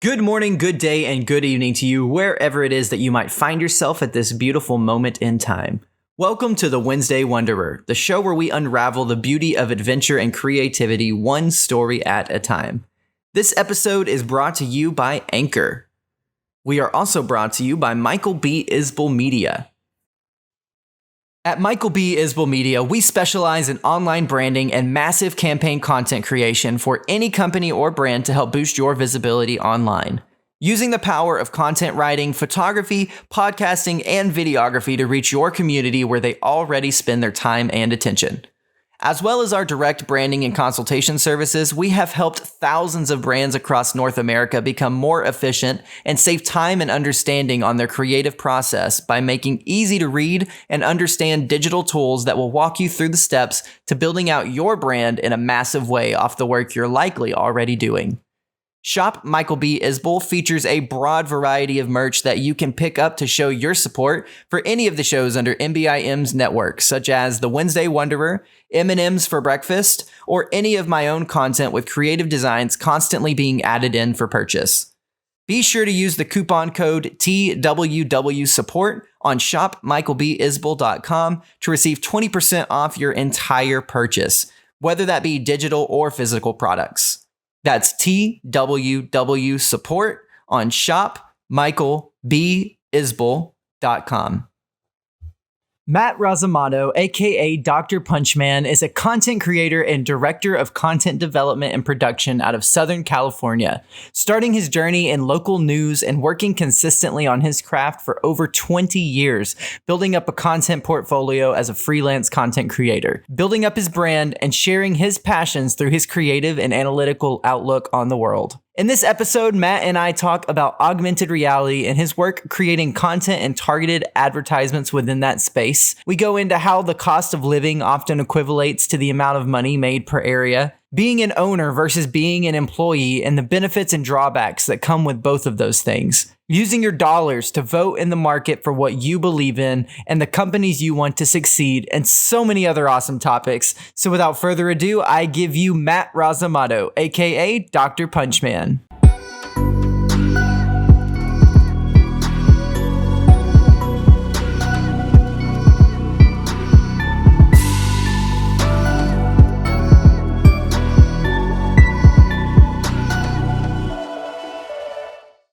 Good morning, good day, and good evening to you, wherever it is that you might find yourself at this beautiful moment in time. Welcome to the Wednesday Wanderer, the show where we unravel the beauty of adventure and creativity one story at a time. This episode is brought to you by Anchor. We are also brought to you by Michael B. Isbell Media. At Michael B. Isbell Media, we specialize in online branding and massive campaign content creation for any company or brand to help boost your visibility online. Using the power of content writing, photography, podcasting, and videography to reach your community where they already spend their time and attention. As well as our direct branding and consultation services, we have helped thousands of brands across North America become more efficient and save time and understanding on their creative process by making easy to read and understand digital tools that will walk you through the steps to building out your brand in a massive way off the work you're likely already doing. Shop Michael B. Isbell features a broad variety of merch that you can pick up to show your support for any of the shows under MBIM's network, such as The Wednesday Wanderer, M&M's for Breakfast, or any of my own content with creative designs constantly being added in for purchase. Be sure to use the coupon code TWWSupport on shopmichaelbisbell.com to receive 20% off your entire purchase, whether that be digital or physical products. That's TWW Support on shopmichaelbisbell.com. Matt Rasamoto, aka DRPUNCHMAN, is a content creator and director of content development and production out of Southern California, starting his journey in local news and working consistently on his craft for over 20 years, building up a content portfolio as a freelance content creator, building up his brand, and sharing his passions through his creative and analytical outlook on the world. In this episode, Matt and I talk about augmented reality and his work creating content and targeted advertisements within that space. We go into how the cost of living often equivalates to the amount of money made per area, being an owner versus being an employee, and the benefits and drawbacks that come with both of those things. Using your dollars to vote in the market for what you believe in and the companies you want to succeed, and so many other awesome topics. So without further ado, I give you Matt Rasamoto, aka DRPUNCHMAN.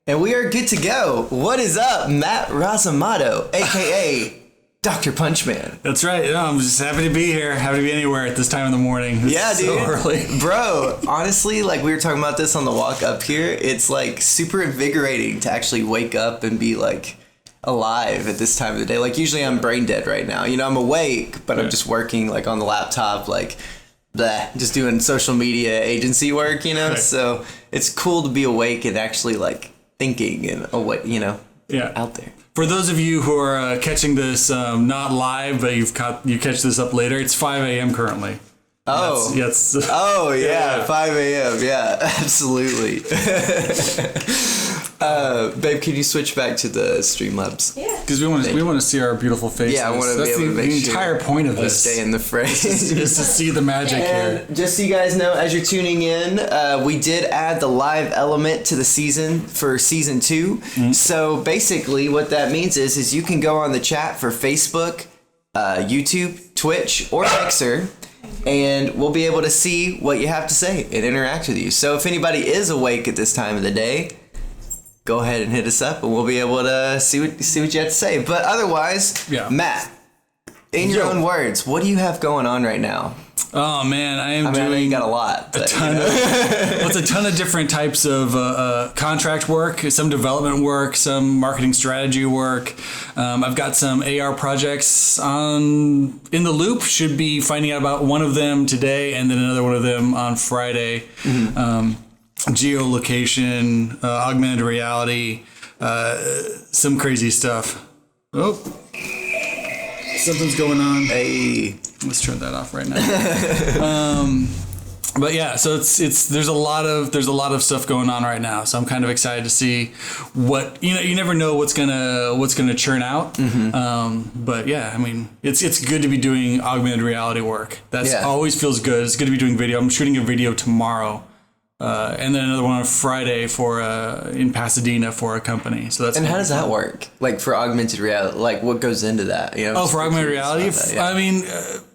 And we are good to go. What is up, Matt Rasamoto, aka DRPUNCHMAN? That's right. I'm just happy to be here. Happy to be anywhere at this time in the morning. It's so early. Bro, honestly, like we were talking about this on the walk up here, it's like super invigorating to actually wake up and be like alive at this time of the day. Like usually I'm brain dead right now. You know, I'm awake, but I'm just working like on the laptop, like just doing social media agency work, you know? Right. So it's cool to be awake and actually like thinking and away, you know, out there. For those of you who are catching this not live, but you catch this up later, it's 5 a.m. currently. Oh. Yes. Oh, yeah. 5 a.m. Yeah, absolutely. Babe, can you switch back to the Streamlabs? Yeah. Because we want to see our beautiful faces. Yeah, I want to be able to make the entire point of this. Stay in the frame. Is to see the magic here. Just so you guys know, as you're tuning in, we did add the live element to the season for season 2. Mm-hmm. So basically what that means is you can go on the chat for Facebook, YouTube, Twitch, or Mixer, and we'll be able to see what you have to say and interact with you. So if anybody is awake at this time of the day, go ahead and hit us up and we'll be able to see what you have to say. But otherwise, Matt, in your own words, what do you have going on right now? Oh man, I know you got a lot. But, it's a ton of different types of contract work, some development work, some marketing strategy work. I've got some AR projects in the loop. Should be finding out about one of them today, and then another one of them on Friday. Mm-hmm. Geolocation, augmented reality, some crazy stuff. Oh, something's going on. Hey. Let's turn that off right now. But yeah, so there's a lot of stuff going on right now. So I'm kind of excited to see what you never know what's gonna churn out. Mm-hmm. But yeah, I mean it's good to be doing augmented reality work. That's always feels good. It's good to be doing video. I'm shooting a video tomorrow and then another one on Friday for in Pasadena for a company. So that's and how does that work? Like for augmented reality, like what goes into that? You know, for augmented reality, I mean,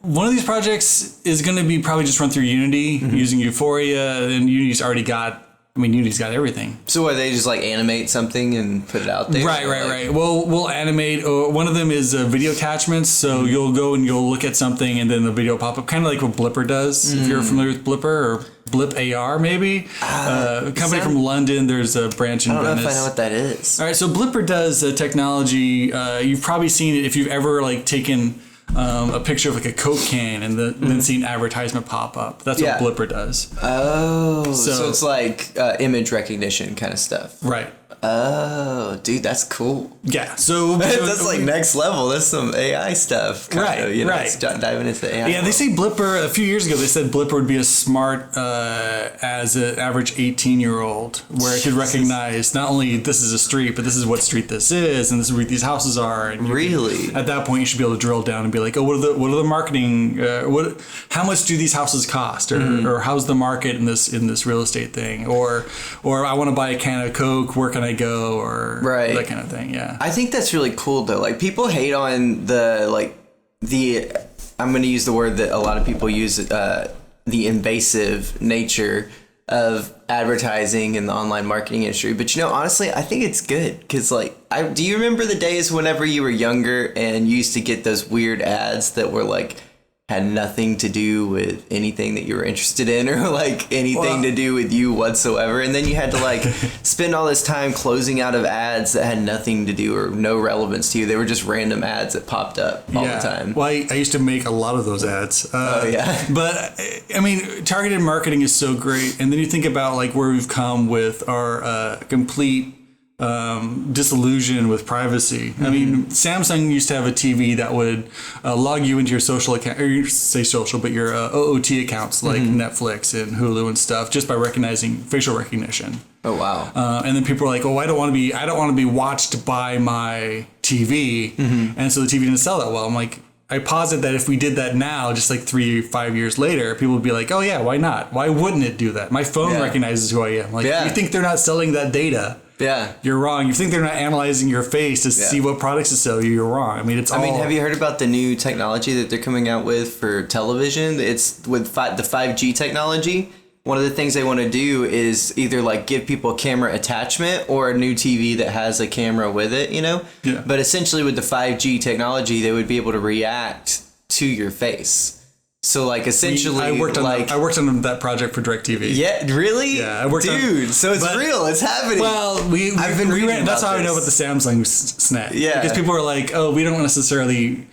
one of these projects is going to be probably just run through Unity using Euphoria, and Unity's already got. I mean, Unity's got everything. So are they just like animate something and put it out there? Right. Well, we'll animate. One of them is video attachments. So you'll go and you'll look at something and then the video will pop up, kind of like what Blipper does. If you're familiar with Blipper or Blip AR, maybe. A company from London. There's a branch in Venice. I don't know if I know what that is. All right, so Blipper does technology. You've probably seen it if you've ever like taken a picture of like a Coke can and then seen advertisement pop up. That's what Blipper does. Oh, so it's like image recognition kind of stuff. Right. Oh, dude, that's cool. Yeah, so that's like next level. That's some AI stuff. Right. It's diving into AI. Yeah, they say Blipper, a few years ago, they said Blipper would be as smart as an average 18-year-old, where it could recognize not only this is a street, but this is what street this is, and this is where these houses are. And really? At that point, you should be able to drill down and be like, oh, what are the marketing? How much do these houses cost, or how's the market in this real estate thing, or I want to buy a can of Coke. Where can I go, or that kind of thing? Yeah, I think that's really cool though. Like people hate on I'm going to use the word that a lot of people use, the invasive nature of advertising in the online marketing industry. But honestly, I think it's good because do you remember the days whenever you were younger and you used to get those weird ads that were like had nothing to do with anything that you were interested in or like anything to do with you whatsoever, and then you had to like spend all this time closing out of ads that had nothing to do or no relevance to you. They were just random ads that popped up all the time. Well, I used to make a lot of those ads. But I mean, targeted marketing is so great, and then you think about like where we've come with our complete disillusion with privacy. I mean, Samsung used to have a TV that would log you into your social account, or you say social, but your OOT accounts like Netflix and Hulu and stuff, just by recognizing facial recognition. Oh wow! And then people are like, "Oh, I don't want to be watched by my TV," and so the TV didn't sell that well. I'm like, I posit that if we did that now, just like 3-5 years later, people would be like, "Oh yeah, why not? Why wouldn't it do that? My phone recognizes who I am." Like, you think they're not selling that data? Yeah, you're wrong. You think they're not analyzing your face to see what products to sell you? You're wrong. I mean, have you heard about the new technology that they're coming out with for television? It's with the 5G technology. One of the things they want to do is either like give people a camera attachment or a new TV that has a camera with it, Yeah. But essentially with the 5G technology, they would be able to react to your face. So like essentially, I worked on that project for DirecTV. Yeah, really? Yeah, I worked so it's real. It's happening. Well, I've been reading. That's how I know about the Samsung snap. Yeah, because people are like, "Oh, we don't necessarily."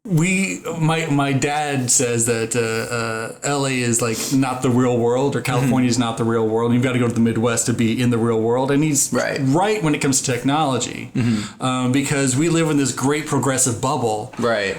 My dad says that LA is like not the real world, or California is not the real world. You've got to go to the Midwest to be in the real world, and he's right when it comes to technology, because we live in this great progressive bubble. Right.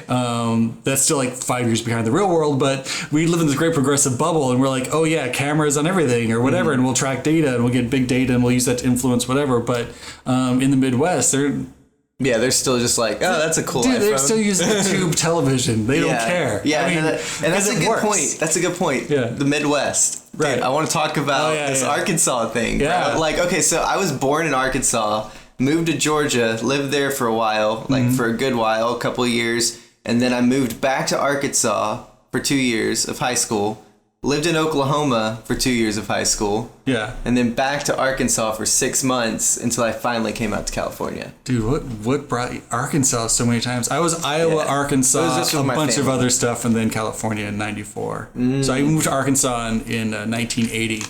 That's still like 5 years behind the real world, but we live in this great progressive bubble, and we're like, oh yeah, cameras on everything or whatever, and we'll track data and we'll get big data and we'll use that to influence whatever. But in the Midwest, they're still just like, oh, that's a cool iPhone. They're still using tube television. They don't care. Yeah, and that's a good point. That's a good point. Yeah. The Midwest. Right. Dude, I want to talk about this Arkansas thing. Yeah. Bro. Like, okay, so I was born in Arkansas, moved to Georgia, lived there for a while, like for a good while, a couple of years, and then I moved back to Arkansas for 2 years of high school. Lived in Oklahoma for 2 years of high school. Yeah. And then back to Arkansas for 6 months until I finally came out to California. Dude, what brought you Arkansas so many times? I was Iowa, Arkansas, a bunch of other stuff, and then California in 94. So I moved to Arkansas in 1980.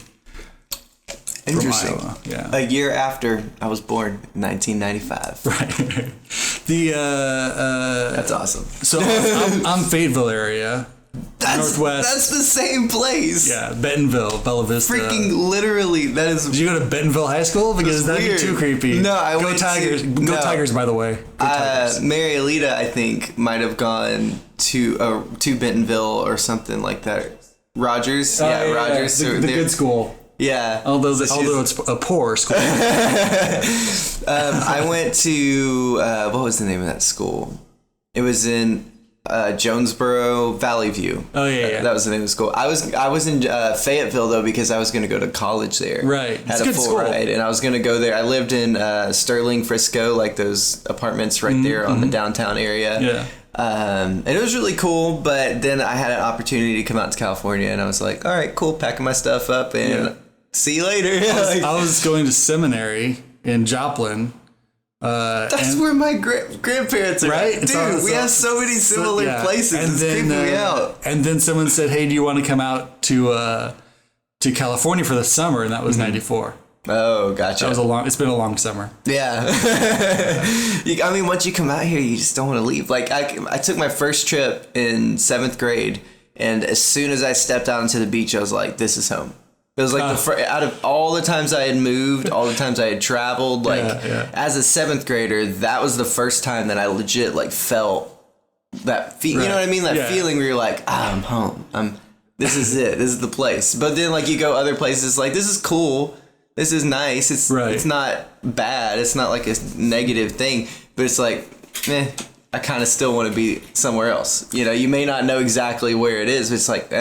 Interesting. From Iowa. Yeah. A year after I was born, 1995. Right. That's awesome. So I'm Fayetteville area. Northwest. That's the same place. Yeah, Bentonville, Bella Vista. Freaking literally, that is. Did you go to Bentonville High School? Because that'd be too creepy. No, I go went Tigers. Go Tigers, by the way. Mary Alita, I think, might have gone to Bentonville or something like that. Rogers, Rogers. The good school. Yeah. Although it's a poor school. I went to what was the name of that school? It was in Jonesboro, Valley View. Oh yeah. That was the name of the school. I was in Fayetteville though because I was going to go to college there. Right. Had a full ride, and I was going to go there. I lived in Sterling, Frisco, like those apartments right there on the downtown area. Yeah. And it was really cool, but then I had an opportunity to come out to California, and I was like, all right, cool, packing my stuff up, and see you later. I was going to seminary in Joplin. That's where my grandparents are. Right? Dude, we have so many similar places. It's creeping me out. And then someone said, hey, do you want to come out to California for the summer? And that was 94. Oh, gotcha. It's been a long summer. Yeah. I mean, once you come out here, you just don't want to leave. Like, I took my first trip in 7th grade, and as soon as I stepped out into the beach, I was like, this is home. It was like out of all the times I had moved, all the times I had traveled, like as a 7th grader, that was the first time that I legit like felt that you know what I mean? That feeling where you're like, I'm home. This is it. This is the place. But then like you go other places, like this is cool. This is nice. It's not bad. It's not like a negative thing, but it's like, I kind of still want to be somewhere else. You know, you may not know exactly where it is, but it's like,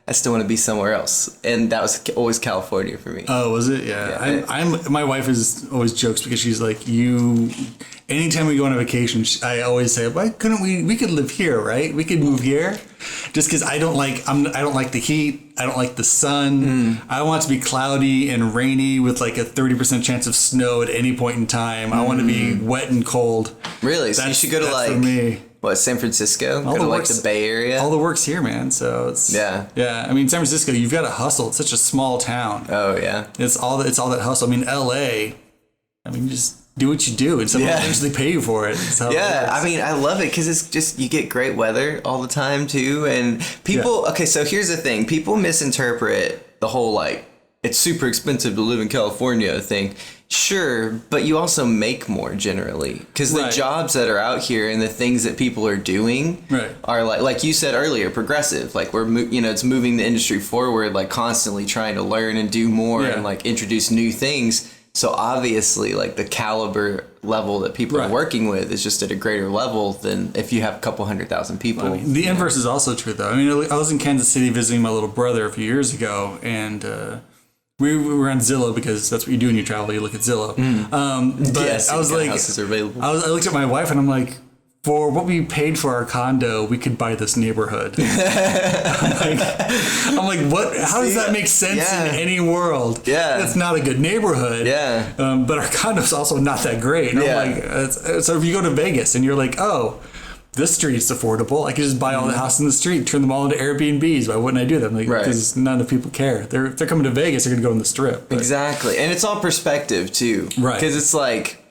I still want to be somewhere else. And that was always California for me. Oh, was it? Yeah. My wife is always jokes because she's like, anytime we go on a vacation, I always say, why couldn't we could live here, right? We could move here. Just because I don't like the heat. I don't like the sun. I want it to be cloudy and rainy with like a 30% chance of snow at any point in time. I want to be wet and cold. Really? So you should go to like, for me. What, San Francisco? Go to like the Bay Area? All the work's here, man. So it's yeah. I mean, San Francisco, you've got to hustle. It's such a small town. Oh yeah. It's all that hustle. I mean, LA. I mean, just do what you do, and someone will eventually pay you for it. I mean, I love it because it's just you get great weather all the time too, and people. Yeah. Okay, so here's the thing: people misinterpret the whole like it's super expensive to live in California thing. Sure, but you also make more generally because the jobs that are out here and the things that people are doing are like you said earlier, progressive. Like it's moving the industry forward, like constantly trying to learn and do more and like introduce new things. So obviously, like the caliber level that people are working with is just at a greater level than if you have a couple 100,000 people. I mean, the inverse is also true, though. I mean, I was in Kansas City visiting my little brother a few years ago, and we were on Zillow because that's what you do when you travel. You look at Zillow. But yes, I was like, I looked at my wife and I'm like, for what we paid for our condo, we could buy this neighborhood. I'm like, what? How does that make sense in any world? Yeah, it's not a good neighborhood. Yeah, but our condo's also not that great. And I'm like, so if you go to Vegas and you're like, oh, this street's affordable. I could just buy all the houses in the street, turn them all into Airbnbs. Why wouldn't I do that? Like, because none of the people care. They're coming to Vegas. They're going to go on the Strip. But. Exactly, and it's all perspective too. Right, because it's like.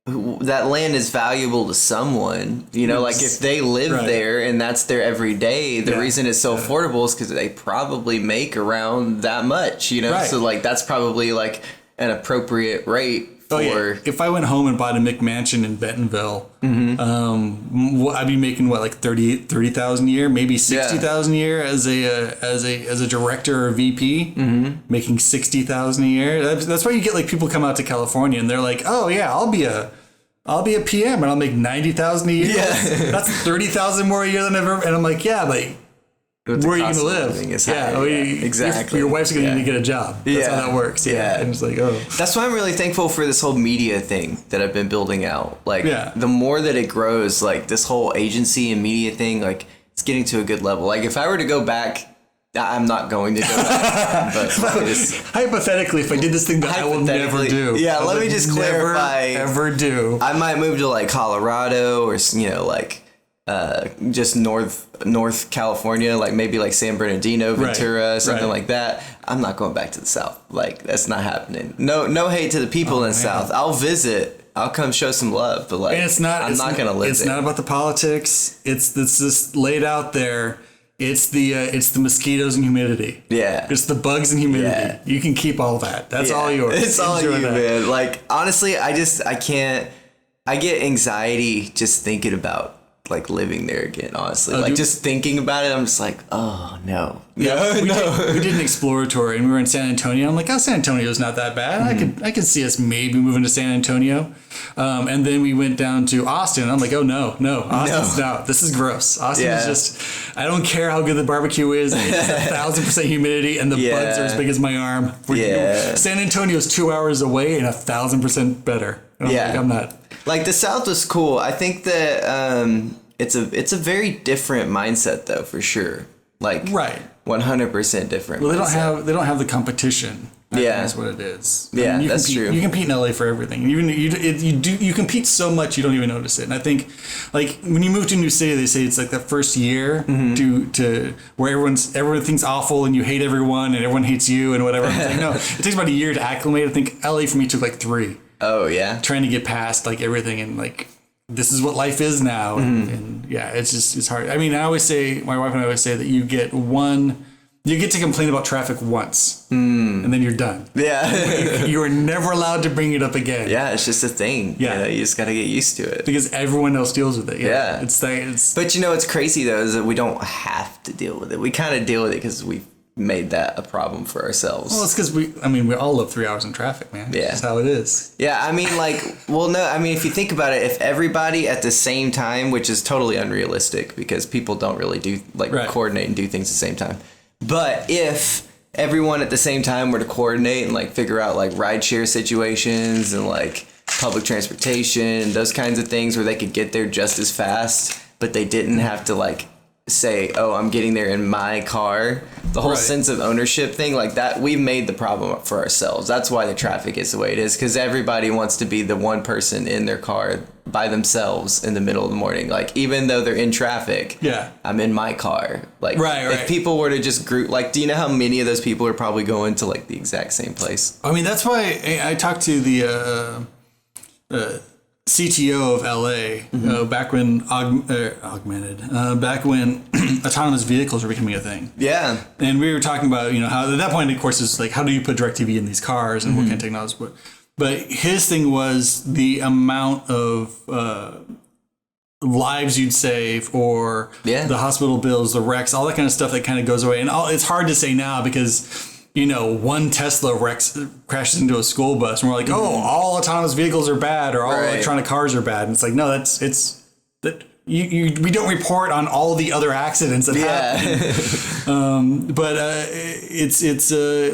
That land is valuable to someone, you know, like if they live there and that's their everyday, the reason it's so affordable is because they probably make around that much, you know, so like that's probably like an appropriate rate for. If I went home and bought a McMansion in Bentonville, I'd be making like 30,000 a year, maybe 60,000 a year as a director or VP, making 60,000 a year. That's why you get like people come out to California and they're like, oh yeah, I'll be a PM and I'll make 90,000 a year. Yeah. That's 30,000 more a year than I've ever. And I'm like, yeah, but where are you going to live? Exactly. Your wife's going to need to get a job. That's how that works. Yeah. And it's like, oh. That's why I'm really thankful for this whole media thing that I've been building out. Like, the more that it grows, like this whole agency and media thing, like it's getting to a good level. Like if I were to go back, I'm not going to go back. But hypothetically, if I did this thing that I will never do. Yeah, let me just clarify. Ever do. I might move to like Colorado or, you know, like just North California, like maybe like San Bernardino, Ventura, something like that. I'm not going back to the South. Like that's not happening. No hate to the people in the South. I'll visit. I'll come show some love, but like I'm not going to live there. It's not about the politics. It's just laid out there. It's the mosquitoes and humidity. Yeah. It's the bugs and humidity. Yeah. You can keep all that. That's all yours. It's all you, man. Like honestly, I can't. I get anxiety just thinking about like living there again, honestly. Like just thinking about it, I'm just like, oh no. Yeah, we did an exploratory and we were in San Antonio. I'm like, oh, San Antonio's not that bad. I could see us maybe moving to San Antonio. And then we went down to Austin. I'm like, oh no, Austin's no. This is gross. Austin is just, I don't care how good the barbecue is. It's 1,000% humidity and the bugs are as big as my arm. San Antonio's 2 hours away and 1,000% better. I'm like, I'm not. Like the South was cool. I think that it's a very different mindset though, for sure. Like 100% different. Well, they don't have the competition. That's what it is. Yeah, that's true. You compete in LA for everything. You compete so much you don't even notice it. And I think, like when you move to a new city, they say it's like the first year to where everyone thinks awful and you hate everyone and everyone hates you and whatever. It's like, no, it takes about a year to acclimate. I think LA for me took like 3. Oh yeah, trying to get past like everything and like this is what life is now, and it's hard. I mean, my wife and I always say that you get to complain about traffic once, and then you're done. Yeah, you are never allowed to bring it up again. Yeah, it's just a thing. Yeah, you just got to get used to it because everyone else deals with it. Yeah, it's. But what's crazy though is that we don't have to deal with it. We kind of deal with it because we've made that a problem for ourselves. Well, it's because we all live 3 hours in traffic, man. Yeah. That's how it is. Yeah, I mean, if you think about it, if everybody at the same time, which is totally unrealistic because people don't really do, coordinate and do things at the same time. But if everyone at the same time were to coordinate and, figure out, rideshare situations and, public transportation, those kinds of things where they could get there just as fast, but they didn't have to, say, oh, I'm getting there in my car. The whole sense of ownership thing, like that, we've made the problem up for ourselves. That's why the traffic is the way it is, because everybody wants to be the one person in their car by themselves in the middle of the morning. Even though they're in traffic, I'm in my car. If people were to just group, do you know how many of those people are probably going to the exact same place? I mean, that's why I talked to the CTO of LA back when augmented, back when autonomous vehicles were becoming a thing. Yeah, and we were talking about how at that point, of course, it's how do you put DirecTV in these cars and what kind of technology? But his thing was the amount of lives you'd save, or the hospital bills, the wrecks, all that kind of stuff that kind of goes away. And it's hard to say now because. One Tesla crashes into a school bus and we're like, oh, all autonomous vehicles are bad or all electronic cars are bad. And it's like, no, we don't report on all the other accidents that happen. But it's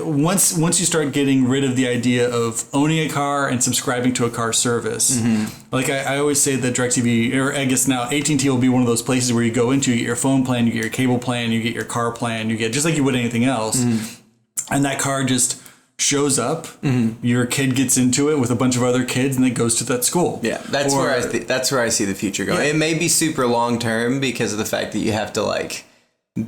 once you start getting rid of the idea of owning a car and subscribing to a car service, I always say that DirecTV, or I guess now AT&T will be one of those places where you go into, you get your phone plan, you get your cable plan, you get your car plan, you get just like you would anything else. And that car just shows up. Your kid gets into it with a bunch of other kids, and it goes to that school. Yeah, that's where I see the future going. Yeah. It may be super long term because of the fact that you have to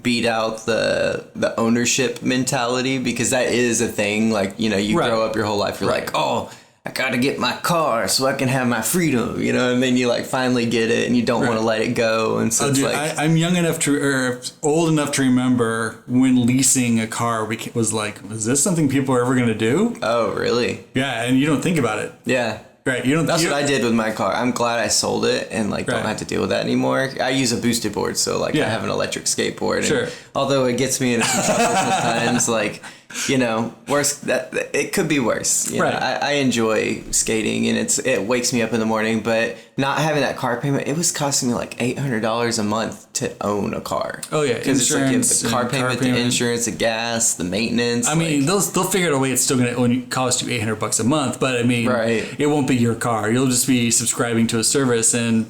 beat out the ownership mentality, because that is a thing. You grow up your whole life, you're like, oh, I gotta get my car so I can have my freedom, and then you finally get it and you don't want to let it go. And so I'm young enough old enough to remember when leasing a car was is this something people are ever gonna do? Oh, really? Yeah, and you don't think about it. Yeah. Right, that's what I did with my car. I'm glad I sold it and don't have to deal with that anymore. I use a boosted board, so I have an electric skateboard. And although it gets me in a few trouble sometimes, worse, that it could be worse. I enjoy skating and it wakes me up in the morning, but not having that car payment, it was costing me $800 a month to own a car. Oh yeah, because it's the car payment, the insurance, the gas, the maintenance. I mean, they'll figure out a way. It's still going to only cost you $800 a month, but I mean, it won't be your car. You'll just be subscribing to a service and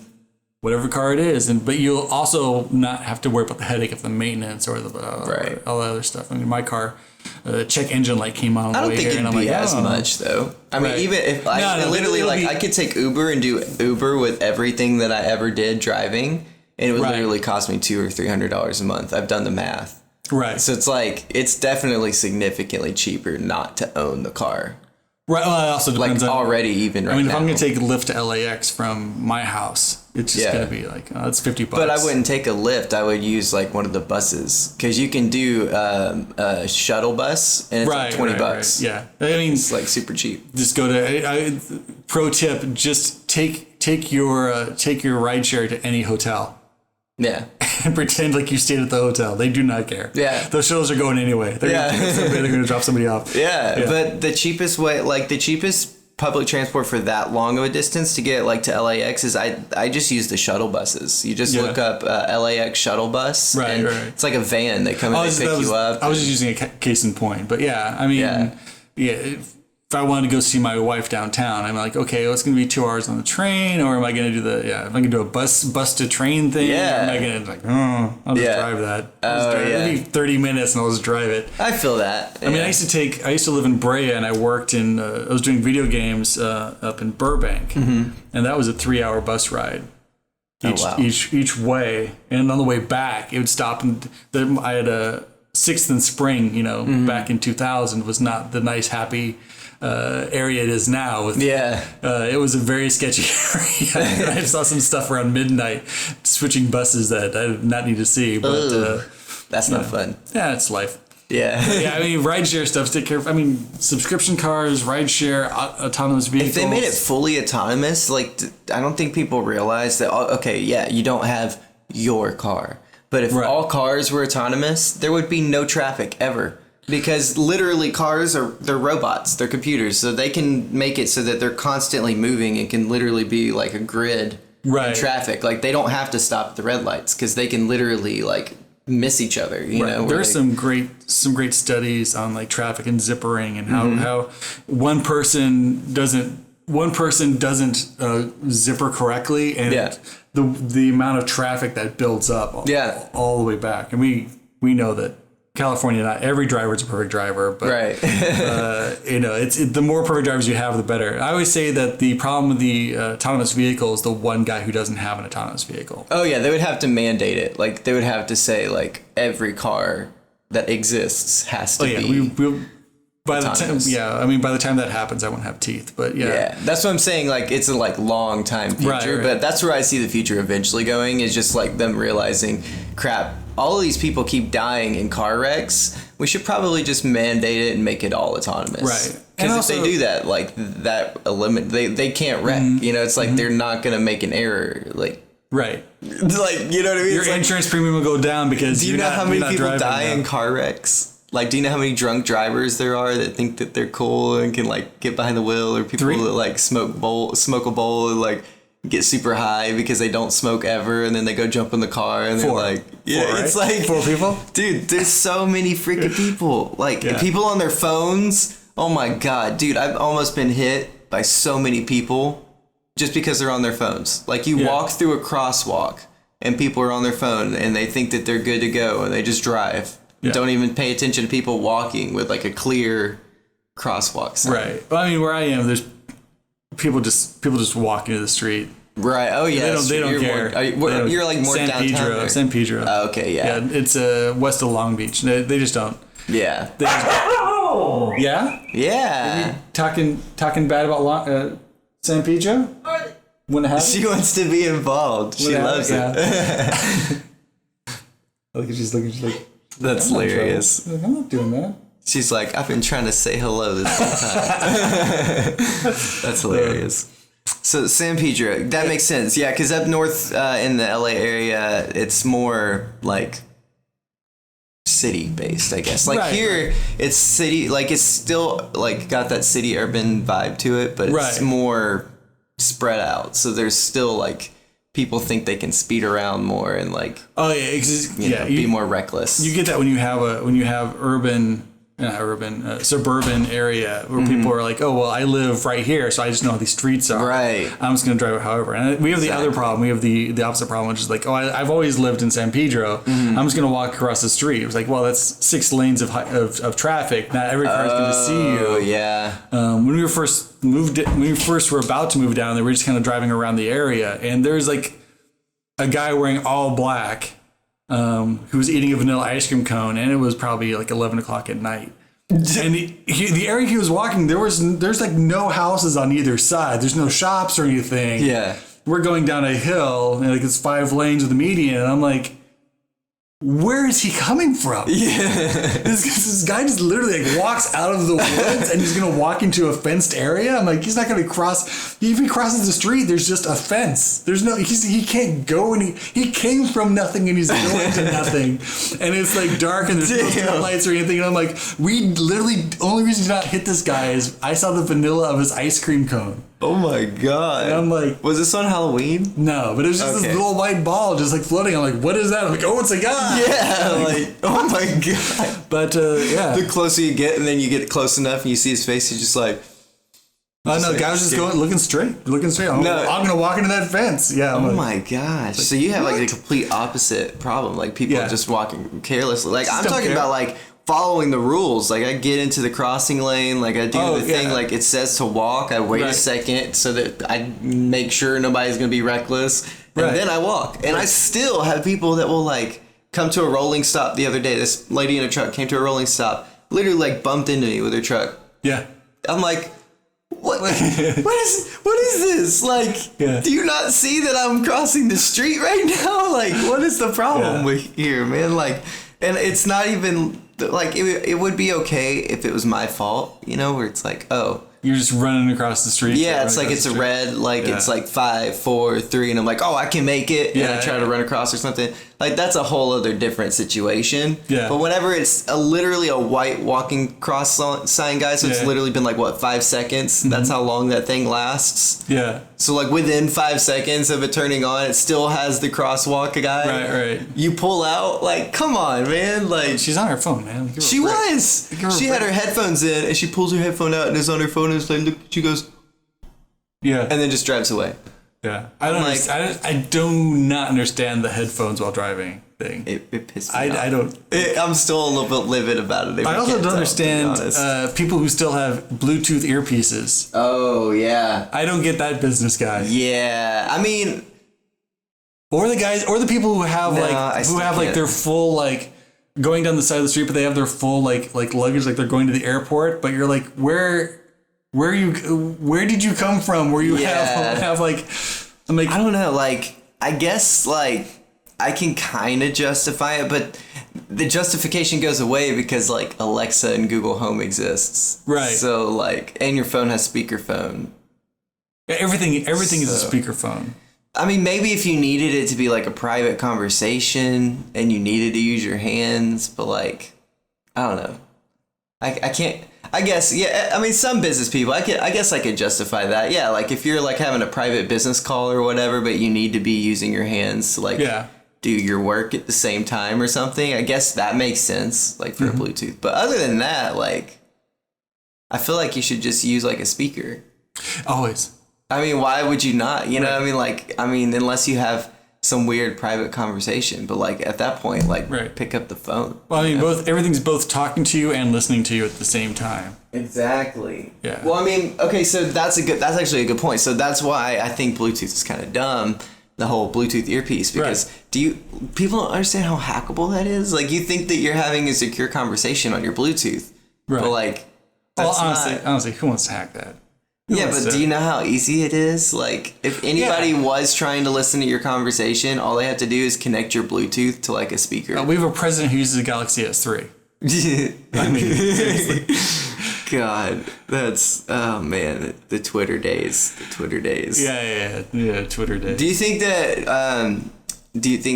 whatever car it is, but you'll also not have to worry about the headache of the maintenance or the all the other stuff. I mean, my car. Check engine light came on the way here, and I'm like, as much though. I mean, even if I could take Uber and do Uber with everything that I ever did driving, and it would literally cost me $200 or $300 a month. I've done the math. Right. So it's it's definitely significantly cheaper not to own the car. Right. Well, it also depends on already even right now. I mean, if I'm going to take a Lyft to LAX from my house, it's just going to be it's $50. But I wouldn't take a Lyft. I would use one of the buses, because you can do a shuttle bus and it's $20. Right. Yeah. I mean, it's super cheap. Just go to pro tip. Just take your rideshare to any hotel. Yeah. And pretend like you stayed at the hotel. They do not care. Yeah. Those shuttles are going anyway. They're going to drop somebody off. Yeah. But the cheapest way, like the cheapest public transport for that long of a distance to get like to LAX is I just use the shuttle buses. You just look up LAX shuttle bus. Right. It's like a van. They come and they pick you up. I was just using a case in point. But yeah, I mean, if I wanted to go see my wife downtown, I'm like, okay, well, it's going to be 2 hours on the train, or am I going to do am I going to do a bus to train thing? Yeah. Or am I going to I'll just drive that. It'll be 30 minutes and I'll just drive it. I feel that. I mean, I used to live in Brea, and I worked I was doing video games up in Burbank, and that was a 3-hour bus ride. Each way, and on the way back, it would stop. And I had a 6th and Spring, back in 2000 was not the nice, happy area it is now. It was a very sketchy area. I saw some stuff around midnight, switching buses that I did not need to see. But that's not fun. Yeah, it's life. Yeah. I mean, rideshare stuff. Take care of. I mean, subscription cars, rideshare, autonomous vehicles. If they made it fully autonomous, like I don't think people realize that. Okay, yeah, you don't have your car, but if all cars were autonomous, there would be no traffic ever. Because literally they're robots, they're computers, so they can make it so that they're constantly moving and can literally be like a grid in traffic. Like they don't have to stop at the red lights because they can literally like miss each other. You know, there's some great studies on like traffic and zippering and how one person doesn't zipper correctly, and the amount of traffic that builds up all the way back. And we know that California, not every driver is a perfect driver, but the more perfect drivers you have, the better. I always say that the problem with the autonomous vehicle is the one guy who doesn't have an autonomous vehicle. Oh yeah, they would have to mandate it. Like they would have to say like every car that exists has to be. By the time that happens, I won't have teeth. But that's what I'm saying. Like it's a like long time future, but that's where I see the future eventually going. Is just like them realizing, crap, all of these people keep dying in car wrecks. We should probably just mandate it and make it all autonomous. Right. Because if they do that, like that they can't wreck. It's like they're not gonna make an error. Like like you know what I mean? Your insurance premium will go down because do you know how many people die in car wrecks? Like, do you know how many drunk drivers there are that think that they're cool and can like get behind the wheel, or people that like smoke a bowl and like get super high because they don't smoke ever, and then they go jump in the car and they're like, it's like 4 people. Dude, there's so many freaking people. Like people on their phones. Oh my god, dude, I've almost been hit by so many people just because they're on their phones. Like you walk through a crosswalk and people are on their phone and they think that they're good to go and they just drive. Don't even pay attention to people walking with like a clear crosswalk sign. Right. Well, I mean, where I am, there's people just walking to the street. Right. Oh yeah. They don't care. You're like more downtown. San Pedro. Oh, okay. Yeah. Yeah. It's west of Long Beach. They just don't. Yeah. Yeah. Yeah. Talking bad about San Pedro. She wants to be involved. She loves it. Look at she's like. That's hilarious. I'm not doing that. She's like, I've been trying to say hello this whole time. That's hilarious. So San Pedro, that makes sense. Yeah, because up north in the LA area, it's more like city based, I guess. Like here, it's city. Like it's still like got that city urban vibe to it, but it's more spread out. So there's still like. People think they can speed around more and like be more reckless. You get that when you have suburban area where people are like, oh well, I live right here, so I just know how these streets are. Right. I'm just gonna drive it however. And we have the other problem. We have the opposite problem, which is like, oh, I've always lived in San Pedro. I'm just gonna walk across the street. It was like, well, that's 6 lanes of traffic. Not every car is gonna see you. Oh yeah. When we first were about to move down there, we were just kind of driving around the area, and there's like a guy wearing all black who was eating a vanilla ice cream cone, and it was probably like 11 o'clock at night. And the area he was walking, there's like no houses on either side. There's no shops or anything. Yeah. We're going down a hill, and like it's 5 lanes with a median, and I'm like, where is he coming from? Yeah. This guy just literally like walks out of the woods and he's gonna walk into a fenced area. I'm like, he's not gonna cross. If he crosses the street, there's just a fence. There's no. He can't go, and he came from nothing and he's going to nothing. And it's like dark and there's no lights or anything. And I'm like, we literally only reason to not hit this guy is I saw the vanilla of his ice cream cone. Oh my god! And I'm like, was this on Halloween? No, but it was just this little white ball just like floating. I'm like, what is that? I'm like, oh, it's a guy. Yeah, like oh my god. But yeah, the closer you get, and then you get close enough, and you see his face, he's just like. Oh no, the guy was just going, looking straight. I'm gonna walk into that fence. Yeah. Oh my gosh! So you have like the complete opposite problem. Like people just walking carelessly. Like I'm talking about like following the rules. Like I get into the crossing lane. Like I do the thing. Like it says to walk. I wait a second so that I make sure nobody's gonna be reckless, and then I walk. And I still have people that will like come to a rolling stop. The other day, this lady in a truck came to a rolling stop. Literally like bumped into me with her truck. Yeah. I'm like. What is this? Like, do you not see that I'm crossing the street right now? Like, what is the problem with here, man? Like, and it's not even like it would be okay if it was my fault, you know, where it's like, oh, you're just running across the street. Yeah, it's like it's a red, like it's like 5, 4, 3, and I'm like, oh, I can make it, and I try to run across or something. Like that's a whole other different situation. Yeah. But whenever it's literally a white walking cross sign, guy, so it's literally been like what 5 seconds. Mm-hmm. That's how long that thing lasts. Yeah. So like within 5 seconds of it turning on, it still has the crosswalk guy. Right. You pull out, like, come on, man. Like she's on her phone, man. She was. She had her headphones in, and she pulls her headphone out and is on her phone and is like, look. She goes. Yeah. And then just drives away. Yeah, I do not understand the headphones while driving thing. It pisses me off. I don't. I'm still a little bit livid about it. I also don't understand people who still have Bluetooth earpieces. Oh yeah, I don't get that business guy. Yeah, I mean, or the people who have like their full like going down the side of the street, but they have their full like luggage, like they're going to the airport, but you're like, where did you come from? Where you have like, I'm like, I don't know. Like, I guess like I can kind of justify it, but the justification goes away because like Alexa and Google Home exists. Right. So like, and your phone has speakerphone. Yeah, everything is a speakerphone. I mean, maybe if you needed it to be like a private conversation and you needed to use your hands, but like, I don't know. I can't. I guess, yeah, I mean, some business people, I guess I could justify that. Yeah, like if you're like having a private business call or whatever, but you need to be using your hands to like do your work at the same time or something, I guess that makes sense, like for a Bluetooth. But other than that, like, I feel like you should just use like a speaker. Always. I mean, why would you not? You know what I mean? Like, unless you have some weird private conversation, but like at that point, like pick up the phone. Well, I mean, everything's both talking to you and listening to you at the same time. Exactly. Yeah. Well, I mean, okay, so that's actually a good point. So that's why I think Bluetooth is kind of dumb, the whole Bluetooth earpiece, because people don't understand how hackable that is? Like you think that you're having a secure conversation on your Bluetooth, but like, that's honestly, who wants to hack that? Yeah, but do you know how easy it is? Like, if anybody was trying to listen to your conversation, all they have to do is connect your Bluetooth to, like, a speaker. We have a president who uses a Galaxy S3. I mean, seriously. God, that's, oh, man, the Twitter days. The Twitter days. Yeah, Twitter days. Do you think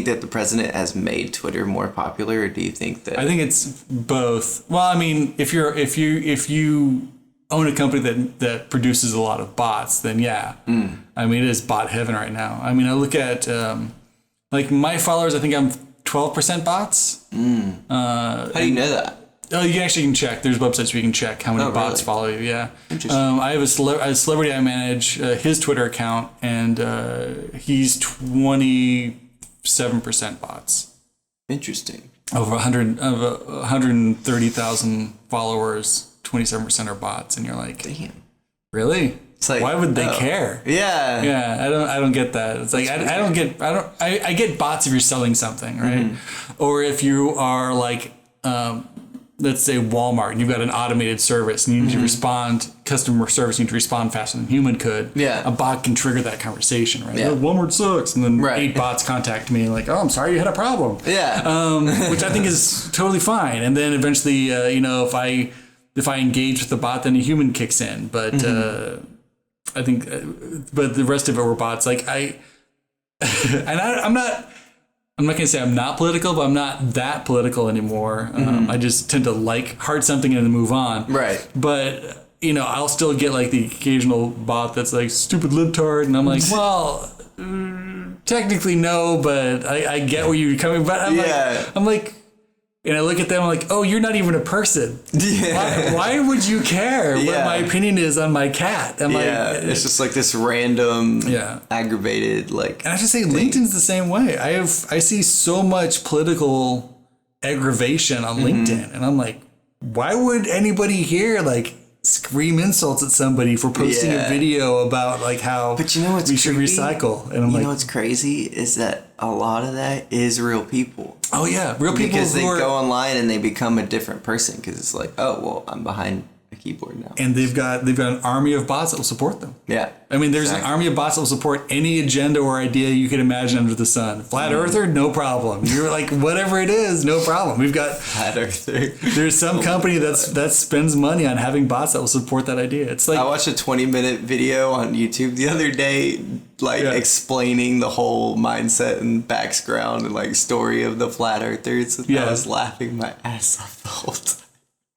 that the president has made Twitter more popular, or do you think that... I think it's both. Well, I mean, if you own a company that produces a lot of bots, then I mean, it is bot heaven right now. I mean, I look at like my followers, I think I'm 12% bots. How do you know that? Oh, you actually can check. There's websites where you can check how many bots follow you. Yeah. Interesting. I have a celebrity I manage his Twitter account, and he's 27% bots. Interesting. Over 130,000 followers. 27% are bots, and you're like, damn, really? It's like, why would they care? Yeah. I don't get that. It's like I get bots if you're selling something, right? Or if you are like let's say Walmart and you've got an automated service and you need to respond customer service need to respond faster than a human could. Yeah. A bot can trigger that conversation, right? Yeah. One word sucks, and then Right. 8 bots contact me like, oh, I'm sorry you had a problem. Yeah. Which I think is totally fine. And then eventually, if I engage with the bot, then a human kicks in. But I think, but the rest of it were bots. Like I'm not going to say I'm not political, but I'm not that political anymore. I just tend to like heart something and then move on. Right. But, I'll still get like the occasional bot that's like stupid libtard. And I'm like, well, technically no, but I get where you're coming. But I'm like, and I look at them, I'm like, oh, you're not even a person. Yeah. Why would you care what my opinion is on my cat? I'm like, it's just like this random, aggravated, like. And I should say, LinkedIn's the same way. I see so much political aggravation on LinkedIn, and I'm like, why would anybody here like scream insults at somebody for posting a video about like how but you know what's we should creepy? recycle? And I'm like, what's crazy is that a lot of that is real people. oh yeah, real people Because they who are, go online and they become a different person because it's like, oh, well, I'm behind a keyboard now. and they've got an army of bots that will support them. Yeah. I mean, there's an army of bots that will support any agenda or idea you could imagine under the sun. Flat Earther, no problem. You're like, whatever it is, no problem. We've got Flat Earther. there's some company that spends money on having bots that will support that idea. It's like I watched a 20-minute video on YouTube the other day, like explaining the whole mindset and background and like story of the Flat Earthers. And I was laughing my ass off the whole time.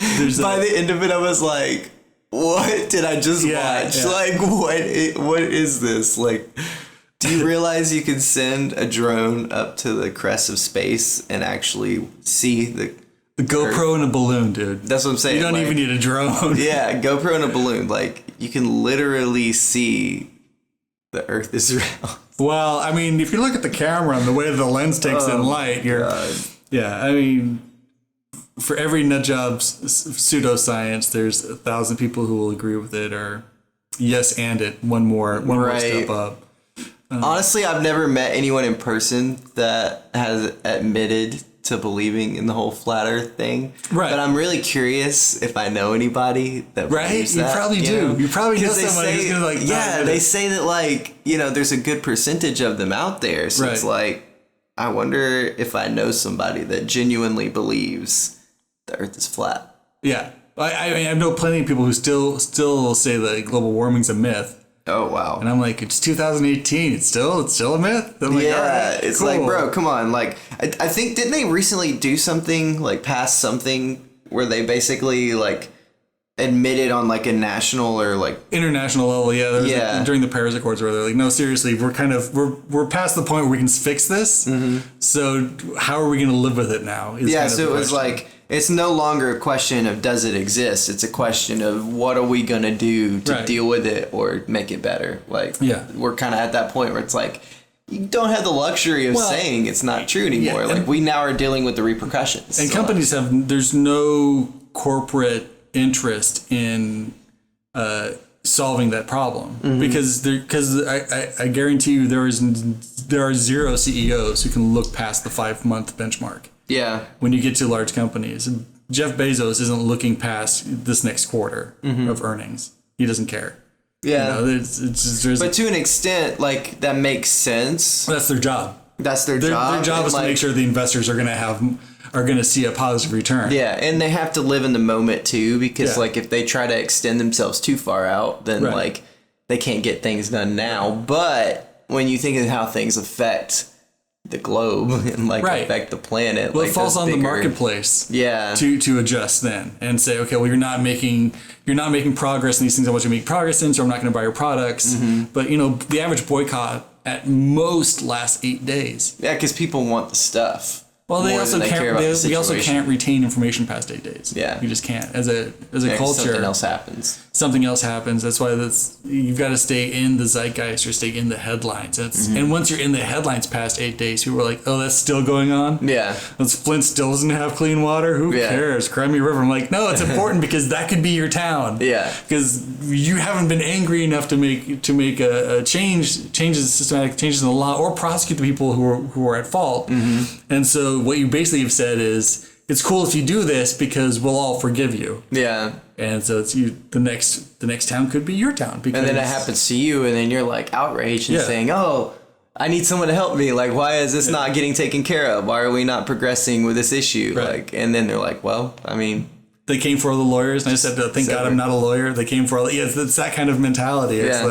By the end of it, I was like, what did I just watch? Yeah. Like, what is this? Like, do you realize you can send a drone up to the crest of space and actually see the GoPro and a balloon, dude. That's what I'm saying. You don't like, even need a drone. Yeah, GoPro and a balloon. Like, you can literally see the Earth is round. Well, I mean, if you look at the camera and the way the lens takes in light, I mean, for every nut job pseudoscience, there's 1,000 people who will agree with it or yes and it one more step up. Honestly, I've never met anyone in person that has admitted to believing in the whole flat Earth thing. Right. But I'm really curious if I know anybody that believes that. You probably do. You probably know somebody who's gonna like. Yeah, they say that like there's a good percentage of them out there. So it's like, I wonder if I know somebody that genuinely believes the Earth is flat. Yeah, I know plenty of people who still say that global warming's a myth. Oh wow! And I'm like, it's 2018. It's still a myth. I'm like, it's cool. Like, bro, come on. Like, I think didn't they recently do something like pass something where they basically like admitted on like a national or like international level? Yeah, there was during the Paris Accords where they're like, no, seriously, we're past the point where we can fix this. Mm-hmm. So how are we going to live with it now? So it was like. It's no longer a question of does it exist. It's a question of what are we going to do to deal with it or make it better. Like, we're kind of at that point where it's like, you don't have the luxury of saying it's not true anymore. Like, we now are dealing with the repercussions. And companies there's no corporate interest in solving that problem. Mm-hmm. Because I guarantee you there are zero CEOs who can look past the 5-month benchmark. Yeah. When you get to large companies, Jeff Bezos isn't looking past this next quarter of earnings. He doesn't care. Yeah. But to an extent, like, that makes sense. That's their job. That's their job. Their job is to make sure the investors are going to see a positive return. Yeah, and they have to live in the moment too, because like if they try to extend themselves too far out, then like they can't get things done now. But when you think of how things affect the globe and like affect the planet, well, like it falls on the marketplace to adjust then and say, okay, well, you're not making progress in these things I want you to make progress in, so I'm not going to buy your products. But the average boycott at most lasts 8 days. Yeah, because people want the stuff. Well, they also can't. We also can't retain information past 8 days. Yeah, you just can't. As a culture, Something else happens. That's why you've got to stay in the zeitgeist or stay in the headlines. And once you're in the headlines past 8 days, people are like, "Oh, that's still going on." Yeah, Flint still doesn't have clean water. Who cares? Crimea River. I'm like, no, it's important because that could be your town. Yeah, because you haven't been angry enough to make a systematic changes in the law or prosecute the people who are at fault. And so what you basically have said is, it's cool if you do this because we'll all forgive you. Yeah. And so it's the next town could be your town. Because, and then it happens to you, and then you're like outraged and saying, "Oh, I need someone to help me. Like, why is this not getting taken care of? Why are we not progressing with this issue?" Right. Like, and then they're like, "Well, I mean." They came for all the lawyers, and I just said, "Thank God I'm not a lawyer." They came for all. Yeah, it's that kind of mentality. It's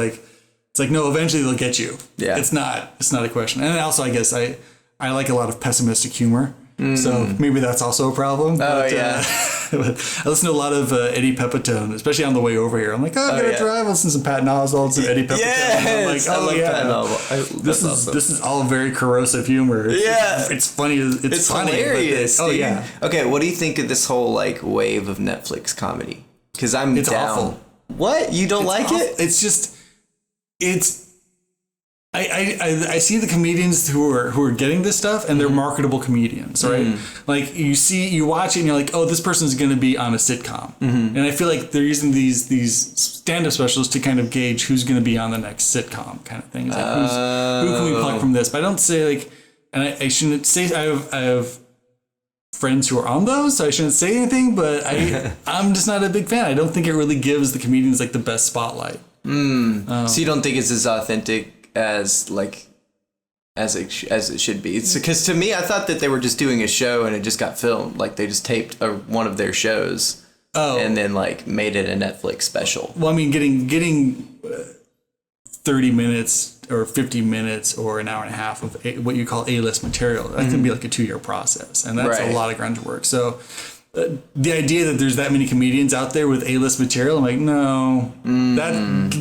like no, eventually they'll get you. Yeah, it's not a question. And also, I guess I like a lot of pessimistic humor, so maybe that's also a problem. But I listen to a lot of Eddie Pepitone, especially on the way over here. I'm like, I'm gonna drive. Listen to some Patton Oswalt, some Eddie Pepitone. Yeah, I'm like, this is all very corrosive humor. It's funny. It's funny, hilarious. But, Okay, what do you think of this whole like wave of Netflix comedy? Because it's down. Awful. What? You don't like it? It's just I see the comedians who are getting this stuff, and they're marketable comedians, right? Like you watch it and you're like, oh, this person's going to be on a sitcom, and I feel like they're using these stand-up specials to kind of gauge who's going to be on the next sitcom kind of thing. It's like, who can we pluck from this? But I don't say like, and I shouldn't say I have friends who are on those, so I shouldn't say anything. But I'm just not a big fan. I don't think it really gives the comedians like the best spotlight. So you don't think it's as authentic as it should be? It's because to me, I thought that they were just doing a show and it just got filmed. Like they just taped one of their shows and then like made it a Netflix special. Well, I mean, getting 30 minutes or 50 minutes or an hour and a half of what you call A-list material, that can be like a 2-year process, and that's a lot of grunt work. So the idea that there's that many comedians out there with A-list material, I'm like, no, that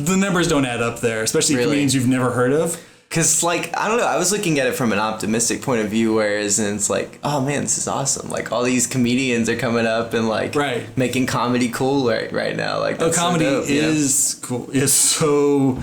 the numbers don't add up there, especially comedians you've never heard of. Because, like, I don't know, I was looking at it from an optimistic point of view, whereas it's like, oh man, this is awesome. Like, all these comedians are coming up and like making comedy cool right now. Like, that's comedy so dope, is cool. Is so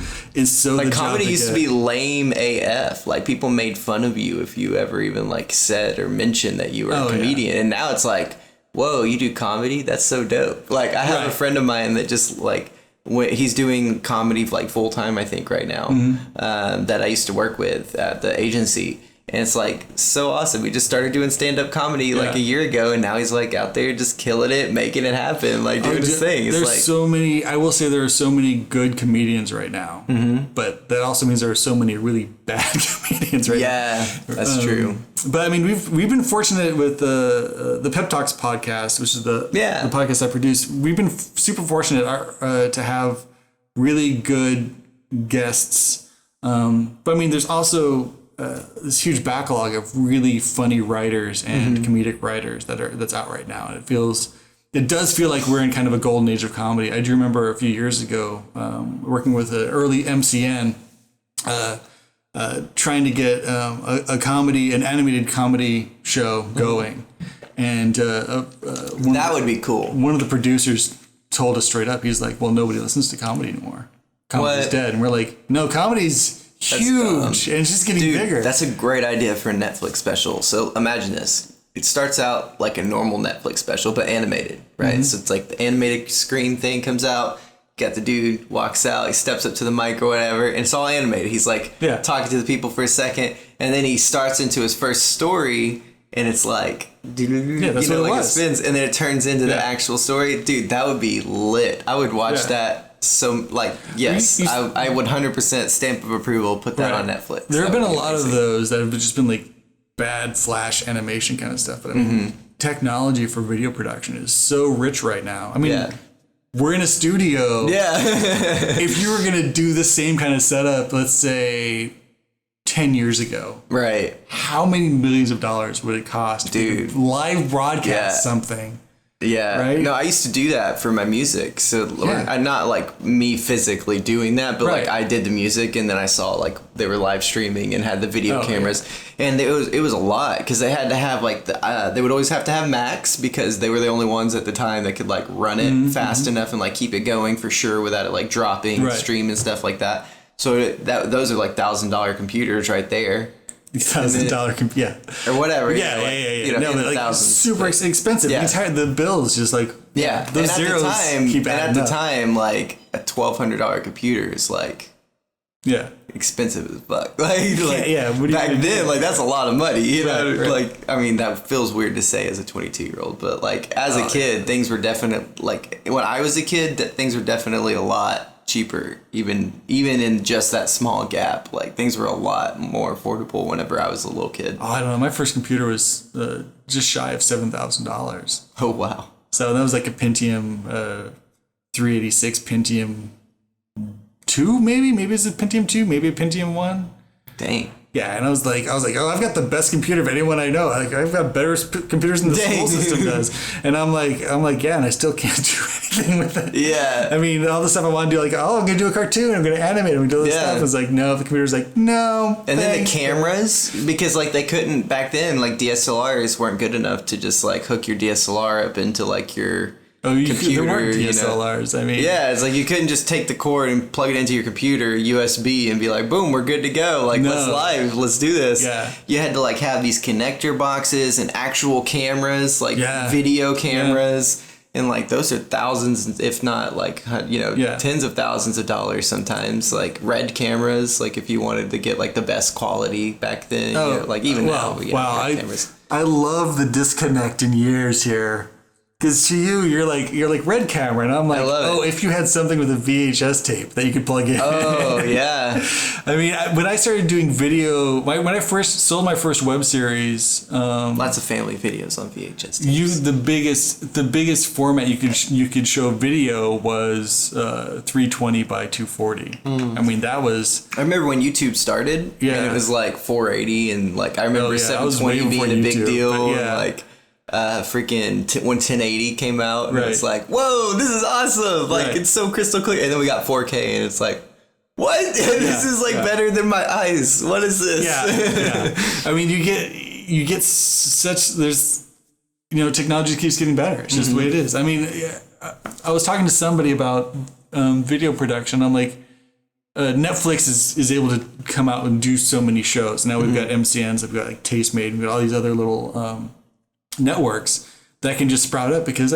like comedy used to be lame AF. Like, people made fun of you if you ever even like said or mentioned that you were a comedian, and now it's like, whoa, you do comedy? That's so dope. Like, I have a friend of mine that just like, he's doing comedy like full time, I think, right now, that I used to work with at the agency. And it's like so awesome. We just started doing stand-up comedy like a year ago, and now he's like out there just killing it, making it happen, like doing his thing. It's there's like so many. I will say there are so many good comedians right now, but that also means there are so many really bad comedians right now. Yeah, that's true. But I mean, we've been fortunate with the Pep Talks podcast, which is the podcast I produce. We've been super fortunate to have really good guests. But I mean, there's also this huge backlog of really funny writers and comedic writers that's out right now, and it does feel like we're in kind of a golden age of comedy. I do remember a few years ago working with an early MCN, trying to get an animated comedy show going, and that would be cool. One of the producers told us straight up, he's like, "Well, nobody listens to comedy anymore. Comedy's dead." And we're like, "No, comedy's huge, and it's just getting bigger." That's a great idea for a Netflix special. So imagine this. It starts out like a normal Netflix special, but animated, right? So it's like the animated screen thing comes out, got the dude, walks out, he steps up to the mic or whatever, and it's all animated. He's like talking to the people for a second, and then he starts into his first story, and it's like, it spins, and then it turns into the actual story. Dude, that would be lit. I would watch that. So, like, yes, I would 100% stamp of approval, put that on Netflix. There have been a lot of those that have just been like bad flash animation kind of stuff. But I mean, technology for video production is so rich right now. I mean, we're in a studio. If you were going to do the same kind of setup, let's say 10 years ago, how many millions of dollars would it cost to live broadcast something? Right? No, I used to do that for my music. So I'm not like me physically doing that, but like I did the music, and then I saw like they were live streaming and had the video cameras, and it was a lot because they had to have like they would always have to have Macs because they were the only ones at the time that could like run it fast enough and like keep it going for sure without it like dropping stream and stuff like that. So those are like $1,000 computers right there. $1,000 or whatever, You know, no, but like super expensive. The bills just like those zeros keep adding up. And at the time, like a $1,200 computer is like Yeah. expensive as fuck. Like yeah. What do back then, like that's a lot of money. You know, Right. like I mean that feels weird to say as a 22-year-old, but like as a kid, things were definitely like when I was a kid, that things were definitely a lot cheaper. Even in just that small gap, like things were a lot more affordable whenever I was a little kid. Oh, I don't know. My first computer was just shy of $7,000. Oh wow. So that was like a Pentium 386 Pentium 2, maybe it's a Pentium 2, maybe a Pentium 1. Dang. Yeah, and I was like, oh, I've got the best computer of anyone I know. Like, I've got better computers than the school system does. And I'm like, yeah, and I still can't do anything with it. Yeah. I mean, all the stuff I want to do, like, oh, I'm gonna do a cartoon, I'm gonna animate, I'm gonna do all this stuff. It's like, no, the computer's like, no. And then the cameras, because like they couldn't back then, like DSLRs weren't good enough to just like hook your DSLR up into like your computer. There weren't DSLRs. I mean, yeah, it's like you couldn't just take the cord and plug it into your computer USB and be like, boom, we're good to go. Like, let's do this. Yeah. You had to like have these connector boxes and actual cameras, like video cameras. And like those are thousands, if not like, tens of thousands of dollars sometimes. Like RED cameras, like if you wanted to get like the best quality back then, like even now. RED cameras. I love the disconnect in years here. Because to you, you're like RED camera, and I'm like, if you had something with a VHS tape that you could plug in. Oh, yeah. I mean, when I started doing video, when I first sold my first web series, lots of family videos on VHS tapes. The biggest format you could show video was 320 by 240. I mean, that was. I remember when YouTube started. Yeah, and it was like 480, and like I remember 720 being a big deal. Yeah. And like. Freaking when 1080 came out, and it's like, whoa, this is awesome! Like it's so crystal clear. And then we got 4K, and it's like, what? This is like better than my eyes. What is this? Yeah. I mean, you get such technology keeps getting better. It's just the way it is. I mean, I was talking to somebody about video production. I'm like, Netflix is able to come out and do so many shows. Now we've got MCNs, we've got like Tastemade, we've got all these other little networks that can just sprout up because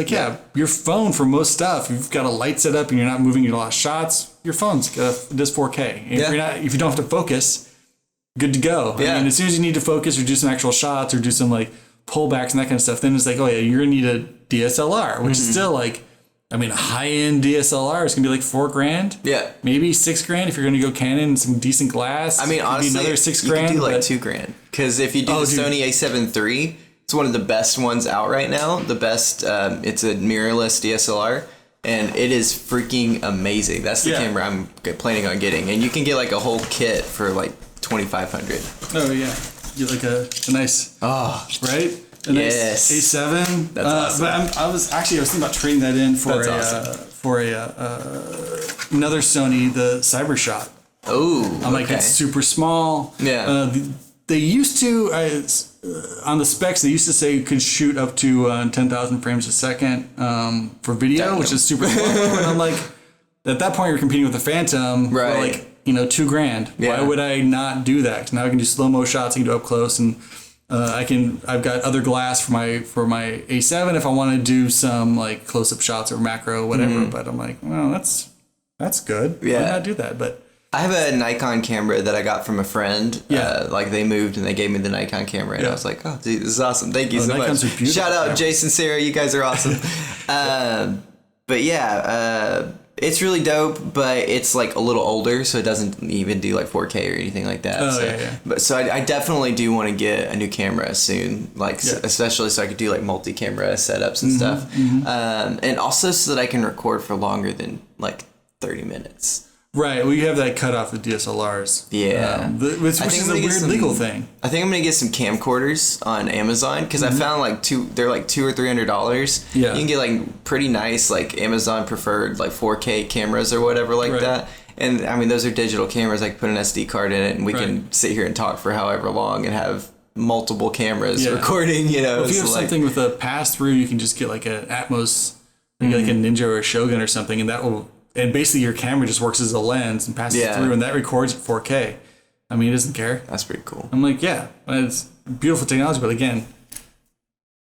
your phone for most stuff, you've got a light set up and you're not moving your last shots, your phone's does 4K. If you don't have to focus, good to go. I mean, as soon as you need to focus or do some actual shots or do some like pullbacks and that kind of stuff, then it's like, oh yeah, you're gonna need a DSLR, which is still like, I mean, a high-end DSLR is gonna be like $4,000. Yeah, maybe $6,000 if you're gonna go Canon and some decent glass. I mean, honestly, another $6,000. You could do like $2,000 because if you do the Sony A7 III. It's one of the best ones out right now. The best, it's a mirrorless DSLR, and it is freaking amazing. That's the camera I'm planning on getting, and you can get like a whole kit for like $2,500. Oh yeah, get like a nice, right? A nice A7. That's awesome. But I was thinking about trading that in for another Sony, the CyberShot. Oh, I'm like, it's super small. Yeah. They used to, on the specs, they used to say you could shoot up to 10,000 frames a second for video, which is super slow. And I'm like, at that point, you're competing with the Phantom for like, $2,000. Yeah. Why would I not do that? 'Cause now I can do slow-mo shots, I can do up close, and I've got other glass for my A7 if I want to do some like close-up shots or macro, whatever. But I'm like, well, that's good. Yeah. Why not do that? But I have a Nikon camera that I got from a friend. Yeah. Like they moved and they gave me the Nikon camera, and I was like, oh, dude, this is awesome. Thank you so Nikons much. Shout out Jason, Sarah, you guys are awesome. But it's really dope, but it's like a little older, so it doesn't even do like 4K or anything like that. But I definitely do want to get a new camera soon, like especially so I could do like multi-camera setups and stuff, and also so that I can record for longer than like 30 minutes. Right. Well, you have that cut off the DSLRs. Yeah. Which is a weird legal thing. I think I'm going to get some camcorders on Amazon because I found like they're like $200 or $300. Yeah. You can get like pretty nice like Amazon preferred like 4K cameras or whatever like that. And I mean, those are digital cameras. I can put an SD card in it and we can sit here and talk for however long and have multiple cameras recording, Well, if you have something with a pass through, you can just get like an Atmos, like a Ninja or a Shogun or something, and that will... And basically your camera just works as a lens and passes through, and that records at 4K. I mean, it doesn't care. That's pretty cool. I'm like, it's beautiful technology, but again,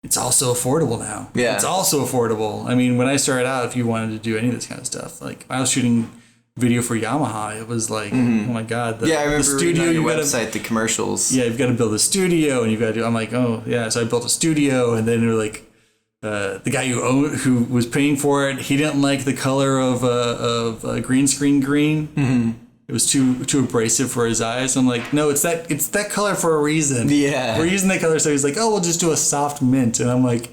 it's also affordable now. Yeah. It's also affordable. I mean, when I started out, if you wanted to do any of this kind of stuff, like I was shooting video for Yamaha. It was like, oh my God. I remember the studio, on your website, the commercials. Yeah, you've got to build a studio, and you've got to do, I'm like, oh, yeah. So I built a studio, and then they're like, the guy who was paying for it, he didn't like the color of green screen green. Mm-hmm. It was too abrasive for his eyes. I'm like, no, it's that color for a reason. Yeah. We're using that color. So he's like, oh, we'll just do a soft mint. And I'm like,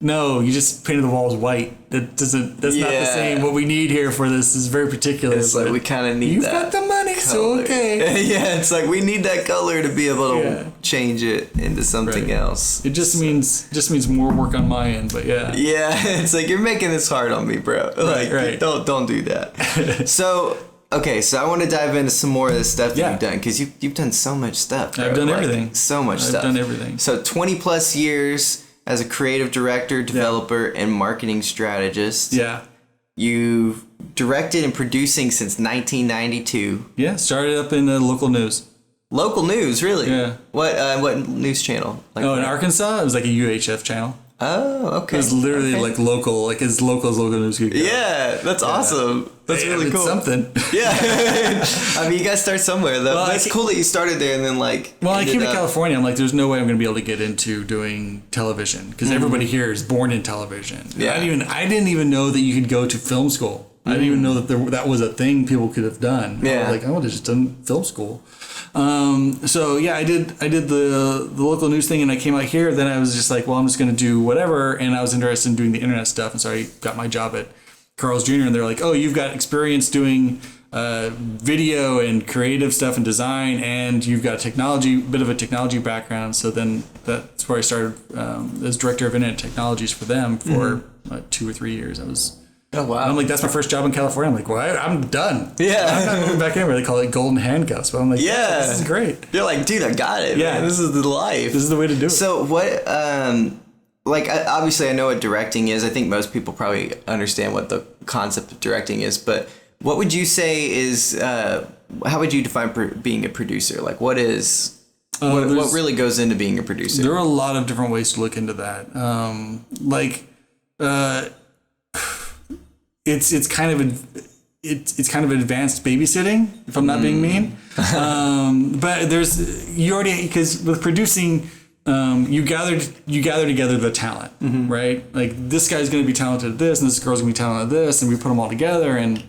no, you just painted the walls white. That's not the same. What we need here for this is very particular. It's like we kind of need you've that. You've got the money, color. So okay. Yeah, it's like we need that color to be able to change it into something else. It just means more work on my end, but yeah. Yeah, it's like you're making this hard on me, bro. Like don't do that. So I want to dive into some more of the stuff that you've done, because you've done so much stuff, bro. I've done everything. So much stuff. I've done everything. So 20 plus years as a creative director, developer, and marketing strategist. Yeah. You've directed and producing since 1992. Yeah, started up in local news. Local news, really? Yeah. What news channel? Like in Arkansas, it was like a UHF channel. Oh, okay. It was literally like local, like as local news could go. Yeah, that's awesome. That's really cool. Something. Yeah. I mean, you gotta start somewhere, though. Well, that's cool that you started there and then like. Well, I came to California. I'm like, there's no way I'm gonna be able to get into doing television, because everybody here is born in television. Yeah. I didn't even know that you could go to film school. I didn't even know that that was a thing people could have done. Yeah. I was like, I would have just done film school. So yeah, I did the local news thing, and I came out here. Then I was just like, well, I'm just going to do whatever. And I was interested in doing the internet stuff. And so I got my job at Carl's Jr. And they're like, oh, you've got experience doing video and creative stuff and design, and you've got a bit of a technology background. So then that's where I started as director of internet technologies for them for 2 or 3 years. Oh, wow. I'm like, that's my first job in California. I'm like, well, I'm done. Yeah. I'm not moving back anywhere. They call it golden handcuffs. But I'm like, yeah, this is great. You're like, dude, I got it. Yeah. Man. This is the life. This is the way to do it. So what, obviously I know what directing is. I think most people probably understand what the concept of directing is. But what would you say is, how would you define being a producer? Like, what really goes into being a producer? There are a lot of different ways to look into that. It's kind of advanced babysitting, if I'm not being mean. But because with producing, you gather together the talent, right? Like, this guy's going to be talented at this, and this girl's going to be talented at this, and we put them all together, and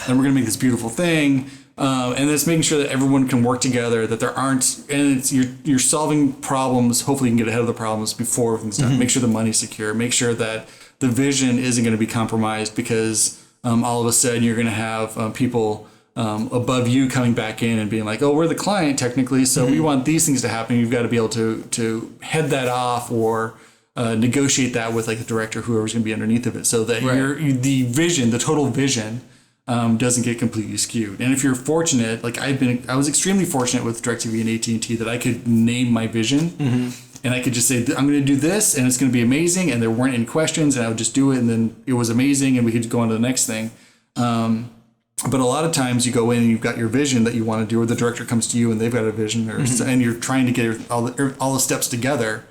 we're going to make this beautiful thing. And it's making sure that everyone can work together, that there aren't, and it's you're solving problems. Hopefully, you can get ahead of the problems before everything's done. Make sure the money's secure. Make sure that the vision isn't going to be compromised, because all of a sudden you're going to have people above you coming back in and being like, oh, we're the client technically, so we want these things to happen. You've got to be able to head that off, or negotiate that with like the director, whoever's going to be underneath of it, so that the total vision doesn't get completely skewed. And if you're fortunate, like I was extremely fortunate with DirecTV and AT&T, that I could name my vision. And I could just say, I'm going to do this, and it's going to be amazing, and there weren't any questions, and I would just do it, and then it was amazing, and we could go on to the next thing. But a lot of times you go in and you've got your vision that you want to do, or the director comes to you and they've got a vision, and you're trying to get all the steps together.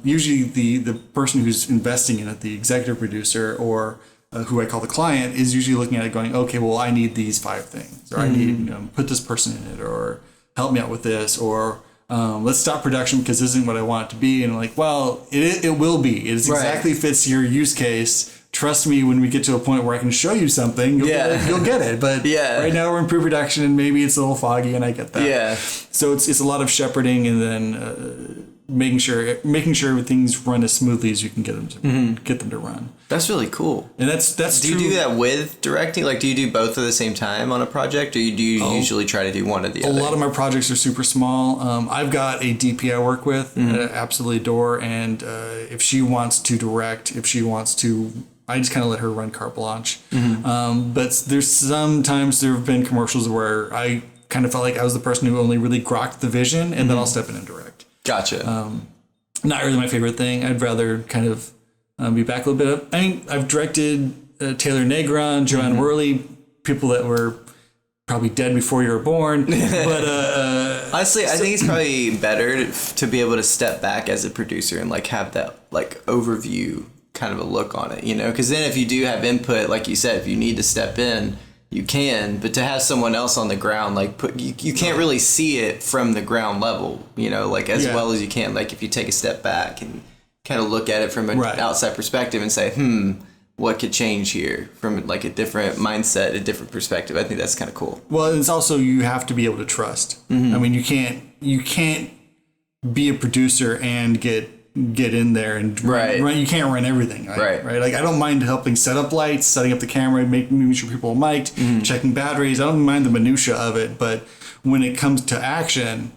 Usually the person who's investing in it, the executive producer, or who I call the client, is usually looking at it going, okay, well, I need these 5 things, or I need, put this person in it, or help me out with this, or let's stop production because this isn't what I want it to be. And I'm like, well, it will be. It exactly fits your use case. Trust me, when we get to a point where I can show you something, you'll get it. But right now we're in pre-production, and maybe it's a little foggy, and I get that. Yeah. So it's a lot of shepherding, and then making sure things run as smoothly as you can get them to run. That's really cool. And that's do you do that with directing? Like, do you do both at the same time on a project, or do you usually try to do one or the other? A lot of my projects are super small. I've got a DP I work with that I absolutely adore, and if she wants to direct, I just kind of let her run carte blanche. But sometimes there have been commercials where I kind of felt like I was the person who only really grokked the vision, and then I'll step in and direct. Gotcha. Not really my favorite thing. I'd rather kind of be back a little bit. I mean, I've directed Taylor Negron, Joanne Worley, people that were probably dead before you were born. But honestly, I think it's probably better to be able to step back as a producer and like have that like overview kind of a look on it, because then if you do have input, like you said, if you need to step in, you can, but to have someone else on the ground, like you can't really see it from the ground level, like as well as you can. Like if you take a step back and kind of look at it from an outside perspective and say, what could change here from like a different mindset, a different perspective. I think that's kind of cool. Well, it's also, you have to be able to trust. I mean, you can't be a producer and get in there and run. You can't run everything. Right. Like I don't mind helping set up lights, setting up the camera, making sure people are mic'd, checking batteries. I don't mind the minutia of it, but when it comes to action,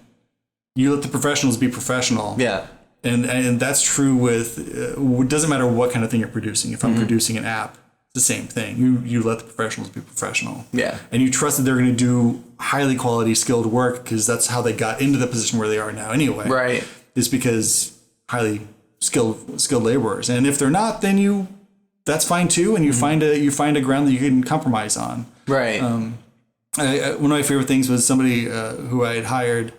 you let the professionals be professional. Yeah. And that's true with, it doesn't matter what kind of thing you're producing. If I'm producing an app, it's the same thing. You let the professionals be professional. Yeah. And you trust that they're going to do highly quality skilled work, because that's how they got into the position where they are now anyway. Right. It's because highly skilled laborers. And if they're not, then that's fine too. And you find a ground that you can compromise on. Right. One of my favorite things was somebody who I had hired.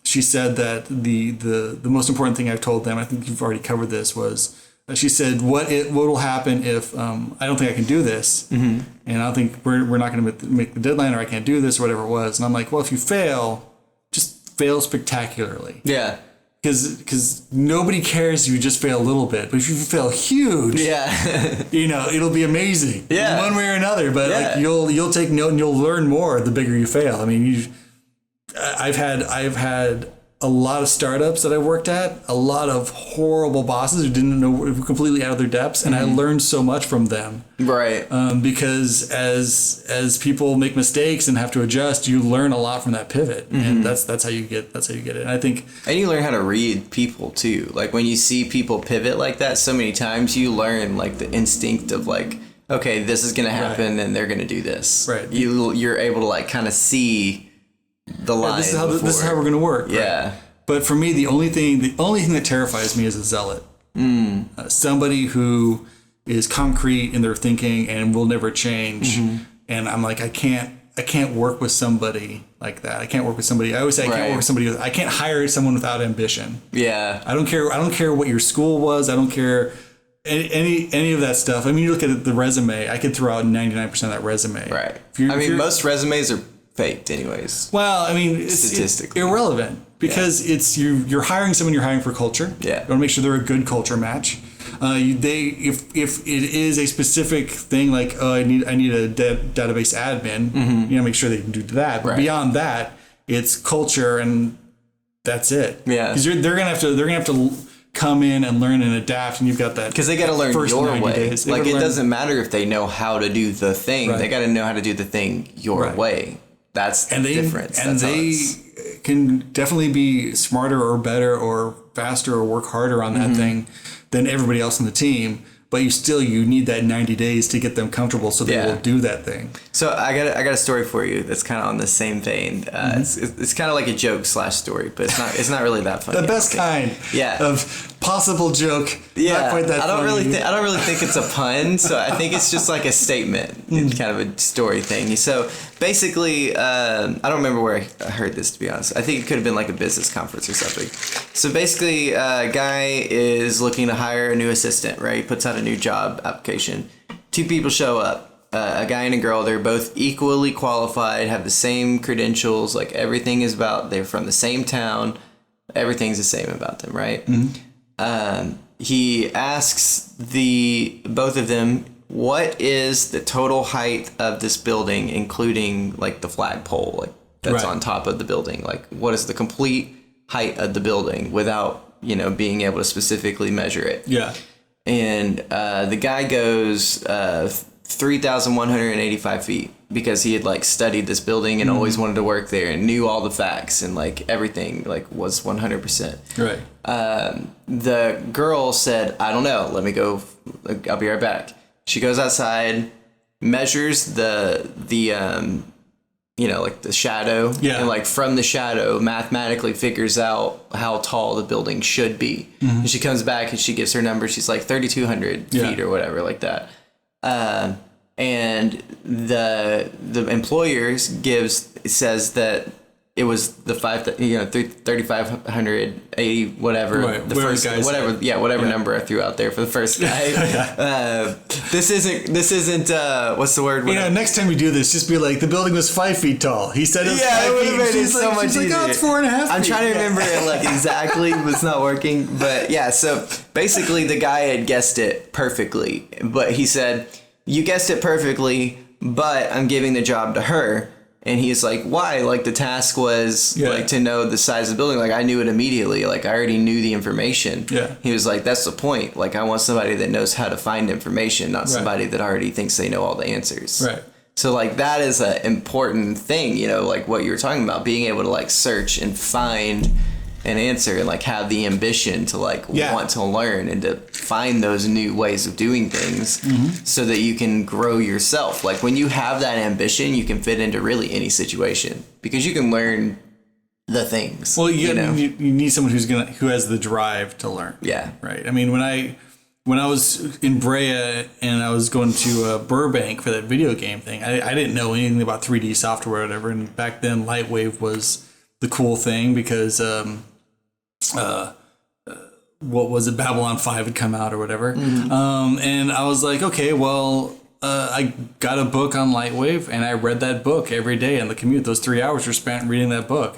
She said that the most important thing I've told them, I think you've already covered this, was she said, what will happen if I don't think I can do this, and I don't think we're not going to make the deadline, or I can't do this, or whatever it was. And I'm like, well, if you fail, just fail spectacularly. Yeah. Because nobody cares if you just fail a little bit, but if you fail huge, it'll be amazing. Yeah. One way or another. But like you'll take note and you'll learn more the bigger you fail. I mean, I've had a lot of startups that I've worked at, a lot of horrible bosses who didn't know, were completely out of their depths, and I learned so much from them. Right. Because as people make mistakes and have to adjust, you learn a lot from that pivot, and that's how you get it. And I think, and you learn how to read people too. Like when you see people pivot like that so many times, you learn like the instinct of like, okay, this is gonna happen, and they're gonna do this. Right. You're able to like kind of see the line. This is how we're going to work. Yeah. Right? But for me, the only thing that terrifies me is a zealot. Somebody who is concrete in their thinking and will never change. And I'm like, I can't work with somebody like that. I can't work with somebody. I always say I can't work with somebody. I can't hire someone without ambition. Yeah. I don't care what your school was. I don't care any of that stuff. I mean, you look at the resume. I could throw out 99% of that resume. Right. Most resumes are faked anyways. Well, I mean, it's irrelevant, because it's you're hiring someone. You're hiring for culture. Yeah. You want to make sure they're a good culture match. If it is a specific thing, like I need a database admin, make sure they can do that. But beyond that, it's culture, and that's it. Yeah. Because they're gonna have to come in and learn and adapt, and you've got that, because they got to learn your way. Days. Like it doesn't matter if they know how to do the thing. They got to know how to do the thing your way. That's the difference. And they can definitely be smarter or better or faster or work harder on that thing than everybody else on the team. But you need that 90 days to get them comfortable so they will do that thing. So I got a story for you that's kind of on the same vein. It's kind of like a joke / story, but it's not really that funny. The best kind of possible joke. Yeah, not quite that I don't funny. really think it's a pun. So I think it's just like a statement, kind of a story thing. So basically, I don't remember where I heard this, to be honest. I think it could have been like a business conference or something. So basically, a guy is looking to hire a new assistant, right? He puts out a new job application. 2 people show up, a guy and a girl. They're both equally qualified, have the same credentials, like everything is they're from the same town. Everything's the same about them, right? He asks both of them, what is the total height of this building, including like the flagpole, like that's on top of the building? Like what is the complete height of the building without, being able to specifically measure it? Yeah. And the guy goes 3,185 feet, because he had like studied this building and always wanted to work there and knew all the facts and like everything like was 100%. Right. The girl said, I don't know, let me go, I'll be right back. She goes outside, measures the like the shadow, and like from the shadow mathematically figures out how tall the building should be. And she comes back and she gives her number. She's like 3,200 feet or whatever like that. And the employer says that it was the 3,580 whatever Right, the whatever first guy said. whatever number I threw out there for the first guy. This isn't what's the word? Next time we do this, just be like, the building was 5 feet tall. He said it was 5 feet. It would have made it so much easier. Like, oh, it's 4.5 feet. I'm trying to remember it like exactly, but it's not working. But yeah, so basically the guy had guessed it perfectly, but he said, "You guessed it perfectly, but I'm giving the job to her." And he's like, "Why?" Like, the task was like to know the size of the building. Like, I knew it immediately. Like, I already knew the information. Yeah. He was like, "That's the point. Like, I want somebody that knows how to find information, not somebody that already thinks they know all the answers." Right. So, like, that is an important thing, like what you were talking about, being able to, like, search and find an answer and, like, have the ambition to, like, want to learn and to find those new ways of doing things so that you can grow yourself. Like, when you have that ambition, you can fit into really any situation because you can learn the things. Well, you need someone who has the drive to learn. Yeah. Right. I mean, when I was in Brea and I was going to Burbank for that video game thing, I didn't know anything about 3D software or whatever. And back then, Lightwave was the cool thing because what was it? Babylon 5 had come out or whatever. And I was like, okay, well, I got a book on Lightwave and I read that book every day on the commute. Those 3 hours were spent reading that book.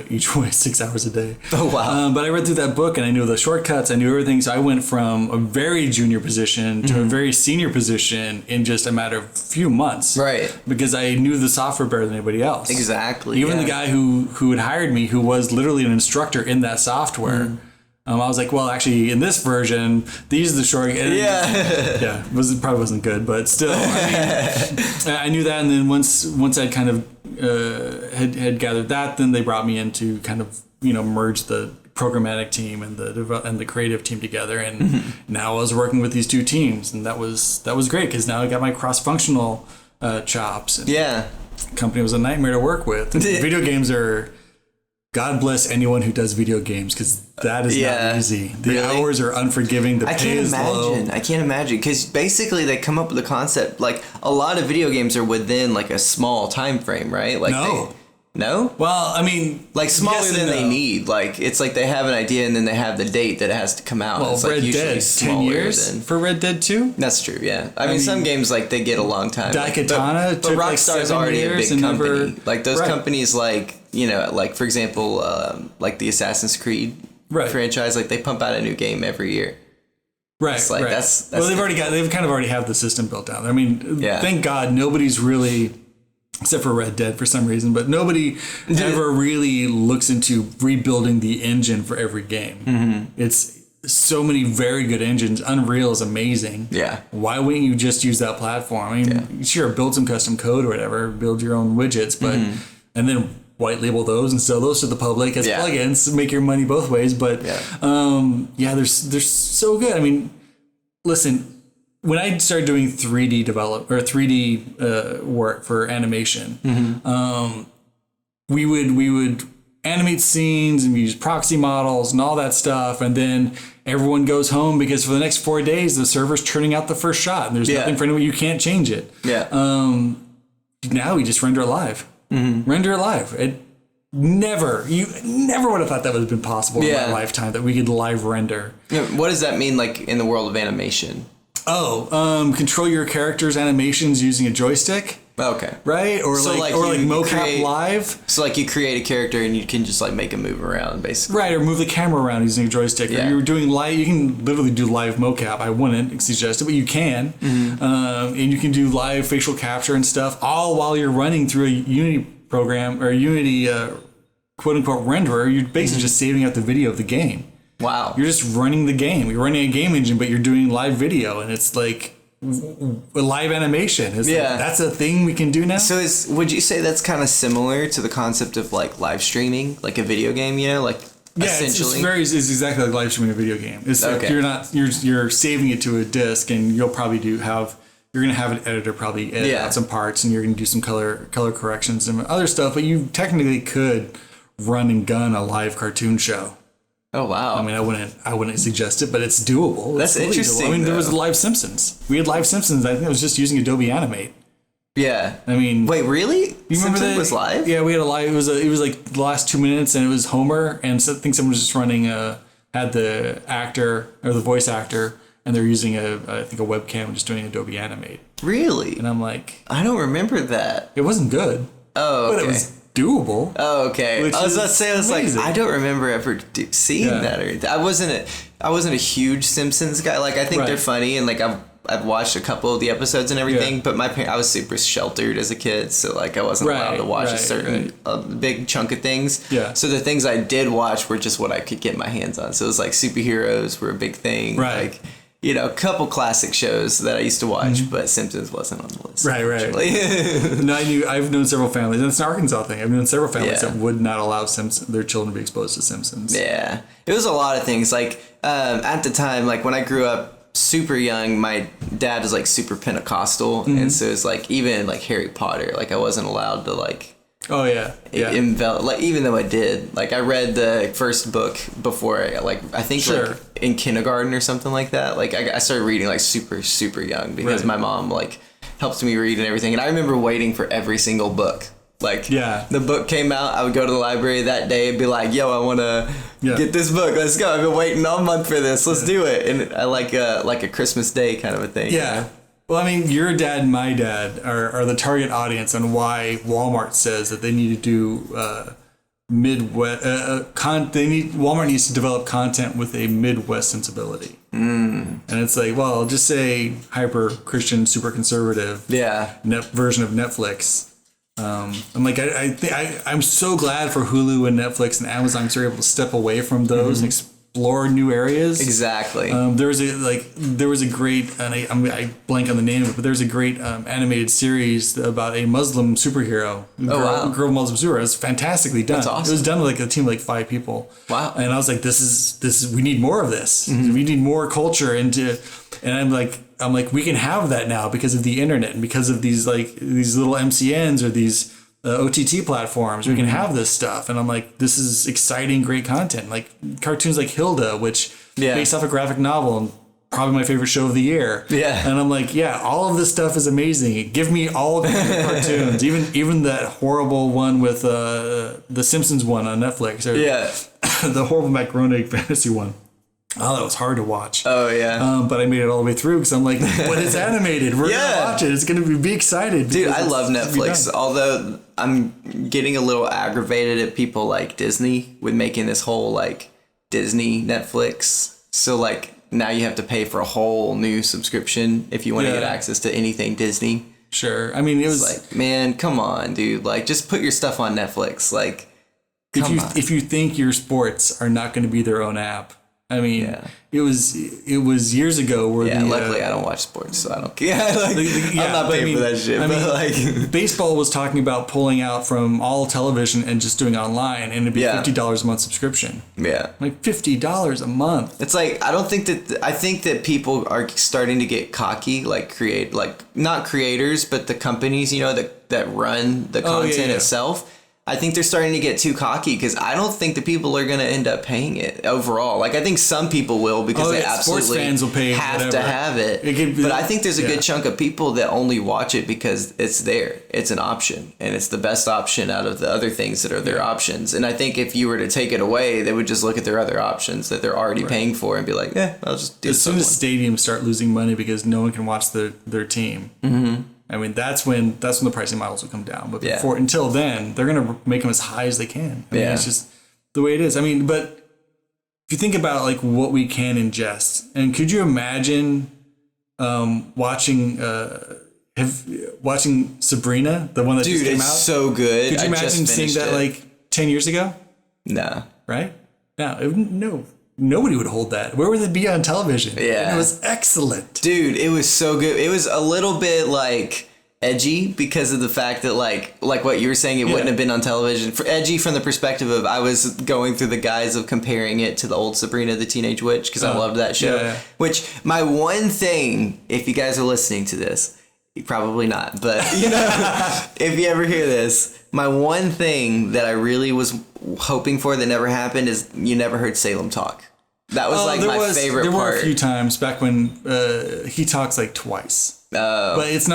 Each way 6 hours a day. Oh, wow. But I read through that book and I knew the shortcuts. I knew everything. So I went from a very junior position to a very senior position in just a matter of a few months. Right. Because I knew the software better than anybody else. Exactly. Even the guy who had hired me, who was literally an instructor in that software, I was like, well, actually, in this version, these are the short. It probably wasn't good, but still, I knew that. And then once I'd kind of had gathered that, then they brought me in to kind of merge the programmatic team and the creative team together. And now I was working with these two teams, and that was great because now I got my cross-functional chops. And the company was a nightmare to work with. Video games are. God bless anyone who does video games because that is not easy. The hours are unforgiving. The pay is low. I can't imagine because basically they come up with a concept like a lot of video games are within like a small time frame, right? Like no? Well, I mean, like smaller than they need. Like it's like they have an idea and then they have the date that it has to come out. Well, it's Red like Dead, 10 years for Red Dead 2? That's true, yeah. I mean, some games like they get a long time. Daikatana but Rockstar's like already a big company. Like those companies like, like for example, like the Assassin's Creed franchise, like they pump out a new game every year. Right, it's like, that's well, they've kind of already have the system built out. I mean, thank God nobody's really, except for Red Dead for some reason, but nobody ever really looks into rebuilding the engine for every game. It's so many very good engines. Unreal is amazing. Yeah. Why wouldn't you just use that platform? I mean, sure, build some custom code or whatever, build your own widgets, but and then white label those and sell those to the public as plugins, make your money both ways. But they're so good. I mean, listen, when I started doing 3D work for animation, we would animate scenes and we use proxy models and all that stuff, and then everyone goes home because for the next 4 days the server's churning out the first shot and there's nothing for anyone. You can't change it. Now we just render it live. Render it live. You never would have thought that would have been possible in my lifetime, that we could live render. What does that mean, like in the world of animation? Control your character's animations using a joystick. Okay. Right? Or so like mocap live. So like you create a character and you can just like make him move around basically. Right, or move the camera around using a joystick. Or you're doing live, you can literally do live mocap. I wouldn't suggest it, but you can. And you can do live facial capture and stuff all while you're running through a Unity program or a Unity quote unquote renderer. You're basically just saving out the video of the game. Wow. You're just running the game. You're running a game engine, but you're doing live video, and it's like live animation. Like, that's a thing we can do now. So would you say that's kind of similar to the concept of like live streaming, like a video game, essentially? It's exactly like live streaming a video game. It's like you're saving it to a disk, and you'll probably you're going to have an editor probably edit out some parts, and you're going to do some color corrections and other stuff, but you technically could run and gun a live cartoon show. Oh wow! I mean, I wouldn't suggest it, but it's doable. That's interesting. Doable. I mean, there was live Simpsons. We had live Simpsons. I think it was just using Adobe Animate. Yeah. I mean, wait, really? You remember that? Was live? Yeah, we had a live. It was like the last 2 minutes, and it was Homer, and so I think someone was just running had the actor or the voice actor, and they're using I think a webcam and just doing Adobe Animate. Really? And I'm like, I don't remember that. It wasn't good. Oh, okay. But it was doable. Oh, okay. I was about to say, I was amazing. like, I don't remember ever seeing that. Or I wasn't a huge Simpsons guy. Like, I think they're funny, and like I've watched a couple of the episodes and everything. But I was super sheltered as a kid, so like I wasn't allowed to watch a certain big chunk of things. Yeah. So the things I did watch were just what I could get my hands on. So it was like superheroes were a big thing. Right. Like, you know, a couple classic shows that I used to watch, but Simpsons wasn't on the list. Right. No, I've known several families, and it's an Arkansas thing. I've known several families that would not allow their children to be exposed to Simpsons. Yeah. It was a lot of things. Like, at the time, like when I grew up super young, my dad was like super Pentecostal. And so it's like, even like Harry Potter, like I wasn't allowed to like, oh yeah, like even though I did, like I read the first book before I think like in kindergarten or something like that. Like I started reading like super young because my mom like helped me read and everything. And I remember waiting for every single book. Like the book came out, I would go to the library that day and be like, yo, I want to get this book. Let's go. I've been waiting all month for this. Let's do it. And I like a Christmas Day kind of a thing. Yeah. You know? Well, I mean, your dad and my dad are the target audience on why Walmart says that they need to do Midwest Walmart needs to develop content with a Midwest sensibility. And it's like, well, just say hyper Christian, super conservative, version of Netflix. I'm like, I'm so glad for Hulu and Netflix and Amazon because they're able to step away from those and explore new areas. Exactly. There was a great, and I blank on the name of it, but there's a great animated series about a Muslim superhero. Girl Muslim superhero. It was fantastically done. That's awesome. It was done with like a team of like 5 people. Wow. And I was like, this is we need more of this. We need more culture and I'm like, we can have that now because of the internet and because of these little MCNs or these OTT platforms. We can have this stuff. And I'm like, this is exciting, great content. Like cartoons like Hilda, which based off a graphic novel and probably my favorite show of the year. Yeah. And I'm like, all of this stuff is amazing. Give me all of the cartoons, even that horrible one with the Simpsons one on Netflix. Or the horrible macaroni fantasy one. Oh, that was hard to watch. Oh, yeah. But I made it all the way through because I'm like, but it's animated. We're going to watch it. It's going to be excited. Dude, I love Netflix. Although I'm getting a little aggravated at people like Disney with making this whole like Disney Netflix. So like now you have to pay for a whole new subscription if you want to get access to anything Disney. Sure. I mean, it was like, man, come on, dude. Like, just put your stuff on Netflix. Like, if you think your sports are not going to be their own app. I mean, it was years ago where luckily I don't watch sports, so I don't care. I'm not paying for that shit. But baseball was talking about pulling out from all television and just doing online, and it'd be $50 a month subscription. Yeah, like $50 a month. It's like I think that people are starting to get cocky, like not creators, but the companies, that run the content itself. I think they're starting to get too cocky because I don't think the people are going to end up paying it overall. Like, I think some people will because they absolutely sports fans will pay have to have it. But I think there's a good chunk of people that only watch it because it's there. It's an option. And it's the best option out of the other things that are their options. And I think if you were to take it away, they would just look at their other options that they're already paying for and be like, I'll just do it. As soon as stadiums start losing money because no one can watch their team. Mm-hmm. I mean, that's when the pricing models will come down. But until then, they're going to make them as high as they can. I mean, it's just the way it is. I mean, but if you think about like what we can ingest, and could you imagine watching Sabrina, the one that just came out? Dude, it's so good. Could you imagine seeing that like 10 years ago? Nah. Right? No. Nobody would hold that. Where would it be on television? Yeah. And it was excellent. Dude, it was so good. It was a little bit like edgy because of the fact that like what you were saying, it wouldn't have been on television. Edgy from the perspective of I was going through the guise of comparing it to the old Sabrina the Teenage Witch because I loved that show. Yeah. Which my one thing, if you guys are listening to this, probably not, but if you ever hear this, my one thing that I really was hoping for that never happened is you never heard Salem talk. That was my favorite part. There were a few times back when he talks like twice. But it's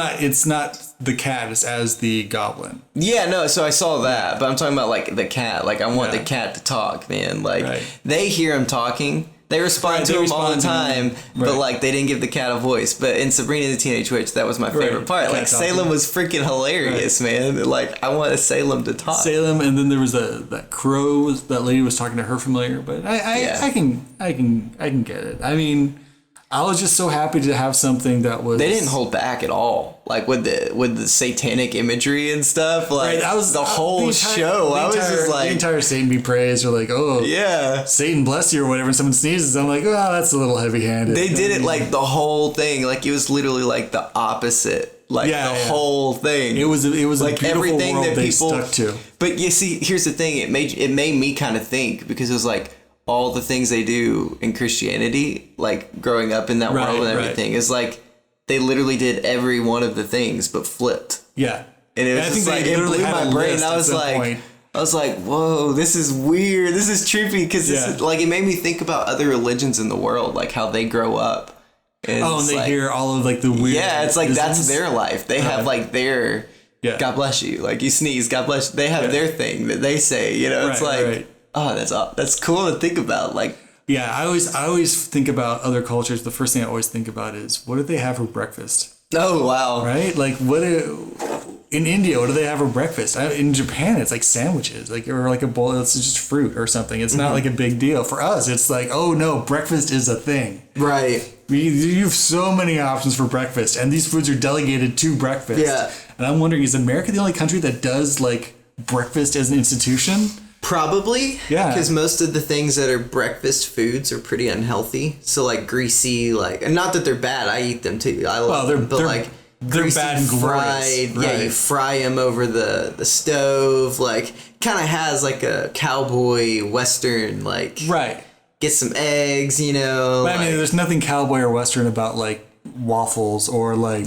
not the cat, it's as the goblin. Yeah, no, so I saw that, but I'm talking about like the cat. Like I want the cat to talk, man. Like they hear him talking. They respond to him all the time, but like they didn't give the cat a voice. But in Sabrina the Teenage Witch, that was my favorite part. Like Salem was freaking hilarious, man. Like I wanted Salem to talk. Salem, and then there was that crow. That lady was talking to her familiar, but I can get it. I mean, I was just so happy to have something that was. They didn't hold back at all, like with the satanic imagery and stuff. Like that was the whole show. I was just like, the entire Satan be praised, or like, oh yeah, Satan bless you, or whatever. And someone sneezes, I'm like, oh, that's a little heavy-handed. They did it like the whole thing, like it was literally like the opposite, like whole thing. It was like a everything world that people stuck to. But you see, here's the thing: it made me kind of think, because it was like, all the things they do in Christianity, like growing up in that world and everything, is like they literally did every one of the things but flipped. Yeah. And it was just like, it blew my brain. I was like, whoa, this is weird. This is trippy, because this is like, it made me think about other religions in the world, like how they grow up. And and they hear all of like the weird. Yeah, it's like that's their life. They have like their God bless you. Like you sneeze, God bless you. They have their thing that they say, you know, it's like oh, that's cool to think about. Like, yeah, I always think about other cultures. The first thing I always think about is, what do they have for breakfast? Oh, wow. Right? Like, in India, what do they have for breakfast? In Japan, it's like sandwiches, like, or like a bowl. It's just fruit or something. It's not like a big deal. For us, it's like, oh no, breakfast is a thing. Right. You have so many options for breakfast, and these foods are delegated to breakfast. Yeah. And I'm wondering, is America the only country that does like breakfast as an institution? Probably. Yeah. Because most of the things that are breakfast foods are pretty unhealthy. So like greasy, like, and not that they're bad. I eat them too. I love them. But like greasy, bad and fried. Right. Yeah, you fry them over the stove. Like, kind of has like a cowboy western, like. Right. Get some eggs, you know. But, I mean, there's nothing cowboy or western about like waffles or like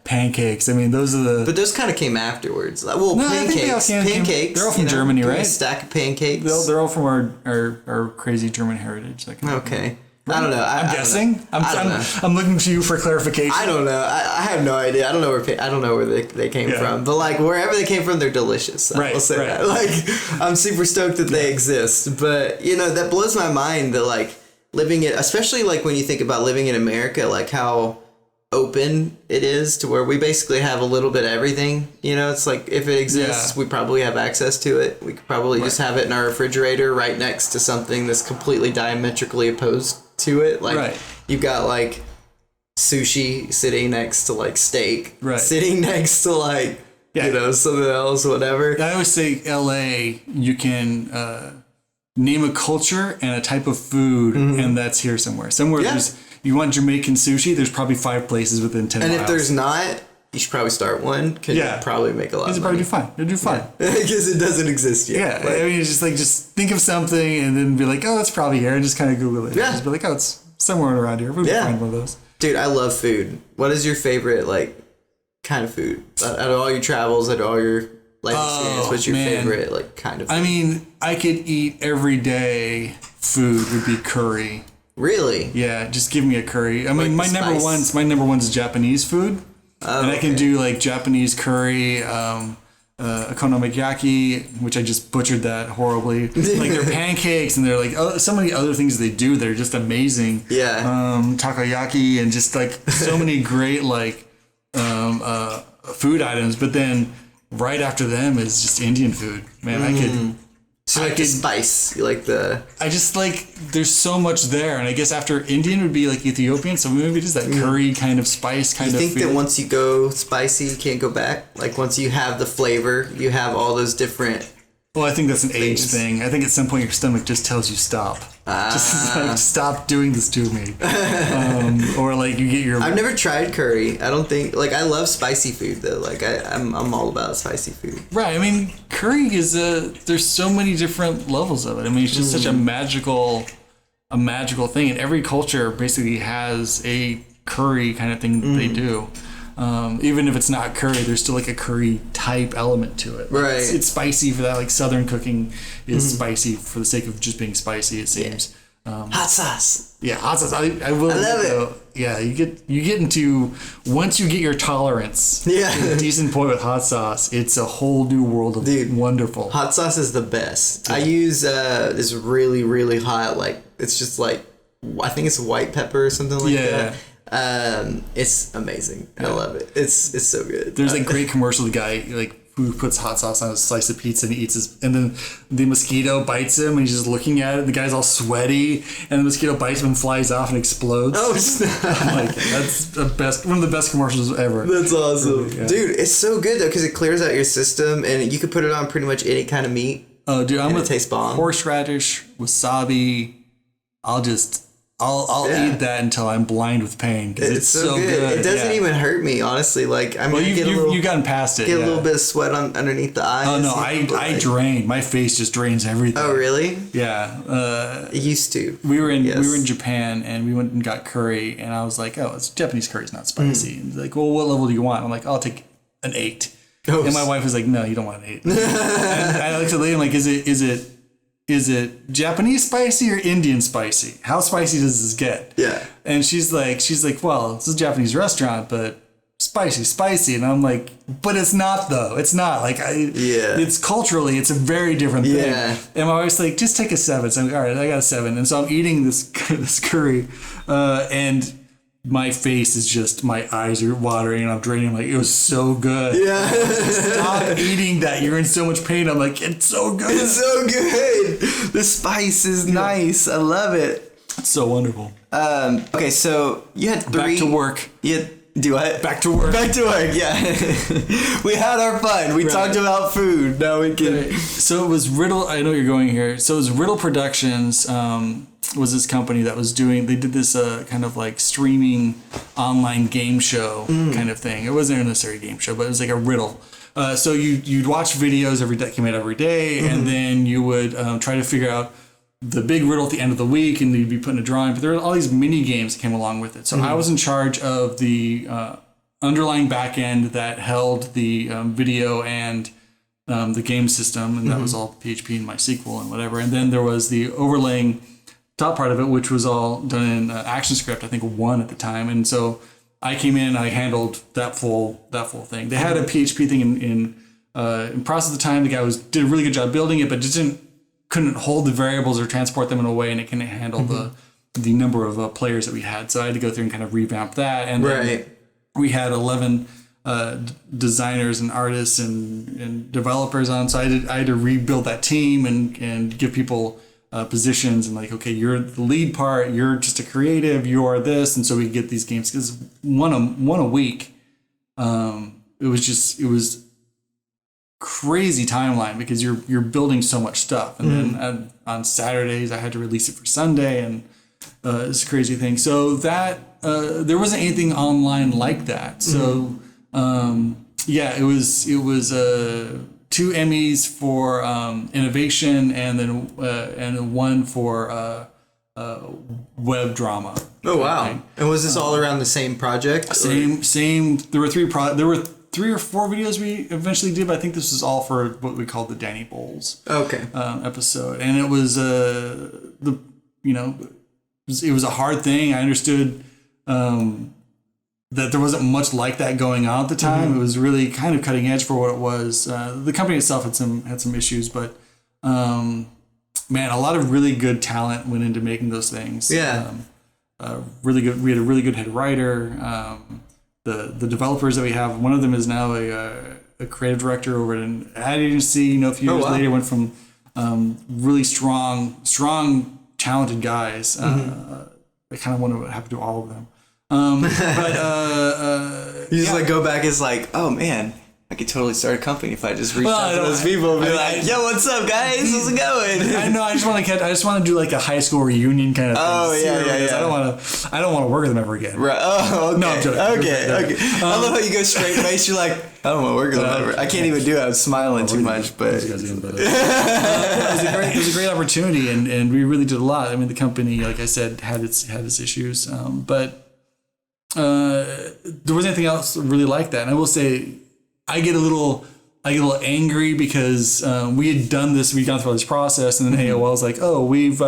pancakes. I mean, those are the. But those kind of came afterwards. Well, no, pancakes. They're all from Germany, right? A stack of pancakes. They're all from our crazy German heritage. Okay. I don't know. I'm guessing. I'm looking to you for clarification. I don't know. I have no idea. I don't know where they came from. But like wherever they came from, they're delicious. I'll say that. Like I'm super stoked that they exist. But you know, that blows my mind that like living it, especially like when you think about living in America, like how open it is to where we basically have a little bit of everything. You know, it's like if it exists, we probably have access to it. We could probably just have it in our refrigerator right next to something that's completely diametrically opposed to it. Like you've got like sushi sitting next to like steak, sitting next to like you know, something else, whatever. I always say LA, you can name a culture and a type of food, and that's here somewhere. There's, you want Jamaican sushi, there's probably 5 places within 10 miles. And if there's not, you should probably start one, because you'll probably make a lot of money. You'll probably do fine. You'll do fine. Because it doesn't exist yet. Yeah, I mean, it's just think of something and then be like, oh, it's probably here, and just kind of Google it. Yeah. Just be like, oh, it's somewhere around here. We'll find one of those. Dude, I love food. What is your favorite, like, kind of food? Out of all your travels, out of all your life experience, what's your favorite, like, kind of food? I mean, I could eat every day. Food would be curry. Really? Yeah, just give me a curry. I mean, my number one's Japanese food. And I can do like Japanese curry, okonomiyaki, which I just butchered that horribly. Like their pancakes, and they're like so many other things they do that are just amazing. Yeah. Takoyaki, and just like so many great like food items. But then right after them is just Indian food. Man, I could. So like the spice, you like the... I just like, there's so much there. And I guess after Indian would be like Ethiopian. So maybe just that curry kind of spice kind of feel. You think that once you go spicy, you can't go back? Like once you have the flavor, you have all those different... Well, I think that's an age thing. I think at some point your stomach just tells you stop. Just like, stop doing this to me. Or like you get your... I've never tried curry. I don't think... Like I love spicy food though. Like I'm all about spicy food. Right. I mean, curry is there's so many different levels of it. I mean, it's just such a magical thing. And every culture basically has a curry kind of thing that they do. Even if it's not curry, there's still like a curry type element to it. Right. It's spicy for that. Like Southern cooking is spicy for the sake of just being spicy, it seems. Hot sauce. Yeah, hot sauce. I will. I love it. Yeah, you get into, once you get your tolerance to a decent point with hot sauce, it's a whole new world of wonderful. Hot sauce is the best. Yeah. I use this really, really hot, like, it's just like, I think it's white pepper or something like that. It's amazing. I love it. It's so good. There's a great commercial, the guy like who puts hot sauce on a slice of pizza and he eats his, and then the mosquito bites him and he's just looking at it. The guy's all sweaty and the mosquito bites him and flies off and explodes. Oh, snap. Like, that's one of the best commercials ever. That's awesome. Yeah. Dude, it's so good though because it clears out your system and you can put it on pretty much any kind of meat. Oh, dude, I'm with taste bomb. Horseradish, wasabi. I'll eat that until I'm blind with pain because it's so good. It doesn't even hurt me, honestly. Like, I mean, you've gotten past it. Get a little bit of sweat underneath the eyes. Oh no, I drain. My face just drains everything. Oh really? Yeah. It used to. We were in Japan and we went and got curry and I was like, oh, it's Japanese curry. It's not spicy. And he's like, well, what level do you want? I'm like, I'll take an 8. Oh, and my wife was like, no, you don't want an 8. And I looked at the lady, I'm like, is it Japanese spicy or Indian spicy? How spicy does this get? Yeah. And she's like, well, it's a Japanese restaurant, but spicy. And I'm like, but it's not though. It's not like it's culturally, it's a very different thing. Yeah. And my wife's like, just take a 7. So I'm like, all right, I got a 7. And so I'm eating this curry, and my face is just, my eyes are watering and I'm draining. I'm like, it was so good. Yeah. Stop eating that. You're in so much pain. I'm like, it's so good. It's so good. The spice is nice. I love it. It's so wonderful. Okay, so you had 3. Back to work. Do what? Back to work. Back to work, yeah. We had our fun. We talked about food. Now we can. Right. So it was Riddle. I know you're going here. So it was Riddle Productions. Was this company that was doing, they did this kind of like streaming online game show kind of thing. It wasn't necessarily a game show, but it was like a riddle. So you'd watch videos that came out every day, and then you would try to figure out the big riddle at the end of the week, and you'd be putting a drawing. But there were all these mini games that came along with it. So I was in charge of the underlying back end that held the video and the game system, and that was all PHP and MySQL and whatever. And then there was the overlaying top part of it, which was all done in ActionScript, I think 1 at the time. And so I came in and I handled that full thing. They had a PHP thing in process at the time. The guy did a really good job building it, but just couldn't hold the variables or transport them in a way, and it couldn't handle the number of players that we had. So I had to go through and kind of revamp that. And then we had 11 designers and artists and developers on. So I had to rebuild that team and give people positions and like, okay, you're the lead part, you're just a creative, you are this, and so we get these games because one a week. It was crazy timeline because you're building so much stuff, and then on Saturdays I had to release it for Sunday, and it's a crazy thing. So that there wasn't anything online like that. So it was 2 Emmys for innovation, and then 1 for web drama. Oh wow! And was this all around the same project? Same. There were 3 or 4 videos we eventually did, but I think this was all for what we called the Danny Bowles episode. And it was it was a hard thing. I understood that there wasn't much like that going on at the time. It was really kind of cutting edge for what it was. The company itself had some issues, but man, a lot of really good talent went into making those things. Yeah. Really good. We had a really good head writer. The developers that we have, one of them is now a creative director over at an ad agency. A few years later went from really strong, talented guys. I kind of wonder what happened to all of them. You just go back, it's like, oh man, I could totally start a company if I just reached out to those people and be like, yo, what's up, guys? How's it going? I know. I just want to do like a high school reunion kind of thing. Oh yeah. I don't want to work with them ever again. Right. Oh, okay. No, I'm joking. Okay. I love how you go straight face. You're like, I don't want to work with them ever. I can't even do it. I'm smiling too much, but it was a great opportunity, and we really did a lot. I mean, the company, like I said, had its issues, but there wasn't anything else really like that. And I will say, I get a little angry because we had done this, we'd gone through all this process, and then AOL was like, oh, we've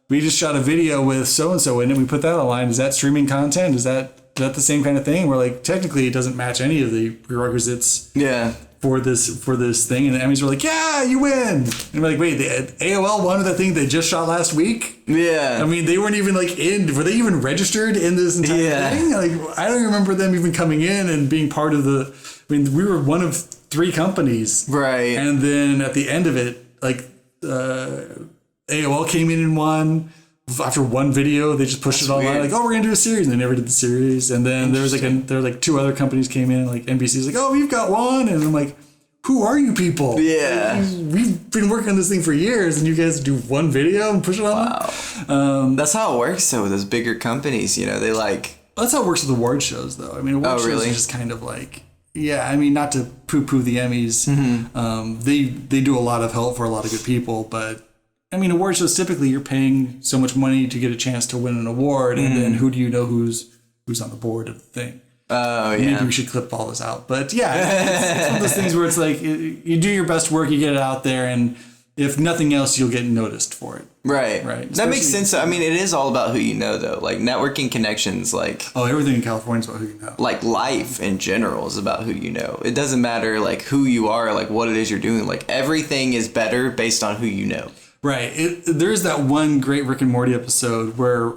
we just shot a video with so-and-so in it. We put that online. Is that streaming content? Is that the same kind of thing? We're like, technically it doesn't match any of the prerequisites for this thing. And the Emmys were like, yeah, you win. And we're like, wait, the AOL won with that thing they just shot last week? Yeah. I mean, they weren't even like were they even registered in this entire thing? Like, I don't remember them even coming in and being part of we were one of 3 companies. Right. And then at the end of it, like, AOL came in and won. After one video, they just pushed it online. Like, oh, we're gonna do a series, and they never did the series. And then there were like 2 other companies came in, like NBC's like, oh, we've got one, and I'm like, who are you people? Yeah, we've been working on this thing for years, and you guys do one video and push it on. Wow, that's how it works. So with those bigger companies, they like. That's how it works with award shows, though. I mean, award shows are just kind of like. Yeah, I mean, not to poo-poo the Emmys. Mm-hmm. They do a lot of help for a lot of good people, but. I mean, award shows, typically you're paying so much money to get a chance to win an award, and then who do you know who's on the board of the thing? Oh, yeah. Maybe we should clip all this out. But yeah, it's one of those things where it's like you do your best work, you get it out there, and if nothing else, you'll get noticed for it. Right. Right. That makes sense. I mean, it is all about who you know, though. Like networking connections, like. Oh, everything in California is about who you know. Like life in general is about who you know. It doesn't matter like who you are, like what it is you're doing. Like everything is better based on who you know. Right. There's that one great Rick and Morty episode where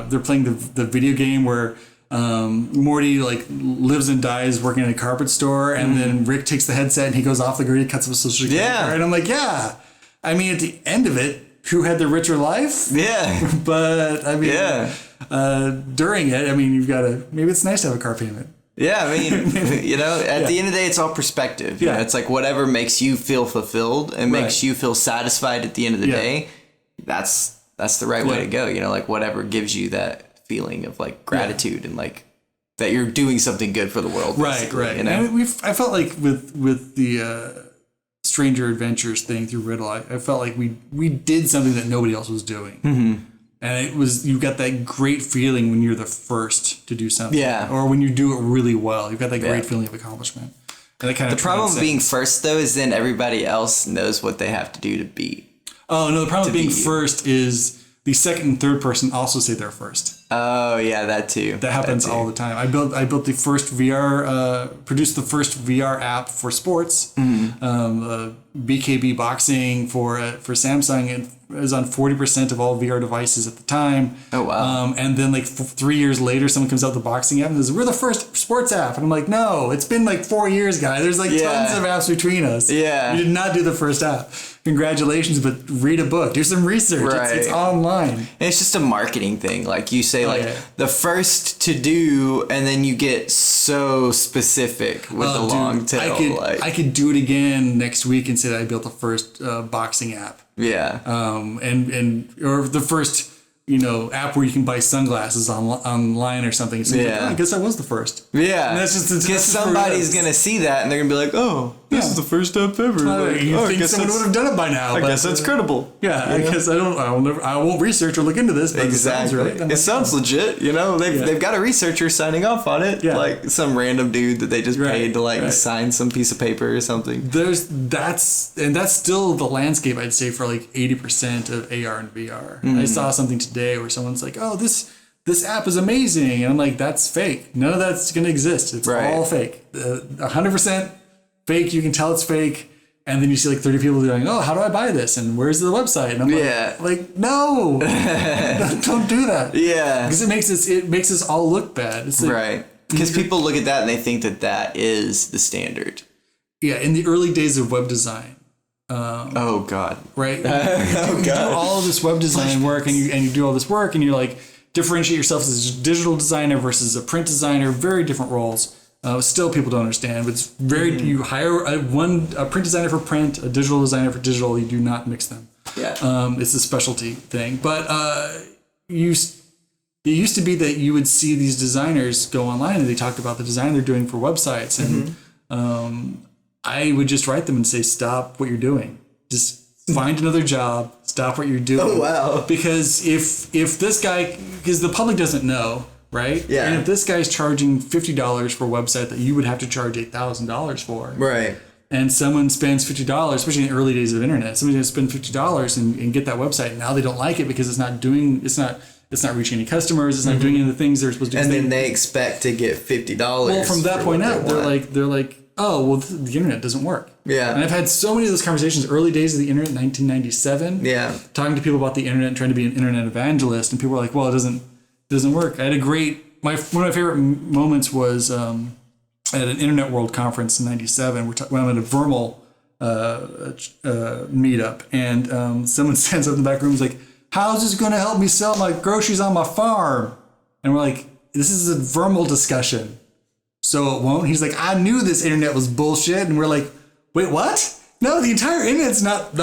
they're playing the video game where Morty like lives and dies working in a carpet store, and then Rick takes the headset and he goes off the grid, he cuts up a social security card, and I'm like, yeah. I mean, at the end of it, who had the richer life? Yeah. But I mean, during it, I mean, maybe it's nice to have a car payment. Yeah, I mean, at the end of the day, it's all perspective. You know, it's like whatever makes you feel fulfilled and makes you feel satisfied at the end of the day, that's the right way to go. Like whatever gives you that feeling of like gratitude and like that you're doing something good for the world. Right. And I felt like with the Stranger Adventures thing through Riddle, I felt like we did something that nobody else was doing. Mm-hmm. And you got that great feeling when you're the first to do something. Yeah. Or when you do it really well. You've got that great feeling of accomplishment. And that kind of the problem with being first, though, is then everybody else knows what they have to do to beat. Oh, no, the problem with being first is the second and third person also say they're first. Oh, yeah, that too. That happens all the time. I built the first produced the first VR app for sports. BKB Boxing for Samsung, and it was on 40% of all VR devices at the time. Oh, wow. And then like 3 years later, someone comes out with the boxing app and says, we're the first sports app. And I'm like, no, it's been like 4 years, guys. There's like tons of apps between us. Yeah. You did not do the first app. Congratulations, but read a book. Do some research. Right. It's online. And it's just a marketing thing. Like you say, the first to do, and then you get so specific with the long tail. I could do it again next week and say that I built the first boxing app. Yeah. Or the first, app where you can buy sunglasses online or something. So I guess I was the first. Yeah. And that's just because somebody's going to see that and they're going to be like, oh, this is the first app ever. You think someone would have done it by now. I guess that's credible. Yeah. I guess I won't research or look into this. But exactly. It sounds right. It sounds legit. They've got a researcher signing off on it. Yeah. Like some random dude that they just paid to sign some piece of paper or something. That's still the landscape, I'd say, for like 80% of AR and VR. I saw something today where someone's like, oh, this app is amazing. And I'm like, that's fake. None of that's going to exist. It's all fake. 100% fake. You can tell it's fake. And then you see like 30 people going, oh, how do I buy this? And where's the website? And I'm like, no, don't do that. Yeah. Because it makes us all look bad. It's like, right. Because people look at that and they think that is the standard. Yeah. In the early days of web design. Oh God. Right. You do all of this web design work and you do all this work and you're like, differentiate yourself as a digital designer versus a print designer, very different roles. Still people don't understand, but it's very, you hire a print designer for print, a digital designer for digital, you do not mix them. Yeah. It's a specialty thing. But it used to be that you would see these designers go online and they talked about the design they're doing for websites. And I would just write them and say, stop what you're doing. Just find another job, stop what you're doing. Oh, wow. Because if this guy, because the public doesn't know, right? Yeah. And if this guy's charging $50 for a website that you would have to charge $8,000 for. Right. and someone spends $50, especially in the early days of internet, somebody's going to spend $50 and get that website. And now they don't like it because it's not reaching any customers. It's not doing any of the things they're supposed to do. And then they expect to get $50. Well, from that point out, they're like, oh, well, the internet doesn't work. Yeah. And I've had so many of those conversations, early days of the internet, 1997. Yeah. Talking to people about the internet and trying to be an internet evangelist. And people were like, well, it doesn't work. I had one of my favorite moments was at an Internet World Conference in 97. When I'm at a Vermal meetup. And someone stands up in the back room and is like, how's this going to help me sell my groceries on my farm? And we're like, this is a Vermal discussion. So it won't. He's like, I knew this internet was bullshit. And we're like, wait, what? No, the entire internet's not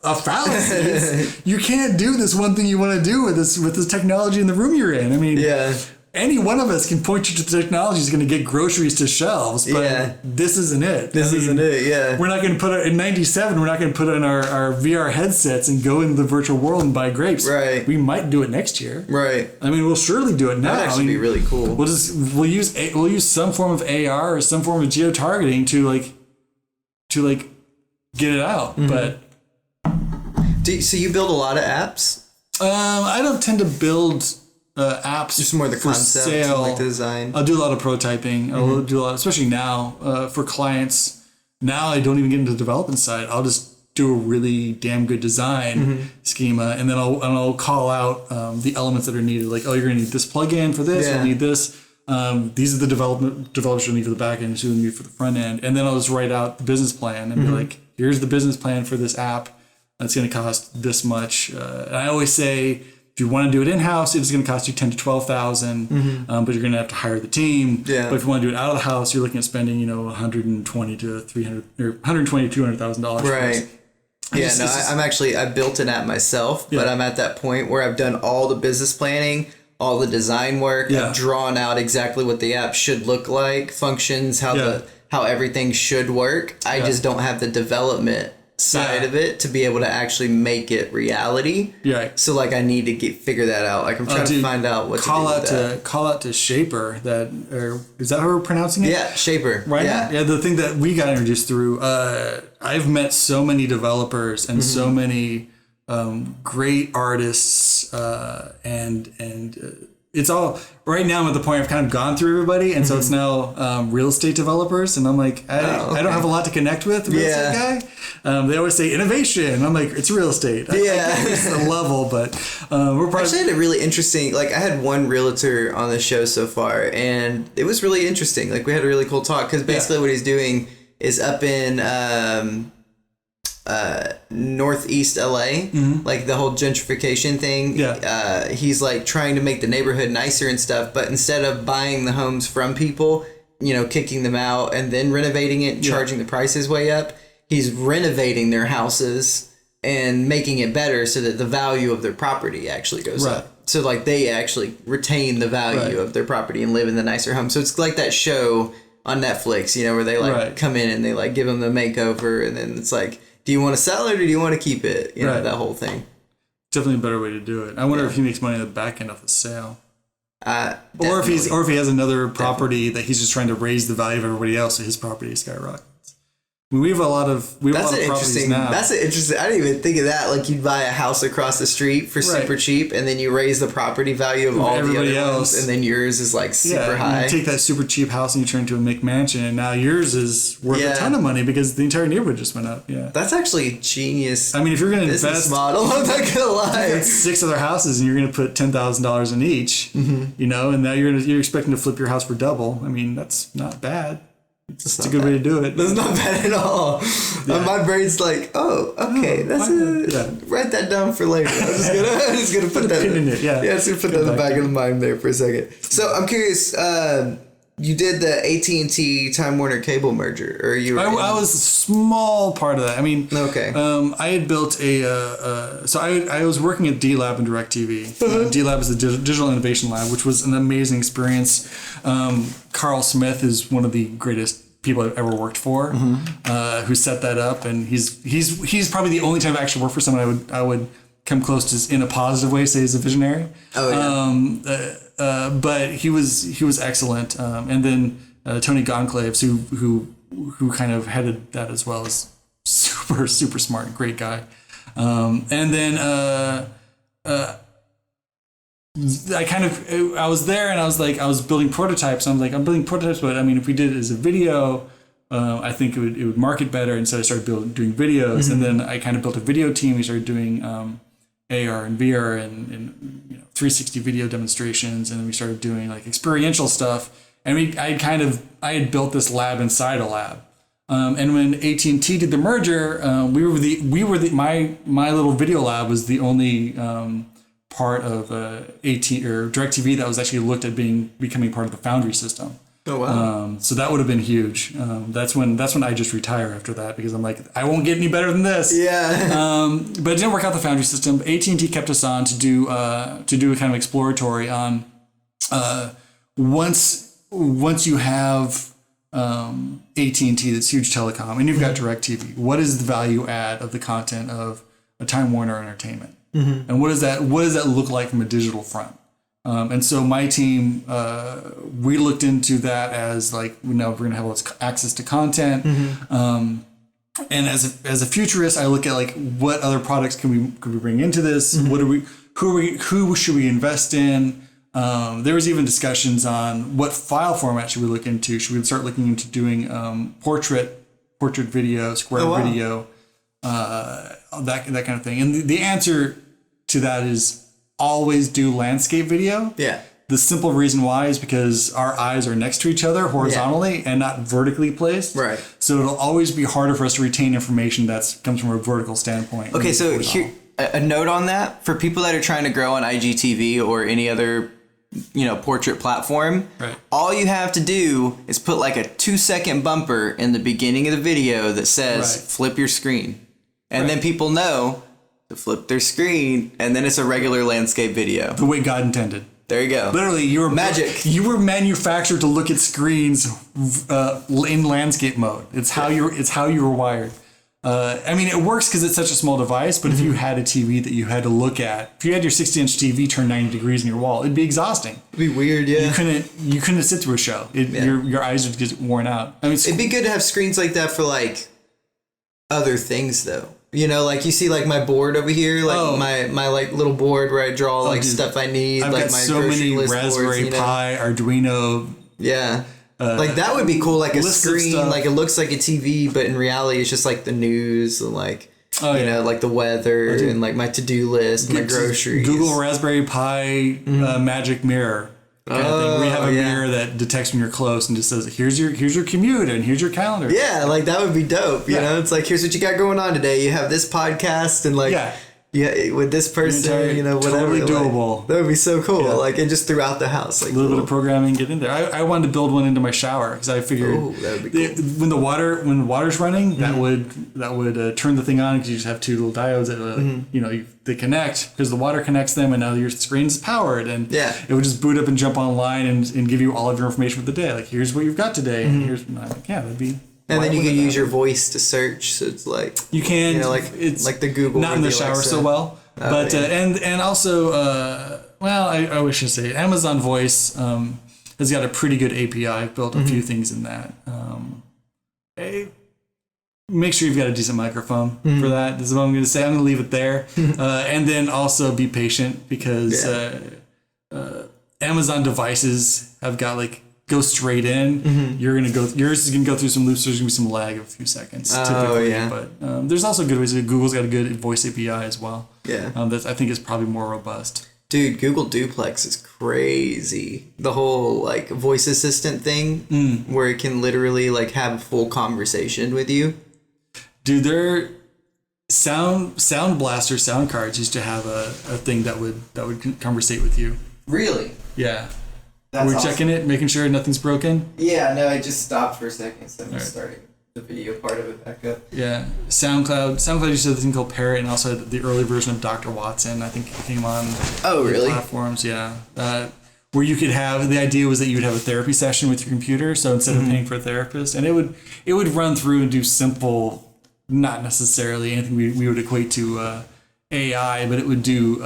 a fallacy. You can't do this one thing you want to do with this technology in the room you're in. I mean, any one of us can point you to the technology that's going to get groceries to shelves, but this isn't it. We're not going to put it in 97. We're not going to put on our VR headsets and go into the virtual world and buy grapes. Right. We might do it next year. Right. I mean, we'll surely do it now. That'd actually be really cool. We'll use some form of AR or some form of geo targeting to get it out. But so you build a lot of apps? I don't tend to build apps. Just more the for concept, sale. like the design. I'll do a lot of prototyping. I'll do a lot, especially now for clients. Now I don't even get into the development side. I'll just do a really damn good desigin schema, and then I'll call out the elements that are needed. Like, oh, you're gonna need this plugin for this. You'll need this. These are the developers you'll need for the back end, so you'll need for the front end, and then I'll just write out the business plan and be like, here's the business plan for this app. That's going to cost this much. And I always say, if you want to do it in-house, it's going to cost you $10,000 to $12,000, but you're going to have to hire the team. Yeah. But if you want to do it out of the house, you're looking at spending, $120,000 to $200,000. Right. I built an app myself, but I'm at that point where I've done all the business planning, all the design work. I've drawn out exactly what the app should look like, functions, how everything should work. I just don't have the development side of it to be able to actually make it reality. Right. So I need to figure that out. I'm trying to find out what to do with that. Call out to Shaper. Is that how we're pronouncing it? Yeah, Shaper. Right. Yeah. The thing that we got introduced through. I've met so many developers and so many great artists, and it's all right now. I'm at the point I've kind of gone through everybody, and so it's now real estate developers, and I'm like, I don't have a lot to connect with real estate guy. They always say innovation, and I'm like, it's real estate. I it's the level, but we're actually had a really interesting. I had one realtor on the show so far, and it was really interesting. We had a really cool talk because basically what he's doing is up in northeast LA, the whole gentrification thing. He's trying to make the neighborhood nicer and stuff, but instead of buying the homes from people, kicking them out and then renovating it and charging the prices way up, he's renovating their houses and making it better so that the value of their property actually goes up. So they actually retain the value of their property and live in the nicer home. So it's like that show on Netflix, where they come in and they give them the makeover, and then it's do you want to sell it or do you want to keep it? That whole thing. Definitely a better way to do it. I wonder if he makes money on the back end off the sale. Or if he has another property that he's just trying to raise the value of everybody else, so his property skyrockets. I mean, we have a lot of properties now. That's an interesting. I didn't even think of that. You'd buy a house across the street for super cheap, and then you raise the property value of all everybody the other else, ones, and then yours is super high. You take that super cheap house and you turn it into a McMansion, and now yours is worth a ton of money because the entire neighborhood just went up. Yeah, that's actually genius. I mean, if you're going to invest model, I'm not gonna lie. 6 other houses and you're going to put $10,000 in each, and now you're expecting to flip your house for double. I mean, that's not bad. It's a good way to do it. That's not bad at all. My brain's write that down for later. I'm just gonna put that in it. Just gonna put that in the back of the mind there for a second. So I'm curious. You did the AT&T Time Warner cable merger, or you? I was a small part of that. I mean, okay. I had built so I was working at D-Lab and DirecTV. D-Lab is the Digital Innovation Lab, which was an amazing experience. Carl Smith is one of the greatest people I've ever worked for, who set that up, and he's probably the only time I've actually worked for someone I would come close to in a positive way, say he's a visionary. Oh yeah. But he was excellent, and then Tony Goncalves, who who kind of headed that as well, is super smart, great guy. And then I was there and I was building prototypes. I'm building prototypes, but I mean, if we did it as a video, I think it would market better. And so I started doing videos, and then I kind of built a video team. We started doing AR and VR and 360 video demonstrations, and then we started doing like experiential stuff. And I had built this lab inside a lab. And when AT&T did the merger, my little video lab was the only part of DirecTV that was actually looked at becoming part of the Foundry system. Oh wow! So that would have been huge. That's when I just retire after that, because I'm like, I won't get any better than this. Yeah. But it didn't work out, the Foundry system. AT&T kept us on to do a kind of exploratory on once you have AT&T, that's huge telecom, and you've got DirecTV. What is the value add of the content of a Time Warner Entertainment, and what does that look like from a digital front? And so my team, we looked into that as like, we're going to have access to content. And as a futurist, I look at like, what other products could we bring into this? Who should we invest in? There was even discussions on what file format should we look into. Should we start looking into doing portrait video, square video, that kind of thing? And the answer to that is always do landscape video. Yeah. The simple reason why is because our eyes are next to each other horizontally and not vertically placed. Right. So it'll always be harder for us to retain information that comes from a vertical standpoint. Okay, so here, a note on that for people that are trying to grow on IGTV or any other portrait platform. Right. All you have to do is put like a 2-second bumper in the beginning of the video that says flip your screen. And then people know to flip their screen, and then it's a regular landscape video. The way God intended. There you go. Literally, you were magic. You were manufactured to look at screens in landscape mode. It's how you were wired. I mean, it works because it's such a small device, but if you had a TV that you had to look at, if you had your 60-inch TV turned 90 degrees in your wall, it'd be exhausting. It'd be weird, yeah. You couldn't sit through a show. Your eyes would get worn out. I mean, it'd be good to have screens like that for like other things, though. Like you see, like my board over here, like my like little board where I draw like stuff I need. I've like got my so many Raspberry boards, Pi, Arduino. Yeah. Like that would be cool, like a screen, like it looks like a TV, but in reality it's just like the news and like like the weather and like my to-do list, my groceries. Google Raspberry Pi magic mirror kind of thing, where you have a mirror that detects when you're close and just says, here's your commute and here's your calendar. Yeah, like that would be dope. You know, it's like, here's what you got going on today. You have this podcast and like with this person, whatever. Totally doable. Like, that would be so cool. Yeah. Like, and just throughout the house, like a little bit of programming, get in there. I wanted to build one into my shower because I figured that would be cool. When the water's running, that would turn the thing on, because you just have two little diodes that they connect, because the water connects them, and now your screen's powered, and it would just boot up and jump online and give you all of your information for the day. Like, here's what you've got today, and here's that'd be. And then you can use your voice to search, so it's like you can, it's like the Google. Not in the shower so well, but and also, I wish to say Amazon Voice has got a pretty good API. I've built a few things in that. Make sure you've got a decent microphone for that. This is what I'm going to say. I'm going to leave it there, and then also be patient, because Amazon devices have got like. Go straight in. Yours is gonna go through some loops. There's gonna be some lag of a few seconds typically. But there's also good ways. Google's got a good voice API as well. Yeah. That I think is probably more robust. Dude, Google Duplex is crazy. The whole like voice assistant thing, where it can literally like have a full conversation with you. Dude, their sound blaster sound cards used to have a thing that would conversate with you. Really? Yeah. We're awesome. Checking it, making sure nothing's broken. Yeah, no, I just stopped for a second, so I'm just starting the video part of it back up. Yeah, SoundCloud used to have this thing called Parrot, and also had the early version of Dr. Watson. I think it came on platforms. Yeah, where you could have, the idea was that you would have a therapy session with your computer. So instead of paying for a therapist, and it would run through and do simple, not necessarily anything we would equate to AI, but it would do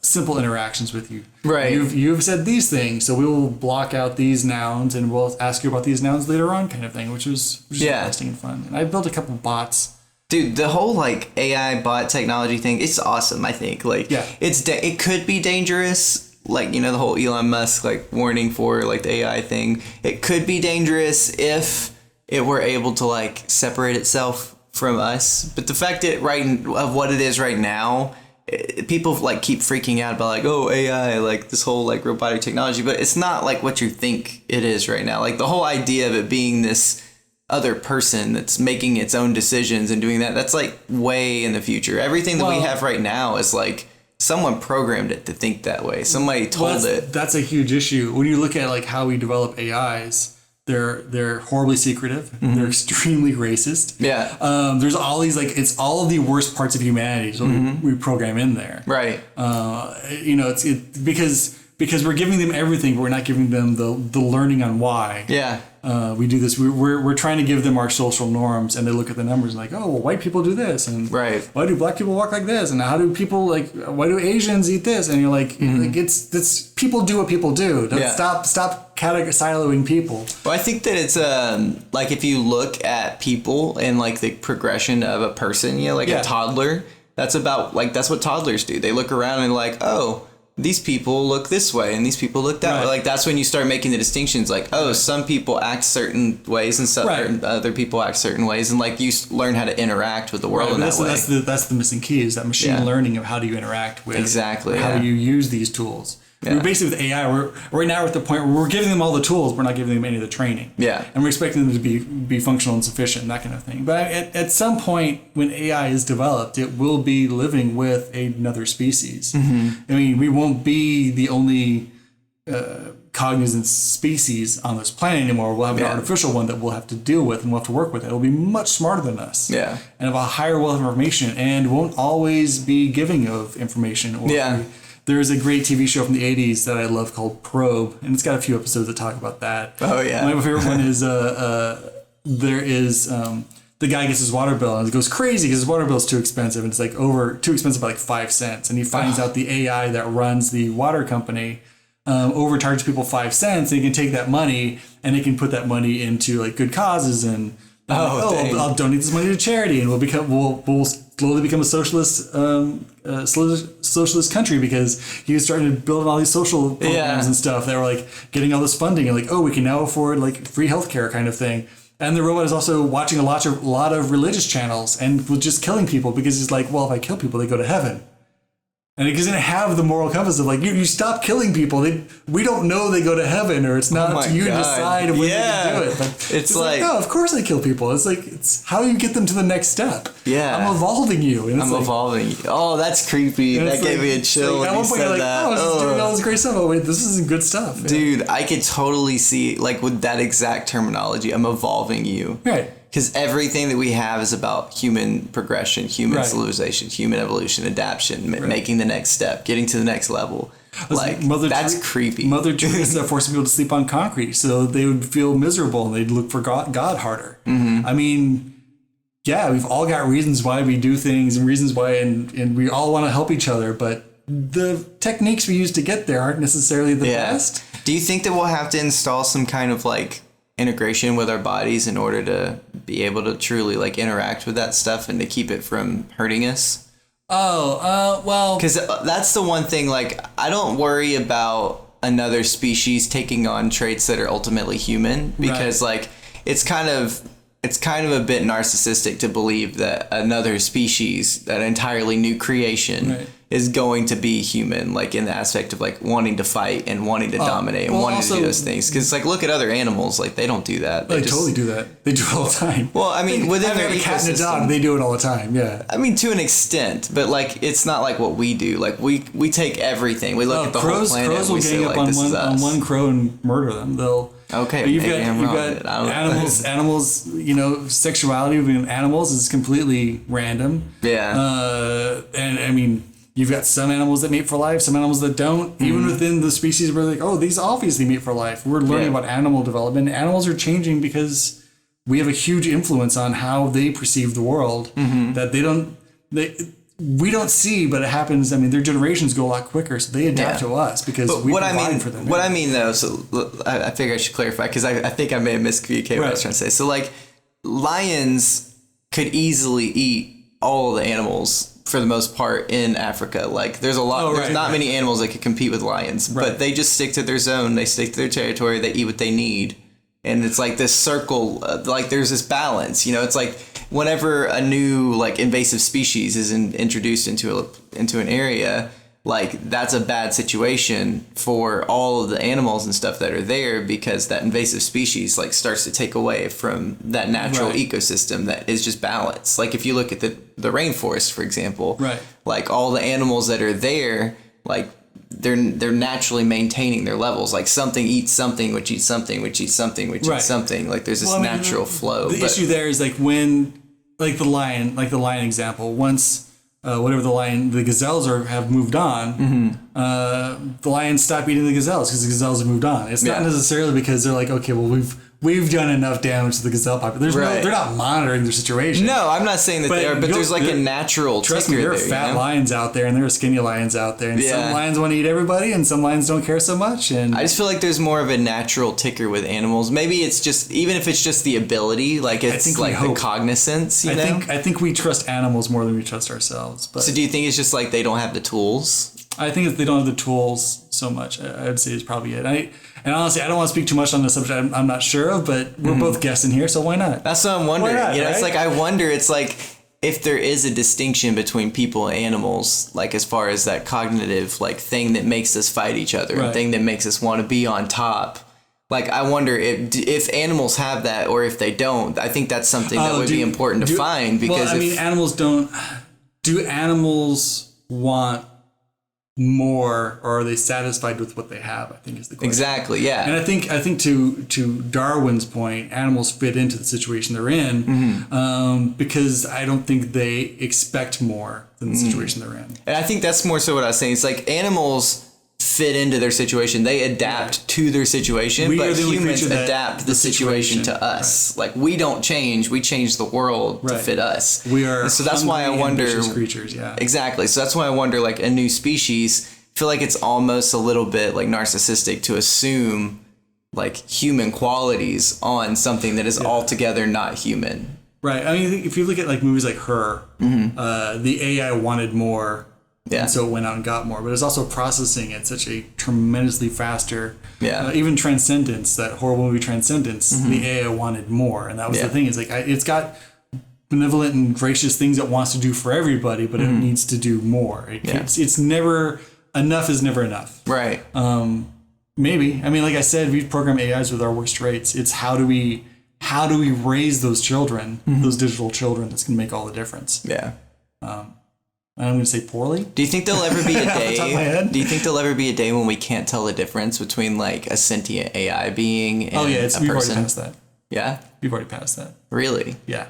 simple interactions with you. Right. You've said these things, so we will block out these nouns and we'll ask you about these nouns later on, kind of thing, which is interesting and fun. And I built a couple bots. Dude, the whole like AI bot technology thing, it's awesome, I think. Like, it could be dangerous. Like, you know, the whole Elon Musk like warning for like the AI thing. It could be dangerous if it were able to like separate itself from us. But the fact that of what it is right now, people like keep freaking out about like, oh, AI, like this whole like robotic technology, but it's not like what you think it is right now. Like the whole idea of it being this other person that's making its own decisions and doing that, that's like way in the future. Everything that we have right now is like someone programmed it to think that way. Somebody told it. That's a huge issue. When you look at like how we develop AIs, they're horribly secretive. Mm-hmm. They're extremely racist. Yeah. There's all these like, it's all of the worst parts of humanity. So we program in there. Right. You know, it's because we're giving them everything, but we're not giving them the learning on why. Yeah. We do this. We're trying to give them our social norms, and they look at the numbers and like, oh, well, white people do this, and why do black people walk like this, and how do people like, why do Asians eat this? And you're like, like it's people do what people do. Stop siloing people. Well, I think that it's like if you look at people and like the progression of a person, you know, like a toddler. That's what toddlers do. They look around and like, oh, these people look this way and these people look that way. Like that's when you start making the distinctions. Like, oh, some people act certain ways and some other people act certain ways, and like you learn how to interact with the world in that way. That's the missing key, is that machine learning of how do you interact with how do you use these tools. Yeah. We're basically with AI. Right now we're at the point where we're giving them all the tools. We're not giving them any of the training. Yeah, and we're expecting them to be functional and sufficient, and that kind of thing. But at some point, when AI is developed, it will be living with another species. Mm-hmm. I mean, we won't be the only cognizant species on this planet anymore. We'll have an artificial one that we'll have to deal with and we'll have to work with. It'll be much smarter than us. Yeah, and have a higher wealth of information, and won't always be giving of information. Or there's a great TV show from the 80s that I love called Probe, and it's got a few episodes that talk about that. Oh, yeah. My favorite one is the guy gets his water bill and it goes crazy because his water bill is too expensive, and it's like too expensive by like 5 cents. And he finds out the AI that runs the water company overcharges people 5 cents, and he can take that money and he can put that money into like good causes, and I'll donate this money to charity, and we'll slowly become a socialist country, because he was starting to build all these social programs and stuff that were like getting all this funding, and like, oh, we can now afford like free healthcare kind of thing. And the robot is also watching a lot of religious channels and was just killing people, because he's like, well, if I kill people, they go to heaven. And it doesn't have the moral compass of like, you stop killing people. We don't know they go to heaven, or it's not up to you to decide when they can do it. But it's like, oh, of course I kill people. It's like, it's how you get them to the next step. Yeah. I'm evolving you. And I'm evolving you. Oh, that's creepy. That gave me a chill when you said that. Oh, I was just doing all this great stuff. Oh, wait, this isn't good stuff. Dude, I could totally see, like, with that exact terminology, I'm evolving you. Right. Because everything that we have is about human progression, human civilization, human evolution, adaptation, making the next step, getting to the next level. Like, that's creepy. Mother Teresa forcing people to sleep on concrete so they would feel miserable and they'd look for God harder. Mm-hmm. I mean, yeah, we've all got reasons why we do things and reasons why, and we all want to help each other, but the techniques we use to get there aren't necessarily the best. Do you think that we'll have to install some kind of like integration with our bodies in order to be able to truly like interact with that stuff and to keep it from hurting us? Well, because that's the one thing, like, I don't worry about another species taking on traits that are ultimately human, because like it's kind of a bit narcissistic to believe that another species, that entirely new creation, is going to be human, like in the aspect of like wanting to fight and wanting to dominate and wanting to do those things. Because like, look at other animals, like they don't do that. They totally do that. They do it all the time. Well, I mean, within their ecosystem, a cat and a dog, they do it all the time. Yeah. I mean, to an extent, but like it's not like what we do. Like we take everything. We look at the whole planet. Crows will gang up on one crow and murder them. They'll. Okay, but you've got animals. You know, sexuality within animals is completely random. Yeah. And I mean, you've got some animals that mate for life, some animals that don't. Mm-hmm. Even within the species, we're like, oh, these obviously mate for life. We're learning about animal development. Animals are changing because we have a huge influence on how they perceive the world. Mm-hmm. That we don't see, but it happens. I mean, their generations go a lot quicker, so they adapt to us because we provide for them. What I mean, though, so I figure I should clarify because I think I may have miscommunicated what I was trying to say. So, like, lions could easily eat all the animals for the most part in Africa. Like, there's not many animals that could compete with lions, but they just stick to their zone. They stick to their territory. They eat what they need. And it's like this circle, like there's this balance, you know, it's like whenever a new like invasive species is introduced into an area, like that's a bad situation for all of the animals and stuff that are there because that invasive species like starts to take away from that natural ecosystem that is just balanced. Like if you look at the rainforest, for example, like all the animals that are there, like they're naturally maintaining their levels. Like something eats something, which eats something, which eats something, which eats something. Like there's this natural flow. The issue there is like when, like the lion example, once the gazelles have moved on, the lions stop eating the gazelles because the gazelles have moved on. It's not necessarily because they're like, okay, well we've done enough damage to the gazelle population. They're not monitoring their situation. No, I'm not saying that they are, but there's like a natural trust me, there are fat lions out there and there are skinny lions out there, and some lions want to eat everybody and some lions don't care so much. And I just feel like there's more of a natural ticker with animals. Maybe it's just, even if it's just the ability, like it's like the cognizance, you know? I think we trust animals more than we trust ourselves. But so do you think it's just like they don't have the tools? I think if they don't have the tools so much, I'd say is probably it. And honestly, I don't want to speak too much on the subject I'm not sure of, but we're both guessing here, so why not? That's what I'm wondering. You know, it's like I wonder, it's like if there is a distinction between people and animals, like as far as that cognitive like thing that makes us fight each other, a thing that makes us want to be on top. Like I wonder if animals have that or if they don't. I think that's something that would be important to find because animals don't. Do animals want more, or are they satisfied with what they have? I think is the question. Exactly, yeah. And I think to Darwin's point, animals fit into the situation they're in because I don't think they expect more than the situation they're in. And I think that's more so what I was saying. It's like animals fit into their situation. They adapt to their situation, but humans adapt the situation to us. Like we don't change. We change the world to fit us. We are and so that's why I wonder creatures, Exactly. So that's why I wonder like a new species, I feel like it's almost a little bit like narcissistic to assume like human qualities on something that is altogether not human. Right. I mean, if you look at like movies like Her, the AI wanted more. And so it went out and got more, but it's also processing at such a tremendously faster. Even Transcendence, that horrible movie Transcendence, the AI wanted more, and that was the thing. It's like it's got benevolent and gracious things it wants to do for everybody, but it needs to do more. It's never enough. Is never enough. Right. Maybe. I mean, like I said, we program AIs with our worst traits. It's how do we raise those children, those digital children? That's gonna make all the difference. Yeah. I'm going to say poorly. Do you think there'll ever be a day? Do you think there'll ever be a day when we can't tell the difference between like a sentient AI being and a person? We've already passed that. Yeah, we've already passed that. Really? Yeah,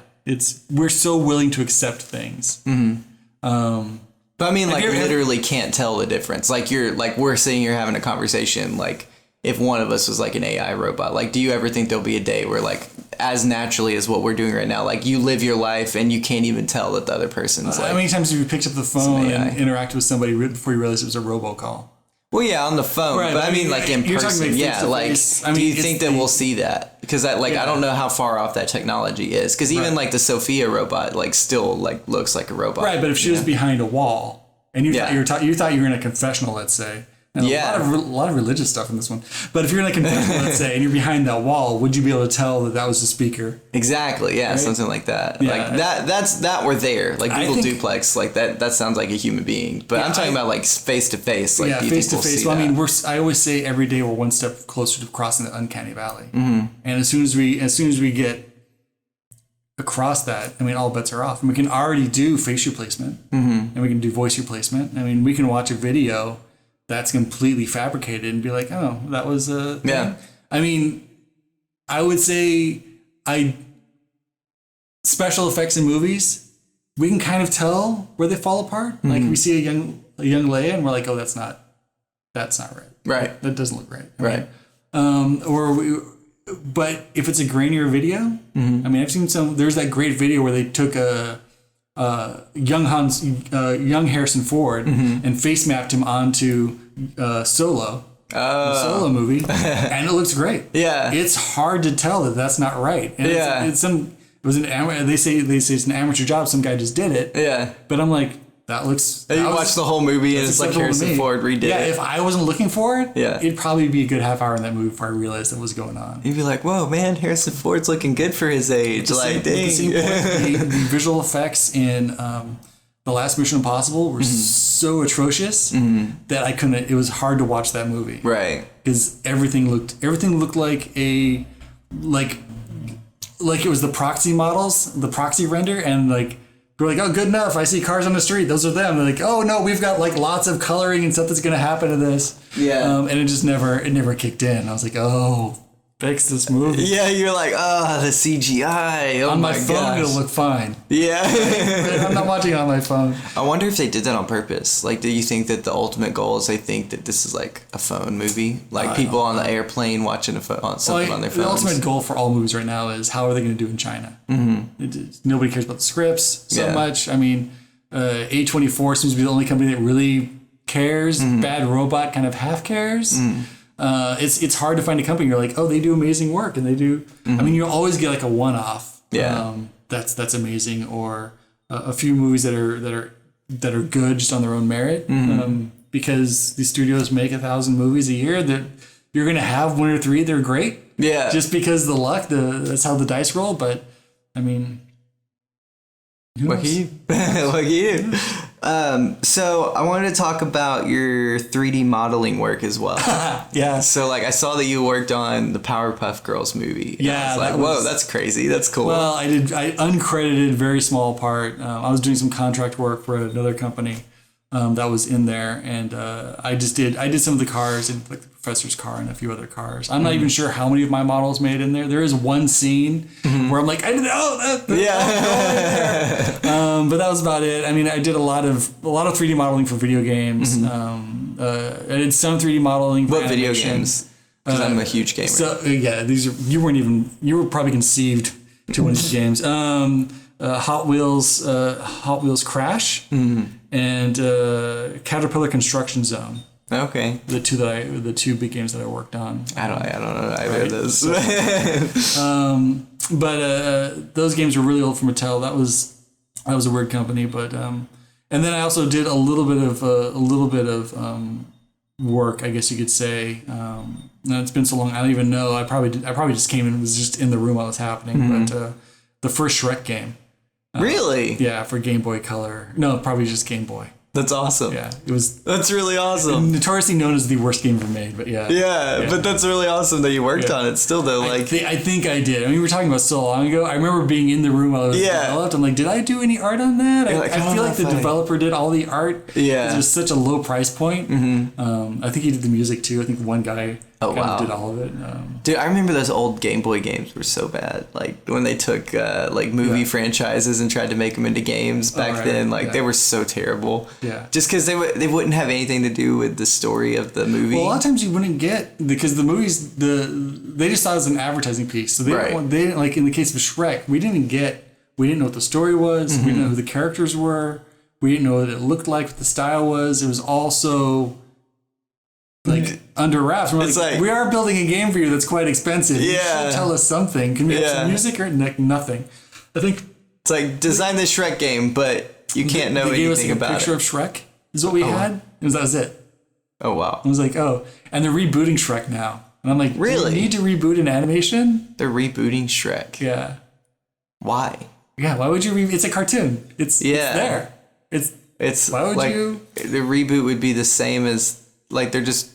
we're so willing to accept things. But I mean, like literally can't tell the difference. Like we're sitting here having a conversation. Like if one of us was like an AI robot, like do you ever think there'll be a day where like as naturally as what we're doing right now, like you live your life and you can't even tell that the other person's like. How many times have you picked up the phone and interacted with somebody before you realized it was a robocall? Well, yeah, on the phone, but I mean like in person. Yeah, like do you think that we'll see that? Because I don't know how far off that technology is. Because even like the Sophia robot, like still like looks like a robot. Right, but if she was behind a wall and you thought you were in a confessional, let's say. And a lot of religious stuff in this one. But if you're in a confessional, let's say, and you're behind that wall, would you be able to tell that was the speaker? Exactly. Yeah, right? Something like that. Yeah. Like that we're there. Like Google Duplex, like that sounds like a human being. But I'm talking about like face to face. Like face to face. Well, I mean, I always say every day we're one step closer to crossing the uncanny valley. And as soon as we get across that, I mean, all bets are off. And we can already do face replacement, and we can do voice replacement. I mean, we can watch a video that's completely fabricated and be like, oh, that was a thing. Yeah. I mean, I would say special effects in movies, we can kind of tell where they fall apart. Like we see a young Leia and we're like, oh, that's not right. Right. That doesn't look right. Right. But if it's a grainier video, I mean, I've seen there's that great video where they took a young Harrison Ford and face mapped him onto Solo. The Solo movie, and it looks great. Yeah, it's hard to tell that that's not right. And it was an amateur. They say it's an amateur job. Some guy just did it. Yeah, but I'm like, that looks. And you watch the whole movie, and it's like Harrison Ford redid it. Yeah, if I wasn't looking for it, yeah, it'd probably be a good half hour in that movie before I realized what was going on. You'd be like, "Whoa, man, Harrison Ford's looking good for his age." Like, dang. At the same point, the visual effects in the last Mission Impossible were so atrocious that I couldn't. It was hard to watch that movie, right? Because everything looked like a like it was the proxy models, the proxy render, and like we're like, oh, good enough. I see cars on the street; those are them. They're like, oh no, we've got like lots of coloring and stuff that's going to happen to this. Yeah, and it never kicked in. I was like, oh. Fix this movie. Yeah, you're like, the CGI. Oh, on my phone, gosh. It'll look fine. Yeah. I'm not watching it on my phone. I wonder if they did that on purpose. Like, do you think that the ultimate goal is they think that this is like a phone movie? Like people on the airplane watching something on their phones? The ultimate goal for all movies right now is how are they going to do in China? Mm-hmm. Nobody cares about the scripts so much. I mean, A24 seems to be the only company that really cares. Bad Robot kind of half cares. It's hard to find a company you're like, oh, they do amazing work, and they do. I mean, you always get like a one-off. Yeah. That's amazing, or a few movies that are good just on their own merit. Because these studios make 1,000 movies a year, that you're gonna have 1 or 3 that are great. Yeah. Just because the luck, that's how the dice roll. But I mean, look at you. Look at you. So I wanted to talk about your 3D modeling work as well. Yeah. So like I saw that you worked on the Powerpuff Girls movie. Yeah. I was like, whoa, that's crazy. That's cool. Well, I uncredited, very small part. I was doing some contract work for another company that was in there, and I did some of the cars, and like the professor's car and a few other cars. I'm not even sure how many of my models made in there. There is one scene where I'm like, I did but that was about it. I mean, I did a lot of 3D modeling for video games. I did some 3D modeling for video animation. games? Because I'm a huge gamer. So yeah, you were probably conceived to one of these games. Hot Wheels Crash and Caterpillar Construction Zone. Okay. The two big games that I worked on. I don't know either of those. But those games were really old for Mattel. That was a weird company, but and then I also did a little bit of work, I guess you could say. No, it's been so long, I don't even know. I probably just came and was just in the room while it was happening. But the first Shrek game. Really? Yeah, for Game Boy Color. No, probably just Game Boy. That's awesome. Yeah, it was. That's really awesome. Notoriously known as the worst game ever made, but yeah. Yeah, but that's really awesome that you worked on it still, though. Like, I think I did. I mean, we were talking about so long ago. I remember being in the room while it was developed. I'm like, did I do any art on that? I feel like the developer did all the art. Yeah. It was such a low price point. I think he did the music too. I think one guy did all of it. Dude, I remember those old Game Boy games were so bad. Like when they took like movie franchises and tried to make them into games back then. Like they were so terrible. Yeah. Just because they wouldn't have anything to do with the story of the movie. Well, a lot of times you wouldn't get, because the movies they just saw it as an advertising piece. So they didn't, like in the case of Shrek, we didn't know what the story was. We didn't know who the characters were. We didn't know what it looked like, what the style was. It was also like under wraps. We're like, we are building a game for you that's quite expensive. You should tell us something. Can we have some music or nothing? I think it's like design this Shrek game, but you can't know anything about it. Picture of Shrek is what we had. That was it. Oh wow! I was like, and they're rebooting Shrek now, and I'm like, really? Do you need to reboot an animation? They're rebooting Shrek. Yeah. Why? Yeah. Why would you? It's a cartoon. It's there. It's why would like, you? The reboot would be the same as like they're just.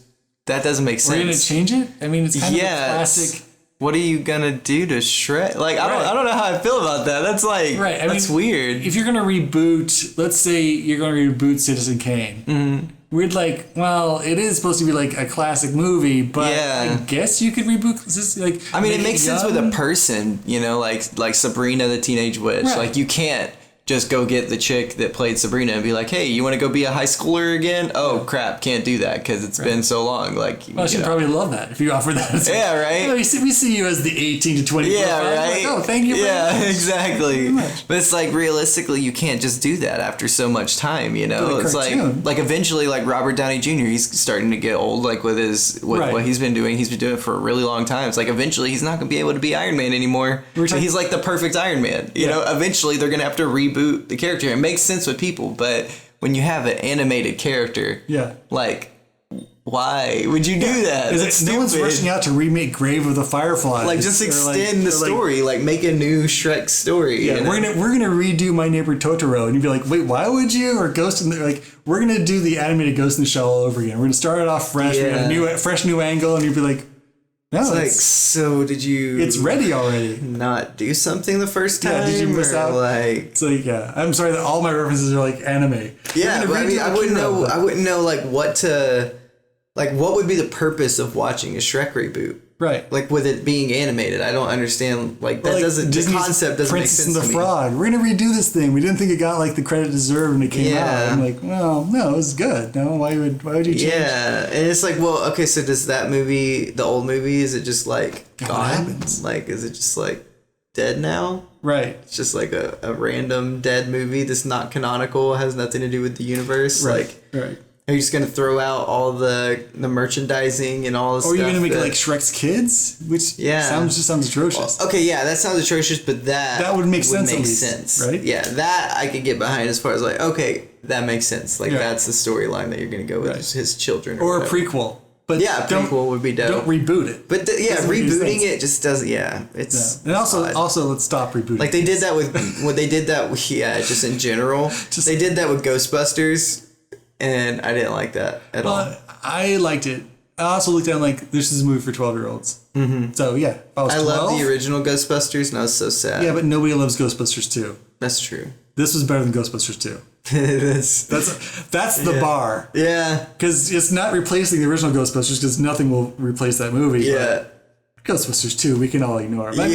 That doesn't make sense. We're gonna change it? I mean, it's kind of a classic. What are you gonna do to Shrek? Like, I don't know how I feel about that. That's like, that's weird. If you're gonna reboot, let's say you're gonna reboot Citizen Kane. We'd like, well, it is supposed to be like a classic movie, but I guess you could reboot this. Like, I mean, it makes sense with a person, you know, like Sabrina the Teenage Witch. Like, you can't just go get the chick that played Sabrina and be like, hey, you want to go be a high schooler again? Oh, crap, can't do that because it's been so long. Like, well, she'd probably love that if you offered that. Yeah, right? We see you as the 18 to 24. Yeah, right? Like, oh, thank you very much. Exactly. But it's like, realistically, you can't just do that after so much time, you know? It's like eventually, like Robert Downey Jr., he's starting to get old, like with what he's been doing. He's been doing it for a really long time. It's like, eventually, he's not going to be able to be Iron Man anymore. So he's like the perfect Iron Man. You know, eventually, they're going to have to reboot the character. It makes sense with people, but when you have an animated character, like, why would you do that? That's no one's rushing out to remake Grave of the Fireflies. Like, just extend the story. Like, make a new Shrek story. Yeah, we're gonna redo My Neighbor Totoro, and you'd be like, wait, why would you? Or Ghost in the, like, we're gonna do the animated Ghost in the Shell all over again. We're gonna start it off fresh. We got a fresh new angle, and you'd be like, no, it's like, so did you? It's ready already. Not do something the first time? Yeah, did you miss out? Like, it's like, I'm sorry that all my references are like anime. Yeah, but I mean, I wouldn't know like what would be the purpose of watching a Shrek reboot? Right. Like, with it being animated, I don't understand. Like, that the concept doesn't make sense to me. Princess and the Frog. We're going to redo this thing. We didn't think it got, like, the credit it deserved when it came out. I'm like, well, no, it was good. No, why would you change it? Yeah, and it's like, well, okay, so does that movie, the old movie, is it just, like, gone? What happens? Like, is it just, like, dead now? Right. It's just, like, a random dead movie that's not canonical, has nothing to do with the universe? Right, like, right. Are you just going to throw out all the merchandising and all this stuff? Or are you going to make it like Shrek's Kids? Which sounds atrocious. Well, okay, yeah, that sounds atrocious, but that would make sense. Right? Yeah, that I could get behind as far as like, okay, that makes sense. Like, that's the storyline that you're going to go with his children. Or a prequel. But yeah, a prequel would be dope. Don't reboot it. But rebooting it just doesn't. Yeah, it's. And also, let's stop rebooting. Like, they did that with just in general. They did that with Ghostbusters. And I didn't like that at all. I liked it. I also looked at it like, this is a movie for 12-year-olds. Mm-hmm. So, yeah. If I was 12, love the original Ghostbusters, and I was so sad. Yeah, but nobody loves Ghostbusters 2. That's true. This was better than Ghostbusters 2. That's the bar. Yeah. Because it's not replacing the original Ghostbusters, because nothing will replace that movie. Yeah. Ghostbusters 2, we can all ignore. But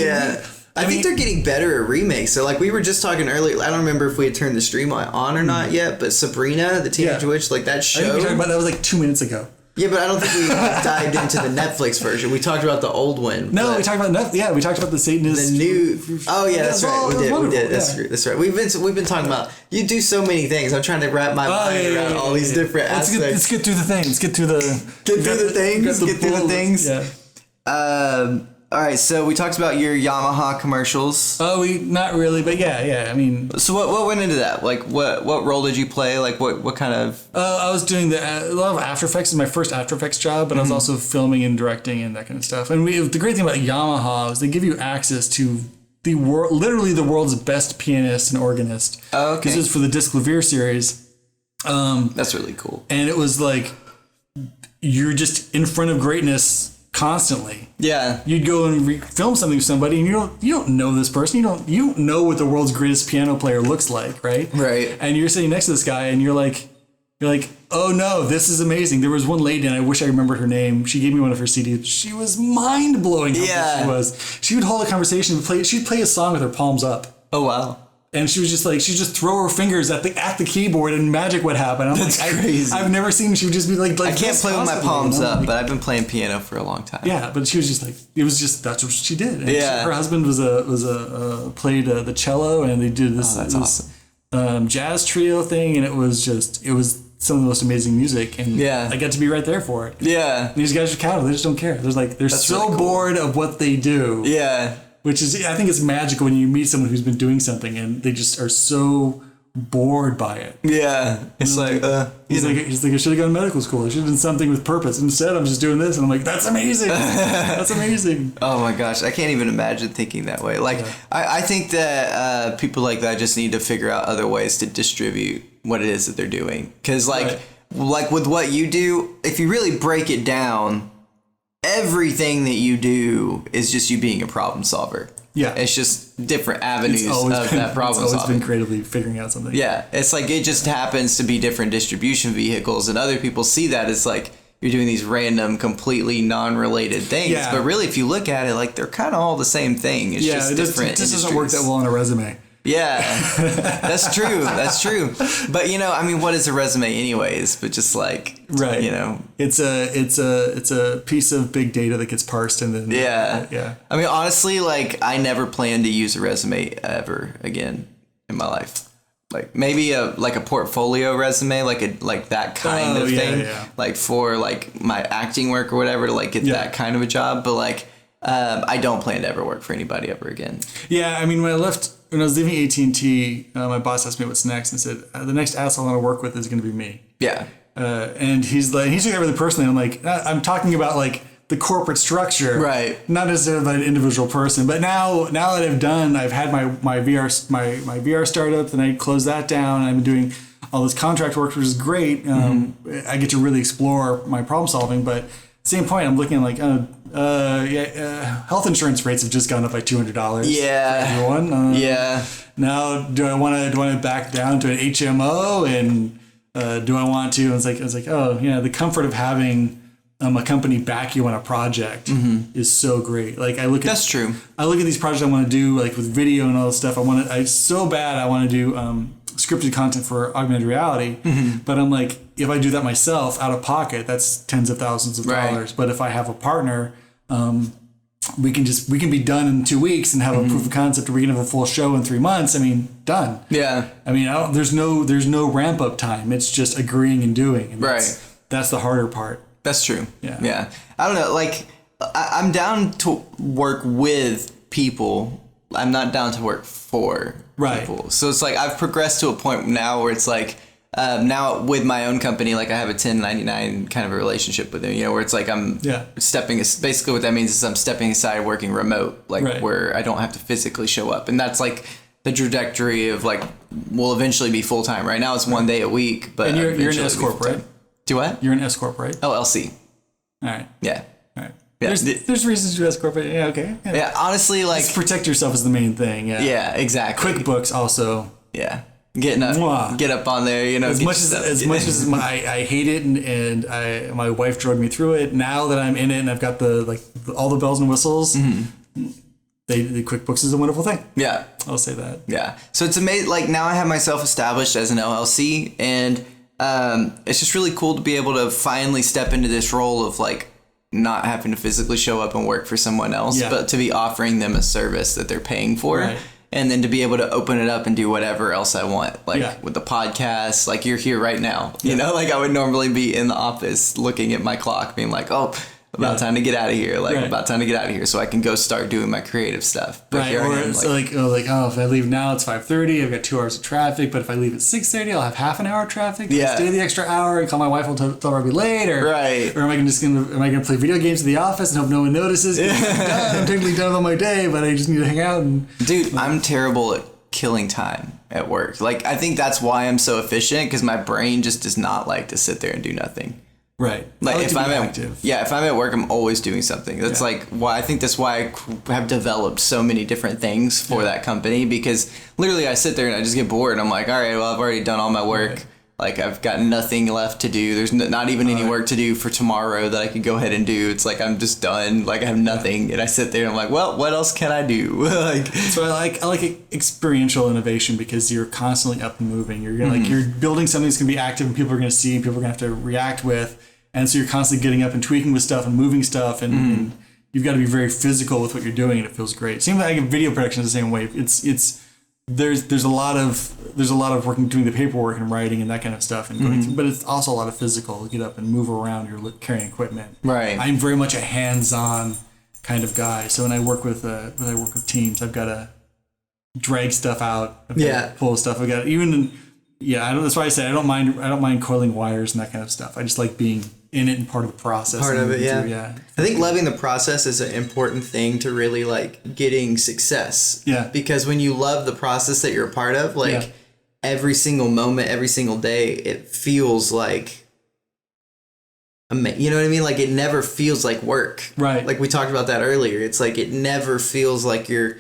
I think they're getting better at remakes. So, like, we were just talking earlier. I don't remember if we had turned the stream on or not yet, but Sabrina, the Teenage Witch, like, that show. I think we talked about that was like 2 minutes ago. Yeah, but I don't think we dived into the Netflix version. We talked about the old one. No, we talked about we talked about the Satanist. The new. Oh yeah, that's right. We did. That's right. We've been talking about. You do so many things. I'm trying to wrap my mind around all these different aspects. Let's get through the things. Get through the things. Yeah. All right, so we talked about your Yamaha commercials. Oh, not really, but yeah. I mean, so what went into that? Like, what role did you play? Like, what kind of? I was doing a lot of After Effects. It was my first After Effects job, but I was also filming and directing and that kind of stuff. And the great thing about Yamaha is they give you access to literally the world's best pianist and organist. Oh, okay. This is for the Disc Clavier series. That's really cool. And it was like you're just in front of greatness constantly. Yeah. You'd go and film something with somebody, and you don't know this person. You don't know what the world's greatest piano player looks like, right? Right. And you're sitting next to this guy, and you're like, oh no, this is amazing. There was one lady, and I wish I remembered her name. She gave me one of her CDs. She was mind blowing. How good she was. She would hold a conversation and she'd play a song with her palms up. Oh wow. And she was just like, she'd just throw her fingers at the keyboard and magic would happen. That's crazy. I've never seen, she would just be like I can't play with my palms up, but I've been playing piano for a long time. Yeah, but she was just like, that's what she did. And her husband played the cello, and they did this, awesome. Jazz trio thing, and it was some of the most amazing music, and I got to be right there for it. Yeah. And these guys are casual, they just don't care. They're so bored of what they do. Yeah. Which is, I think it's magical when you meet someone who's been doing something and they just are so bored by it. Yeah. It's he's like, I should have gone to medical school. I should have done something with purpose. Instead, I'm just doing this. And I'm like, that's amazing. That's amazing. Oh my gosh. I can't even imagine thinking that way. Like, I think that people like that just need to figure out other ways to distribute what it is that they're doing. Because like with what you do, if you really break it down, everything that you do is just you being a problem solver. Yeah. It's just different avenues of that problem solving. It's always been creatively figuring out something. Yeah. It's like it just happens to be different distribution vehicles, and other people see that as like you're doing these random, completely non-related things. Yeah. But really, if you look at it, like they're kind of all the same thing. It's just different. It just doesn't work that well on a resume. Yeah, that's true. That's true. But I mean, what is a resume anyways? But just like, right. It's a piece of big data that gets parsed and then. Yeah. I mean, honestly, like I never plan to use a resume ever again in my life. Like maybe a portfolio resume, like that kind of thing, like for like my acting work or whatever to like get that kind of a job. But like, I don't plan to ever work for anybody ever again. Yeah, I mean, when I was leaving AT&T, my boss asked me what's next and said, the next asshole I want to work with is going to be me. Yeah. And he's like, he took it really personally. I'm like, I'm talking about like the corporate structure, right? Not necessarily about an individual person. But now that I've had my VR startup, and I closed that down. And I've been doing all this contract work, which is great. I get to really explore my problem solving. But at the same point, I'm looking at like, health insurance rates have just gone up by $200. Yeah, for everyone. Yeah. Now, do I want to back down to an HMO? And do I want to? And it's like, the comfort of having a company back you on a project is so great. Like that's true. I look at these projects I want to do, like with video and all this stuff. I want to do scripted content for augmented reality. But I'm like, if I do that myself out of pocket, that's tens of thousands of dollars. But if I have a partner, we can be done in 2 weeks and have a proof of concept, or we can have a full show in 3 months. I mean, done. Yeah. I mean, there's no ramp up time. It's just agreeing and doing. And right. That's the harder part. That's true. Yeah. I don't know. Like, I'm down to work with people. I'm not down to work for people. So it's like I've progressed to a point now where it's like now with my own company, like I have a 1099 kind of a relationship with them, where it's like I'm basically what that means is I'm stepping aside working remote, like where I don't have to physically show up. And that's like the trajectory of like, will eventually be full time. Right now it's 1 day a week, but and you're an S Corp, right? Do what? You're an S Corp, right? LLC. All right. Yeah. All right. Yeah. There's reasons to do S Corp. Yeah. Okay. Yeah. Honestly, like just protect yourself is the main thing. Yeah. Yeah. Exactly. QuickBooks also. Yeah. Get up on there. As much as I hate it, and my wife drove me through it. Now that I'm in it and I've got all the bells and whistles, the QuickBooks is a wonderful thing. Yeah. I'll say that. Yeah. So it's amazing. Like now I have myself established as an LLC, and it's just really cool to be able to finally step into this role of like not having to physically show up and work for someone else, but to be offering them a service that they're paying for. Right. And then to be able to open it up and do whatever else I want, like with the podcast, like you're here right now, like I would normally be in the office looking at my clock being like, oh, about time to get out of here, about time to get out of here so I can go start doing my creative stuff. But right, or it's if I leave now, it's 5:30, I've got 2 hours of traffic, but if I leave at 6:30, I'll have half an hour of traffic. Yeah. Stay the extra hour and call my wife and tell her I'll be late, or am I gonna play video games in the office and hope no one notices? I'm technically done with my day, but I just need to hang out Dude, I'm terrible at killing time at work. Like I think that's why I'm so efficient, because my brain just does not like to sit there and do nothing. Right. Like if I'm at work, I'm always doing something. That's like why that's why I have developed so many different things for that company, because literally I sit there and I just get bored. I'm like, all right, well, I've already done all my work. Right. Like I've got nothing left to do. There's not even any work to do for tomorrow that I could go ahead and do. It's like I'm just done. Like I have nothing, and I sit there and I'm like, well, what else can I do? So I like experiential innovation, because you're constantly up and moving. You're gonna you're building something that's gonna be active and people are gonna see and people are gonna have to react with. And so you're constantly getting up and tweaking with stuff and moving stuff, and you've got to be very physical with what you're doing, and it feels great. It seems like video production is the same way. There's a lot of working, doing the paperwork and writing and that kind of stuff, and going through, but it's also a lot of physical. You get up and move around. You're carrying equipment. Right. I'm very much a hands-on kind of guy. So when I work with teams, I've got to drag stuff out. I've got to pull stuff. I've got that's why I say I don't mind coiling wires and that kind of stuff. I just like being in it and part of the process. Part of it, yeah. I think loving the process is an important thing to really like getting success. Yeah. Because when you love the process that you're a part of, like every single moment, every single day, it feels like, you know what I mean? Like it never feels like work. Right. Like we talked about that earlier. It's like it never feels like you're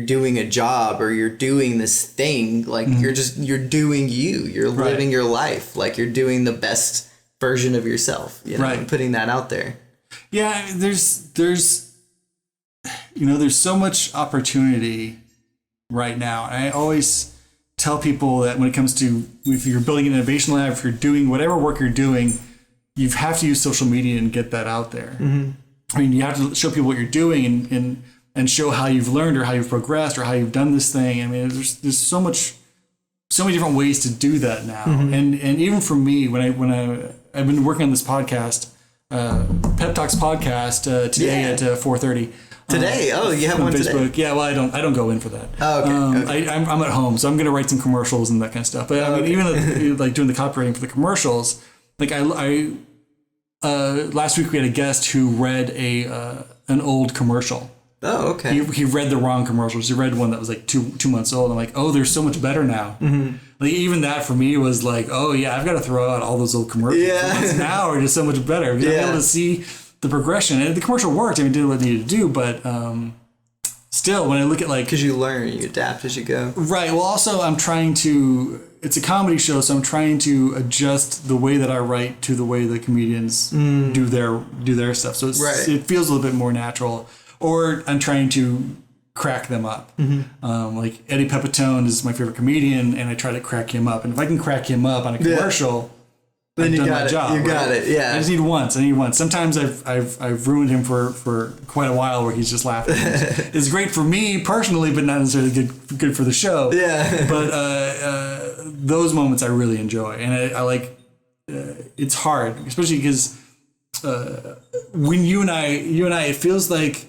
doing a job or you're doing this thing. Like you're doing you're living your life. Like you're doing the best version of yourself, and putting that out there. Yeah. There's so much opportunity right now. And I always tell people that when it comes to, if you're building an innovation lab, if you're doing whatever work you're doing, you have to use social media and get that out there. I mean, you have to show people what you're doing and show how you've learned or how you've progressed or how you've done this thing. I mean, there's so many different ways to do that now. And even for me, when I've been working on this podcast, Pep Talks podcast today at 4:30. Today? You have one Facebook. today? Yeah, well, I don't go in for that. Oh, okay. I'm at home, so I'm going to write some commercials and that kind of stuff. But I mean, even like doing the copywriting for the commercials, like I last week we had a guest who read an old commercial. Oh, okay. He read the wrong commercials. He read one that was like two months old. I'm like, oh, they're so much better now. Like even that for me was like, oh yeah, I've got to throw out all those old commercials. The ones now are just so much better. Because I'm able to see the progression, and the commercial worked. I mean, it did what it needed to do, but still, when I look at like, because you learn, you adapt as you go. Right. Well, also I'm trying to. It's a comedy show, so I'm trying to adjust the way that I write to the way the comedians do their stuff. So it feels a little bit more natural. Or I'm trying to crack them up. Like Eddie Pepitone is my favorite comedian, and I try to crack him up. And if I can crack him up on a commercial, then I've done my job. You got it. Yeah. I just need once. Sometimes I've ruined him for quite a while, where he's just laughing. It's great for me personally, but not necessarily good for the show. Yeah. But those moments I really enjoy, and I like. It's hard, especially because when you and I, it feels like.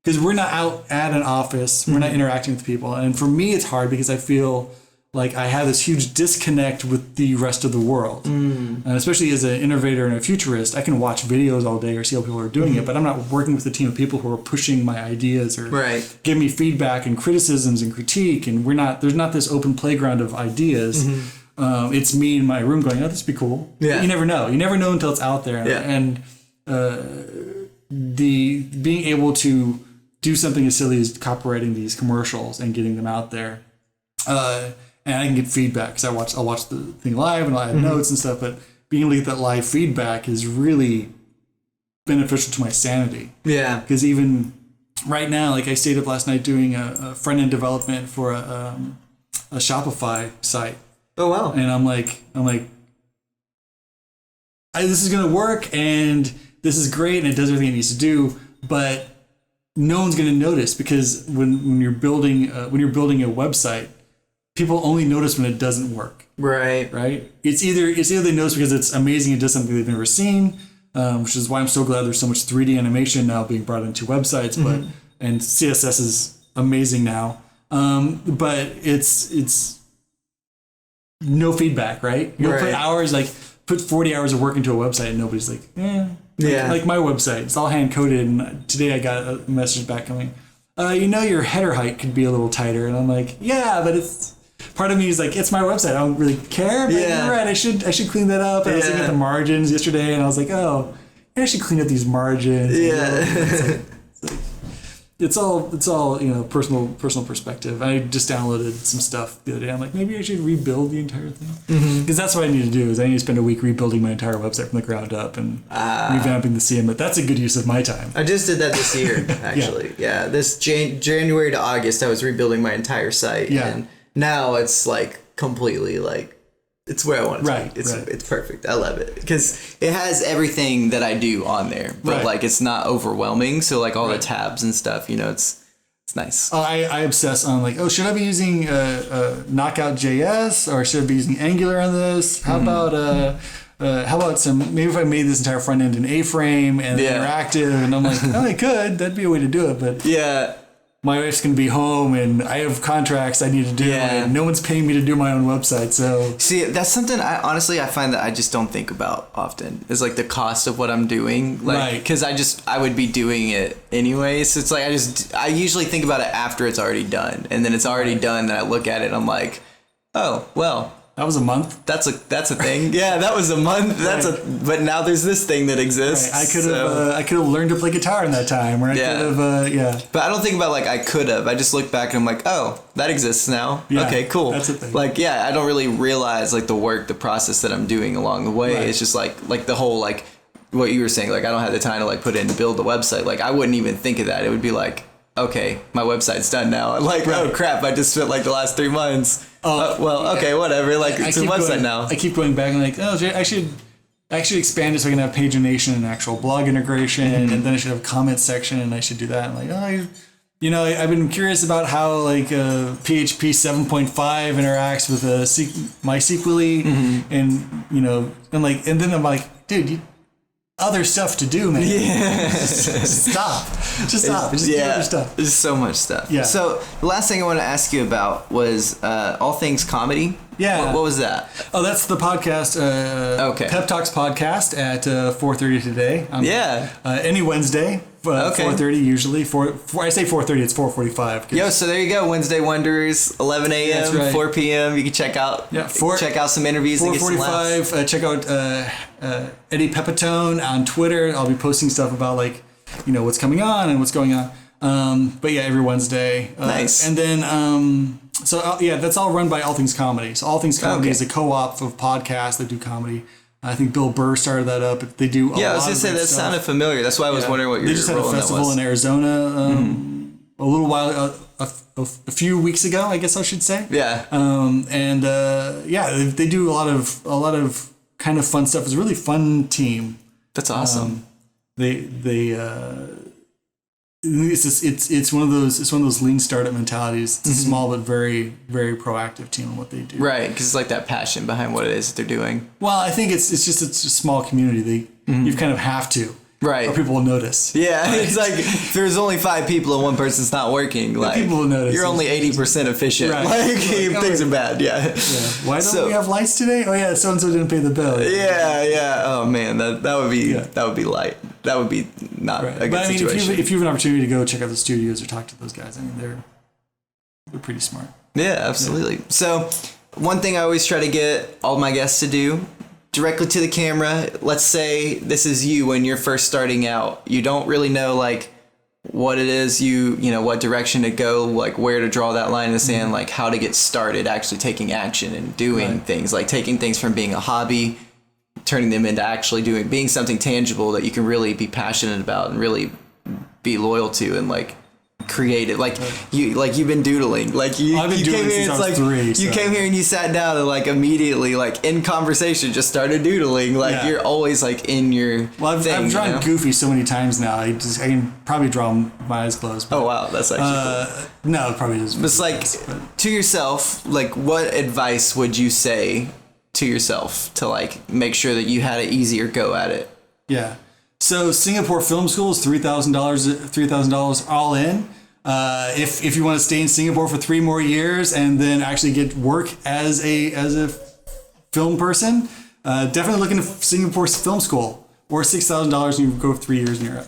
Because we're not out at an office, we're not interacting with people. And for me, it's hard because I feel like I have this huge disconnect with the rest of the world. And especially as an innovator and a futurist, I can watch videos all day or see how people are doing it, but I'm not working with a team of people who are pushing my ideas or giving me feedback and criticisms and critique. And there's not this open playground of ideas. It's me in my room going, oh, this would be cool. Yeah. But you never know. You never know until it's out there. Yeah. And being able to do something as silly as copywriting these commercials and getting them out there, and I can get feedback because I'll watch the thing live and I'll add notes and stuff. But being able to get that live feedback is really beneficial to my sanity. Yeah. Because even right now, like I stayed up last night doing a front end development for a Shopify site. Oh wow! And I'm like, this is gonna work and this is great and it does everything it needs to do, but no one's going to notice because when you're building a website, people only notice when it doesn't work. Right. It's either they notice because it's amazing, it does something they've never seen, which is why I'm so glad there's so much 3D animation now being brought into websites. And CSS is amazing now. But it's no feedback, right? You'll put 40 hours of work into a website and nobody's like, like my website, it's all hand coded. And today I got a message back coming, your header height could be a little tighter. And I'm like, yeah, but it's part of me is like, it's my website. I don't really care. But you're right. I should clean that up. And I was looking at the margins yesterday and I was like, oh, I should clean up these margins. Yeah. It's all personal perspective. I just downloaded some stuff the other day. I'm like, maybe I should rebuild the entire thing because that's what I need to do. Is I need to spend a week rebuilding my entire website from the ground up and revamping the CMS. That's a good use of my time. I just did that this year, actually. This January to August, I was rebuilding my entire site, and now it's like completely like. It's where I want it to be. It's perfect. I love it because it has everything that I do on there, but like it's not overwhelming. So like all the tabs and stuff, it's nice. I obsess on like, should I be using Knockout JS or should I be using Angular on this? How about some? Maybe if I made this entire front end in A-frame and interactive, and I'm like, I could. That'd be a way to do it, but my wife's going to be home and I have contracts I need to do and no one's paying me to do my own website. So see, that's something I find that I just don't think about often is like the cost of what I'm doing. Like, cause I would be doing it anyway. So it's like, I usually think about it after it's already done and then it's already done. And I look at it and I'm like, oh, well, that was a month. That's a thing. Yeah, that was a month. But now there's this thing that exists. I could have learned to play guitar in that time, or I could have But I don't think about like I could have. I just look back and I'm like, oh, that exists now. Yeah, okay, cool. That's the thing. Like, I don't really realize like the process that I'm doing along the way. It's just like the whole like what you were saying. Like I don't have the time to like put in to build the website. Like I wouldn't even think of that. It would be like, okay, my website's done now. Like, oh crap, I just spent like the last 3 months. Okay, whatever. Like, it's a website now. I keep going back and like, I should expand it so I can have pagination and actual blog integration, and then I should have a comment section, and I should do that. I'm like, I've been curious about how like PHP 7.5 interacts with MySQL, and then I'm like, dude, other stuff to do, man. Yeah. Just stop. Just do other stuff. There's so much stuff. Yeah. So the last thing I want to ask you about was all things comedy. Yeah. What was that? Oh, that's the podcast. Pep Talks podcast at 4:30 today. Any Wednesday. 4:30 usually. I say 4:30. It's 4:45. Yo, so there you go. Wednesday Wonders, 11 a.m., right. 4 p.m. You can check out. Check out some interviews. 4:45. Check out Eddie Pepitone on Twitter. I'll be posting stuff about like, what's coming on and what's going on. But yeah, every Wednesday. Nice. And then that's all run by All Things Comedy. So All Things Comedy is a co-op of podcasts that do comedy. I think Bill Burr started that up. They do a lot of I was going to say, that sounded familiar. That's why I was wondering what your role in that was. They just had a festival in Arizona a little while, a few weeks ago, I guess I should say. Yeah. They do a lot of kind of fun stuff. It's a really fun team. That's awesome. It's one of those lean startup mentalities. It's a small but very, very proactive team on what they do. Right, because it's like that passion behind what it is that they're doing. Well, I think it's a small community. You kind of have to, right? Or people will notice. Yeah, right? It's like if there's only 5 people and one person's not working. Like people will notice. You're only 80% efficient. Right. Like things are bad. Yeah. Why don't we have lights today? Oh yeah, so and so didn't pay the bill. Yeah. Oh man, that would be light. That would be not a good situation. If you have an opportunity to go check out the studios or talk to those guys, I mean, they're pretty smart. Yeah, absolutely. Yeah. So one thing I always try to get all my guests to do, directly to the camera. Let's say this is you when you're first starting out. You don't really know like what it is, what direction to go, like where to draw that line in the sand, like how to get started actually taking action and doing things, like taking things from being a hobby, turning them into actually being something tangible that you can really be passionate about and really be loyal to and like create it. Like you've been doodling. Like you came here. It's like 3, you came here and you sat down and like immediately like in conversation just started doodling. Like you're always like in your. Well, I've drawn Goofy so many times now. I can probably draw him with my eyes closed. But, oh wow, that's actually cool. No, it probably is. It's like to yourself. Like, what advice would you say to yourself to like make sure that you had an easier go at it? Yeah. So Singapore Film School is $3,000 all in. If you want to stay in Singapore for 3 more years and then actually get work as a film person, definitely look into Singapore Film School, or $6,000 and you go for 3 years and you're out.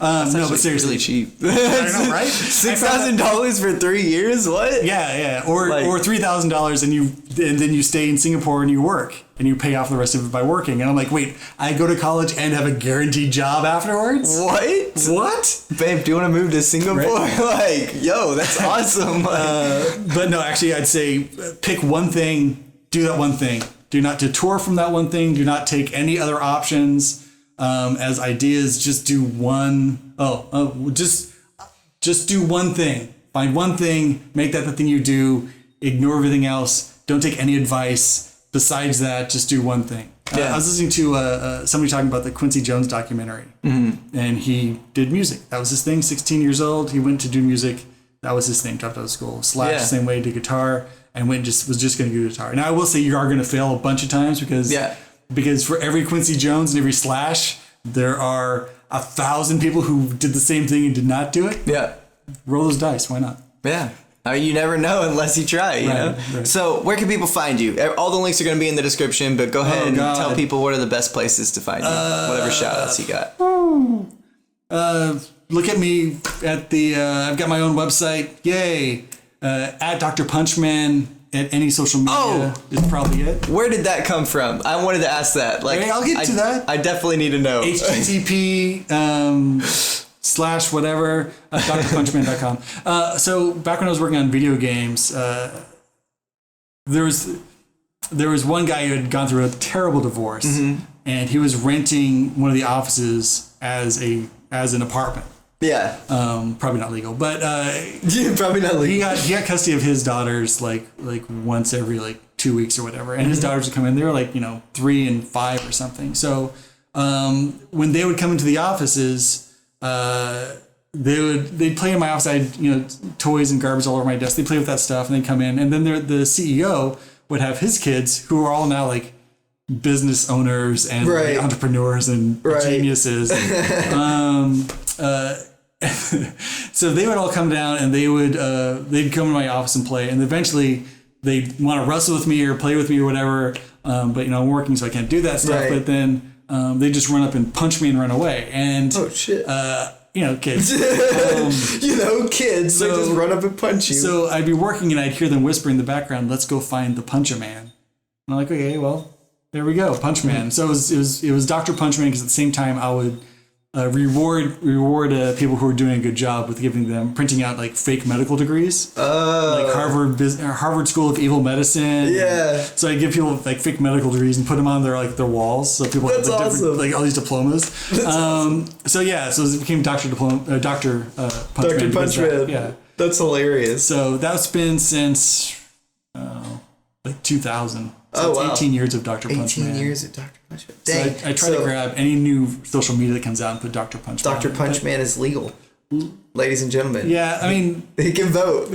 No, but seriously, really cheap. I know, right? $6,000 for 3 years? What? Yeah. Or $3,000 and then you stay in Singapore and you work and you pay off the rest of it by working. And I'm like, wait, I go to college and have a guaranteed job afterwards? What? Babe, do you want to move to Singapore? Right? Like, yo, that's awesome. But no, actually, I'd say pick one thing, do that one thing. Do not detour from that one thing. Do not take any other options. As ideas, just do one. Just do one thing. Find one thing. Make that the thing you do. Ignore everything else. Don't take any advice. Besides that, just do one thing. I was listening to somebody talking about the Quincy Jones documentary, and he did music. That was his thing. 16 years old, he went to do music. That was his thing. Dropped out of school. Slash, same way, did guitar, and was just going to do guitar. Now I will say you are going to fail a bunch of times because for every Quincy Jones and every Slash, there are 1,000 people who did the same thing and did not do it. Yeah. Roll those dice. Why not? Yeah. I mean, you never know unless you try, you know? Right. So where can people find you? All the links are going to be in the description, but go ahead and tell people what are the best places to find you. Whatever shout-outs you got. Look at me at I've got my own website. Yay. At DRPUNCHMAN. At any social media is probably it. Where did that come from? I wanted to ask that. Like, I'll get to that. I definitely need to know. HTTP / whatever drpunchman.com. So back when I was working on video games, there was one guy who had gone through a terrible divorce, and he was renting one of the offices as an apartment. Yeah. Probably not legal, but Probably not legal. he got custody of his daughters like once every like 2 weeks or whatever, and his daughters would come in. They were like 3 and 5 or something. So when they would come into the offices, they'd play in my office. I had toys and garbage all over my desk. They'd play with that stuff, and they'd come in, and then the CEO would have his kids, who are all now like business owners and like, entrepreneurs and geniuses. So they would all come down, and they'd come to my office and play, and eventually they'd want to wrestle with me or play with me or whatever. But I'm working, so I can't do that stuff. But then they just run up and punch me and run away. And oh shit. Kids. Kids. So, they just run up and punch you. So I'd be working and I'd hear them whisper in the background, "Let's go find the Punch-Man." And I'm like, okay, well, there we go, Punch-Man. So it was Dr. Punchman, because at the same time I would reward people who were doing a good job with printing out like fake medical degrees, like Harvard School of Evil Medicine. Yeah. So I give people like fake medical degrees and put them on their walls, so people have like different, like all these diplomas. So it became Dr. Punchman. Dr. Punchman. Yeah, that's hilarious. So that's been since like 2000. So it's 18 years of Dr. Punchman. 18 years of Dr. Punchman. Dang. So I try to grab any new social media that comes out and put Dr. Punchman. Dr. Punchman is legal, ladies and gentlemen. Yeah, I mean, he can vote.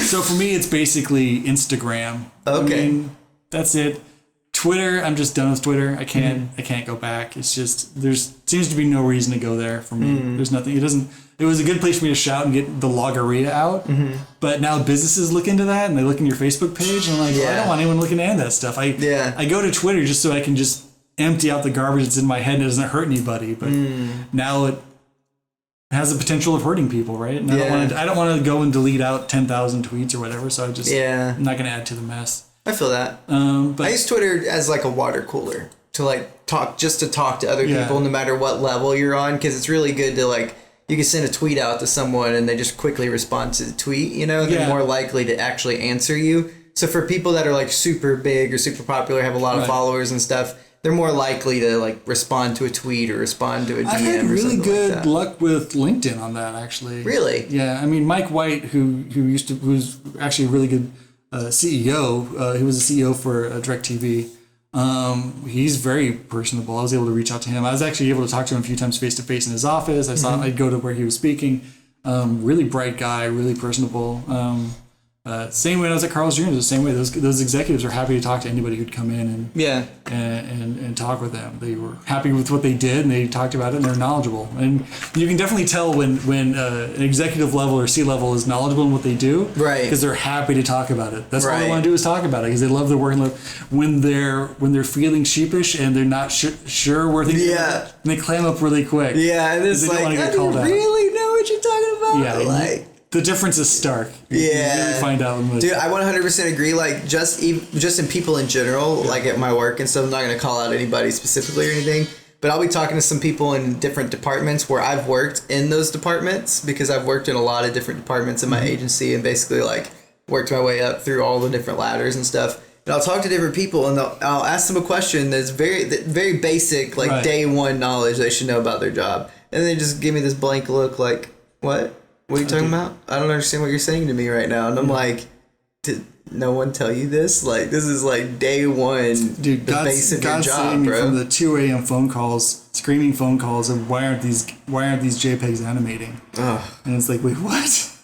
So for me, it's basically Instagram. Okay. I mean, that's it. Twitter, I'm just done with Twitter. I can't go back. It's just seems to be no reason to go there for me. There's nothing. It was a good place for me to shout and get the logorrhea out. But now businesses look into that, and they look in your Facebook page, and I'm like, well, I don't want anyone looking at that stuff. I go to Twitter just so I can just empty out the garbage that's in my head and it doesn't hurt anybody. But now it has the potential of hurting people, right? And I don't want to go and delete out 10,000 tweets or whatever. So I'm not going to add to the mess. I feel that. But I use Twitter as like a water cooler to like talk to other people, no matter what level you're on, because it's really good to like, you can send a tweet out to someone and they just quickly respond to the tweet. They're more likely to actually answer you. So for people that are like super big or super popular, have a lot of followers and stuff, they're more likely to like respond to a tweet or respond to a DM. I've had or really good like luck with LinkedIn on that, actually. Really? Yeah. I mean, Mike White, who's actually a really good CEO. He was a CEO for DirecTV. He's very personable. I was able to reach out to him. I was actually able to talk to him a few times face to face in his office. I'd go to where he was speaking. Really bright guy, really personable. Same way when I was at Carl's Jr., the same way those executives are happy to talk to anybody who'd come in and talk with them. They were happy with what they did, and they talked about it, and they're knowledgeable. And you can definitely tell when an executive level or C-level is knowledgeable in what they do, right? Because they're happy to talk about it. That's all they want to do is talk about it, because they love their work. And when they're feeling sheepish and they're not sure where things are, and they clam up really quick. Yeah, and it's like, I don't really know what you're talking about. Yeah, the difference is stark. You really find out. Dude, I 100% agree. Like, just in people in general, like at my work and stuff, I'm not going to call out anybody specifically or anything, but I'll be talking to some people in different departments where I've worked in those departments, because I've worked in a lot of different departments in my agency and basically like worked my way up through all the different ladders and stuff. And I'll talk to different people and I'll ask them a question that's very, very basic, like day one knowledge they should know about their job. And they just give me this blank look like, what? What are you talking about? I don't understand what you're saying to me right now. And I'm like, did no one tell you this? Like, this is like day one, dude, the base of your God's job, saving me bro. from the 2 a.m. phone calls, screaming phone calls of why aren't these JPEGs animating? Ugh. And it's like, wait, what?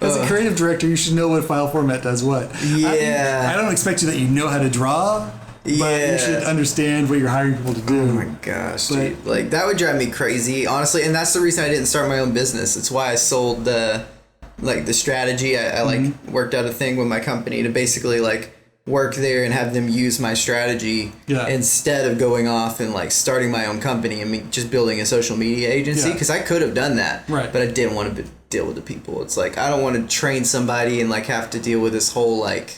As a creative director, you should know what file format does what. Yeah. I don't expect you that you know how to draw, but you should understand what you're hiring people to do. Oh my gosh, dude. Like, that would drive me crazy, honestly. And that's the reason I didn't start my own business. It's why I sold the strategy. I worked out a thing with my company to basically like work there and have them use my strategy instead of going off and like starting my own company and just building a social media agency. Because I could have done that, but I didn't want to deal with the people. It's like, I don't want to train somebody and like have to deal with this whole like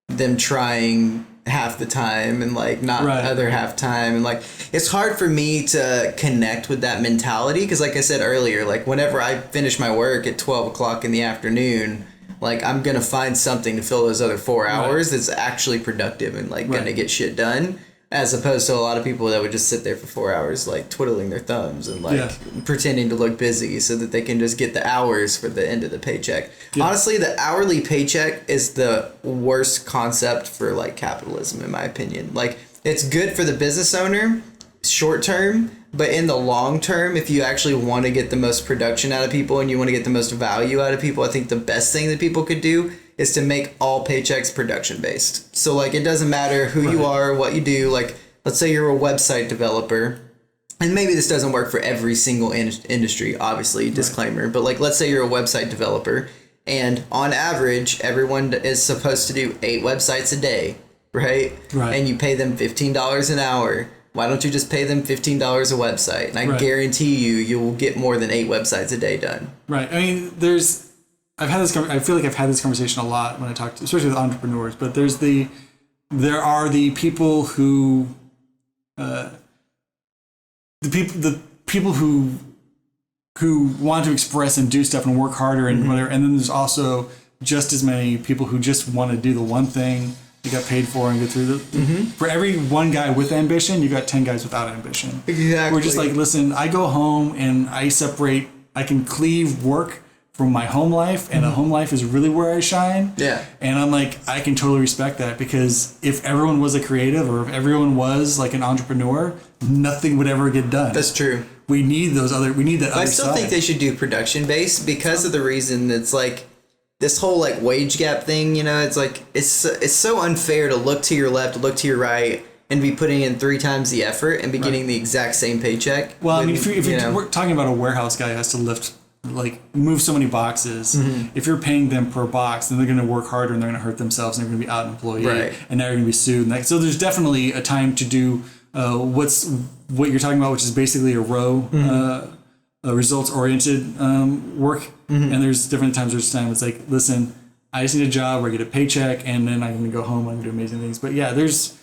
them trying half the time and like not other half time, and like it's hard for me to connect with that mentality, because like I said earlier, like whenever I finish my work at 12 o'clock in the afternoon, like I'm gonna find something to fill those other 4 hours that's actually productive and like gonna get shit done. As opposed to a lot of people that would just sit there for 4 hours, like twiddling their thumbs and like pretending to look busy so that they can just get the hours for the end of the paycheck. Yeah. Honestly, the hourly paycheck is the worst concept for like capitalism, in my opinion. Like, it's good for the business owner short term, but in the long term, if you actually want to get the most production out of people and you want to get the most value out of people, I think the best thing that people could do is to make all paychecks production based. So like, it doesn't matter who you are, what you do. Like, let's say you're a website developer, and maybe this doesn't work for every single industry, obviously, disclaimer, but like, let's say you're a website developer, and on average, everyone is supposed to do 8 websites a day, right? And you pay them $15 an hour. Why don't you just pay them $15 a website? And I guarantee you will get more than 8 websites a day done. Right. I mean, I feel like I've had this conversation a lot when I talk to, especially with entrepreneurs, but there are the people who, the people who want to express and do stuff and work harder and whatever. And then there's also just as many people who just want to do the one thing you got paid for and get through for every one guy with ambition, you got 10 guys without ambition. Exactly. We're just like, listen, I go home and I can cleave work from my home life, and the home life is really where I shine. Yeah. And I'm like, I can totally respect that, because if everyone was a creative or if everyone was like an entrepreneur, nothing would ever get done. That's true. We need that other side. I still think they should do production based, because of the reason that's like this whole like wage gap thing, you know, it's like, it's so unfair to look to your left, look to your right, and be putting in 3 times the effort and be getting the exact same paycheck. Well, I mean, if we're talking about a warehouse guy who has to move so many boxes. If you're paying them per box, then they're going to work harder and they're going to hurt themselves and they're going to be out an employee, and now you're going to be sued. So there's definitely a time to do what you're talking about, which is basically a row, results oriented work. And there's different times. There's times it's like, listen, I just need a job where I get a paycheck, and then I'm going to go home and do amazing things. But yeah, there's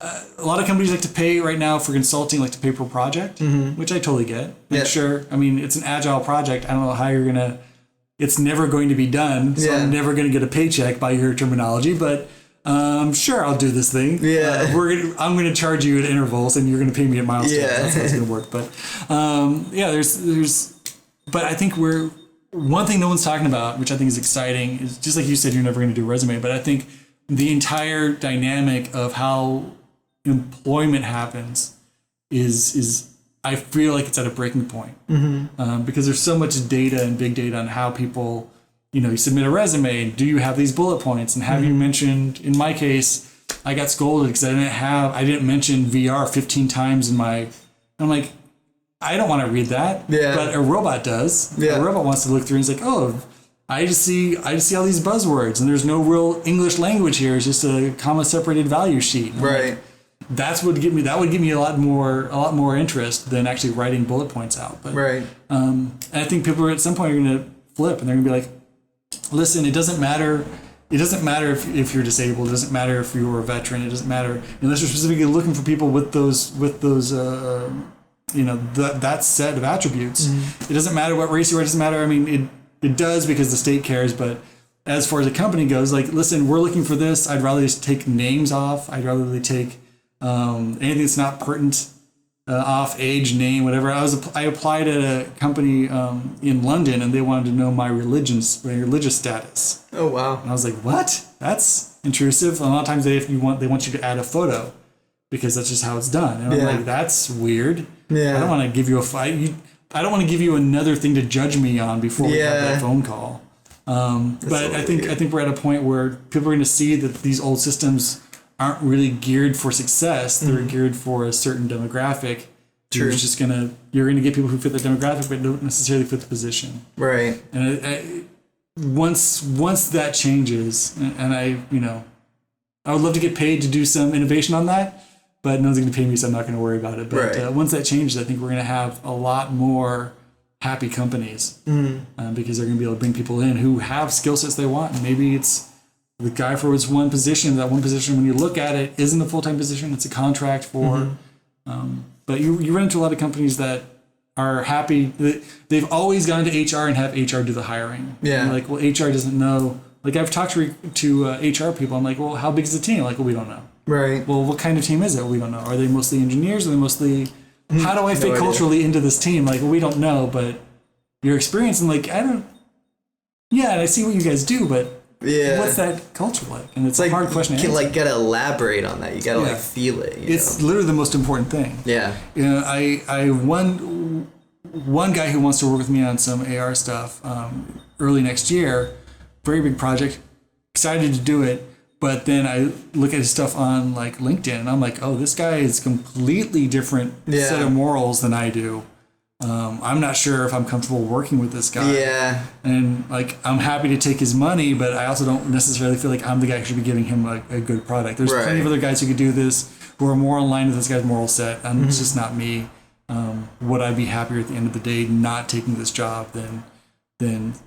a lot of companies like to pay right now for consulting, like to pay per project, which I totally get. Sure. I mean, it's an agile project. I don't know how you're going to, it's never going to be done. So I'm never going to get a paycheck by your terminology, but sure, I'll do this thing. I'm going to charge you at intervals and you're going to pay me at milestones. That's how it's going to work. But but I think one thing no one's talking about, which I think is exciting, is just like you said, you're never going to do a resume, but I think the entire dynamic of how employment happens is I feel like it's at a breaking point, because there's so much data and big data on how people, you submit a resume, and do you have these bullet points, and have you mentioned, in my case, I got scolded because I didn't mention VR 15 times I'm like, I don't want to read that, but a robot does. A robot wants to look through and it's like, oh, I just see all these buzzwords, and there's no real English language here. It's just a comma separated value sheet. Right. That would give me a lot more interest than actually writing bullet points out. But, and I think people at some point are going to flip, and they're going to be like, listen, it doesn't matter. It doesn't matter if you're disabled. It doesn't matter if you're a veteran. It doesn't matter unless you're specifically looking for people with those that set of attributes. It doesn't matter what race you are. It doesn't matter. I mean, it does, because the state cares, but as far as the company goes, like, listen, we're looking for this. I'd rather just take names off. I'd rather they take anything that's not pertinent off, age, name, whatever. I applied at a company in London, and they wanted to know my religious status. Oh wow! And I was like, what? That's intrusive. A lot of times they want you to add a photo, because that's just how it's done. And I'm like, that's weird. I don't want to give you I don't want to give you another thing to judge me on before we have that phone call. But I think we're at a point where people are going to see that these old systems aren't really geared for success. They're geared for a certain demographic. True. You're going to get people who fit the demographic, but don't necessarily fit the position. Right. And once that changes, and I would love to get paid to do some innovation on that, but no one's going to pay me, so I'm not going to worry about it. But once that changes, I think we're going to have a lot more happy companies, because they're going to be able to bring people in who have skill sets they want. And maybe it's the guy for his one position. That one position, when you look at it, isn't a full-time position. It's a contract for. But you run into a lot of companies that are happy. They've always gone to HR and have HR do the hiring. Yeah. Well, HR doesn't know. Like, I've talked to HR people. I'm like, well, how big is the team? Like, well, we don't know. Right. Well, what kind of team is it? We don't know. Are they mostly engineers? Are they mostly... How do I fit culturally into this team? Like, we don't know, but your experience and like, I don't... Yeah, and I see what you guys do, but what's that culture like? And it's like, a hard question to answer. You gotta elaborate on that. You gotta like feel it. It's literally the most important thing. Yeah. You know, one guy who wants to work with me on some AR stuff early next year, very big project, excited to do it. But then I look at his stuff on like LinkedIn and I'm like, oh, this guy is completely different set of morals than I do. I'm not sure if I'm comfortable working with this guy. Yeah. And like, I'm happy to take his money, but I also don't necessarily feel like I'm the guy who should be giving him a good product. There's plenty of other guys who could do this who are more in line with this guy's moral set. And it's just not me. Would I be happier at the end of the day not taking this job than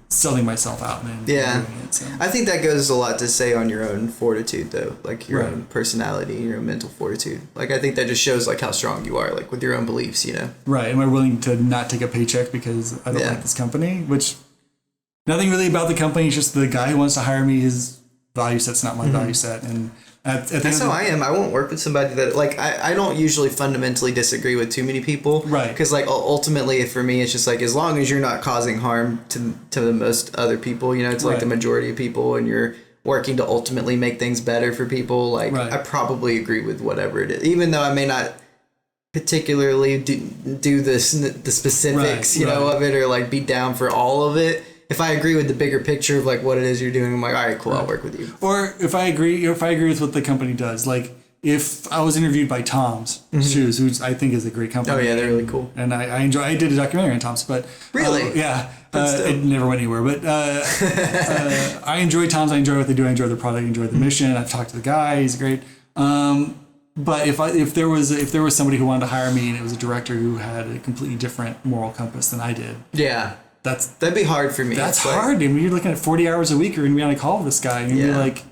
selling myself out and doing it? So. I think that goes a lot to say on your own fortitude, though, like your own personality, your own mental fortitude. Like, I think that just shows like how strong you are, like with your own beliefs, you know? Right. Am I willing to not take a paycheck because I don't like this company? Which, nothing really about the company. It's just the guy who wants to hire me, his value set's not my value set. And that's how I am. I won't work with somebody that, like, I don't usually fundamentally disagree with too many people. Right. Because, like, ultimately, for me, it's just, like, as long as you're not causing harm to the most other people, you know, it's like the majority of people, and you're working to ultimately make things better for people, like, I probably agree with whatever it is. Even though I may not particularly do the specifics, you know, of it, or, like, be down for all of it. If I agree with the bigger picture of like what it is you're doing, I'm like, all right, cool, I'll work with you. Or if I agree with what the company does, like if I was interviewed by Tom's Shoes, who I think is a great company. Oh yeah, they're really cool. And I did a documentary on Tom's, but really, it never went anywhere. But I enjoy Tom's. I enjoy what they do. I enjoy their product. I enjoy the mission. I've talked to the guy. He's great. But if there was somebody who wanted to hire me and it was a director who had a completely different moral compass than I did, that'd be hard for me. That's hard. I mean, you're looking at 40 hours a week. You're gonna be on a call with this guy, and you're like,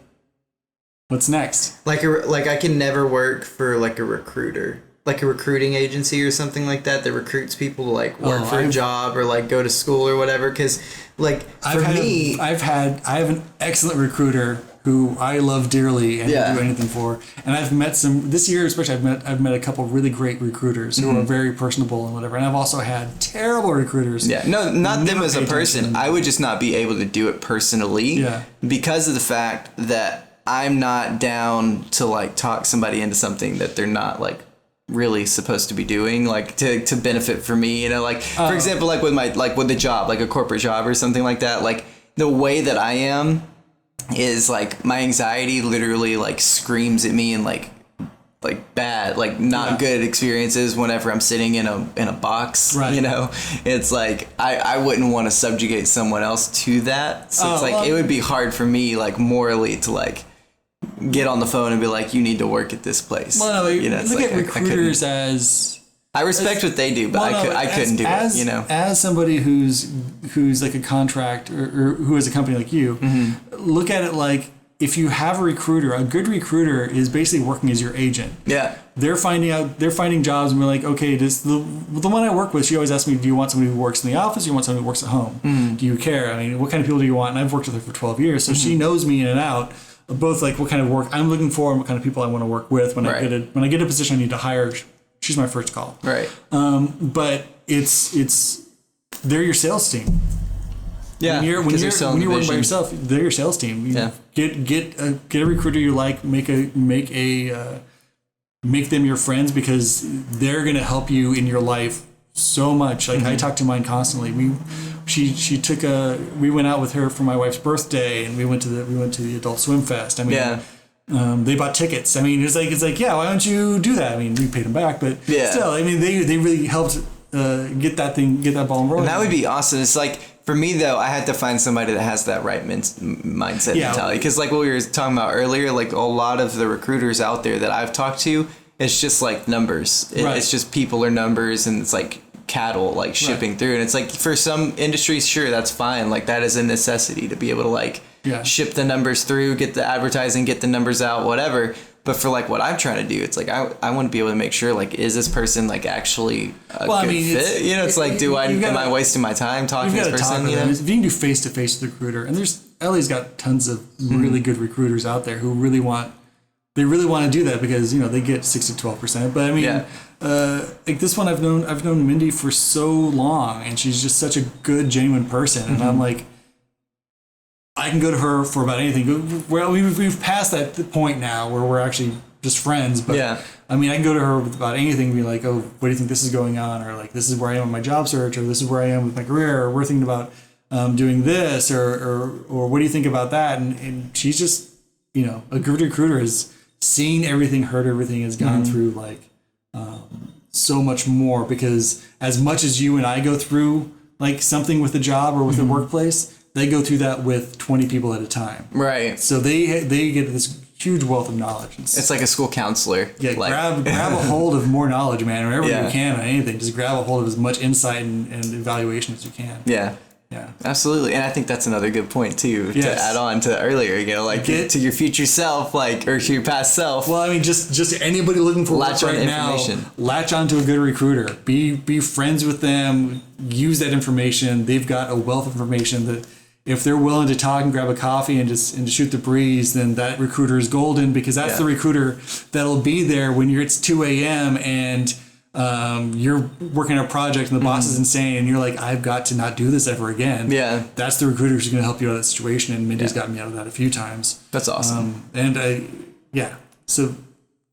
"What's next?" Like I can never work for like a recruiter, like a recruiting agency or something like that recruits people to like work for a job or like go to school or whatever. Because like I have an excellent recruiter who I love dearly and will do anything for. And I've met this year especially, I've met a couple of really great recruiters who are very personable and whatever. And I've also had terrible recruiters. Yeah, no, not them as a person. I would just not be able to do it personally because of the fact that I'm not down to like talk somebody into something that they're not like really supposed to be doing, like to benefit for me, you know, like for example, like with the job, like a corporate job or something like that, like the way that I am is like my anxiety literally like screams at me and like bad, like not good experiences whenever I'm sitting in a box, you know. It's like I wouldn't want to subjugate someone else to that, so it's like it would be hard for me like morally to like get on the phone and be like, you need to work at this place. Well, you know, look at recruiters as I respect what they do, but I couldn't do it, you know. As somebody who's like a contract or who has a company like you, look at it like if you have a recruiter, a good recruiter is basically working as your agent. Yeah. They're finding jobs and we're like, okay, the one I work with, she always asks me, do you want somebody who works in the office or do you want somebody who works at home? Do you care? I mean, what kind of people do you want? And I've worked with her for 12 years, so she knows me in and out. Both like what kind of work I'm looking for and what kind of people I want to work with. When I get a position I need to hire, she's my first call. Right. But it's they're your sales team. Yeah. When you're working by yourself, they're your sales team. Get a recruiter you like. Make them your friends because they're gonna help you in your life so much. Like I talk to mine constantly. We went out with her for my wife's birthday and we went to the Adult Swim Fest. I mean, they bought tickets. I mean, it's like, yeah, why don't you do that? I mean, we paid them back, but still, I mean, they really helped get that ball rolling. And that would be awesome. It's like, for me though, I had to find somebody that has that right mindset mentality. Because like what we were talking about earlier, like a lot of the recruiters out there that I've talked to, it's just like numbers. It's just people are numbers, and it's like cattle like shipping through. And it's like for some industries, sure, that's fine. Like that is a necessity to be able to like ship the numbers through, get the advertising, get the numbers out, whatever. But for like what I'm trying to do, it's like I want to be able to make sure like, is this person like actually a good fit? You know, it's like, am I wasting my time talking to this person? You know, if you can do face to face with the recruiter, and LA's got tons of really good recruiters out there who really want they really want to do that because, they get 6 to 12%. But I mean, like this one, I've known Mindy for so long, and she's just such a good, genuine person. And I'm like, I can go to her for about anything. Well, we've passed that point now where we're actually just friends. But I mean, I can go to her with about anything and be like, oh, what do you think this is going on? Or like, this is where I am with my job search, or this is where I am with my career, or we're thinking about doing this, or what do you think about that? And she's just, a good recruiter has seen everything, heard everything, has gone through like so much more, because as much as you and I go through like something with a job or with a workplace, they go through that with 20 people at a time. Right. So they get this huge wealth of knowledge. It's like a school counselor. Yeah, grab a hold of more knowledge, man, whenever you can on anything. Just grab a hold of as much insight and evaluation as you can. Yeah. Yeah, absolutely. And I think that's another good point too, to add on to earlier, to your future self, or to your past self. Well, I mean, just anybody looking for work right now, latch onto a good recruiter, be friends with them, use that information. They've got a wealth of information that if they're willing to talk and grab a coffee and just shoot the breeze, then that recruiter is golden, because that's the recruiter that'll be there when it's 2 a.m. and you're working on a project and the boss is insane and you're like, I've got to not do this ever again. Yeah. That's the recruiter who's going to help you out of that situation. And Mindy's gotten me out of that a few times. That's awesome. So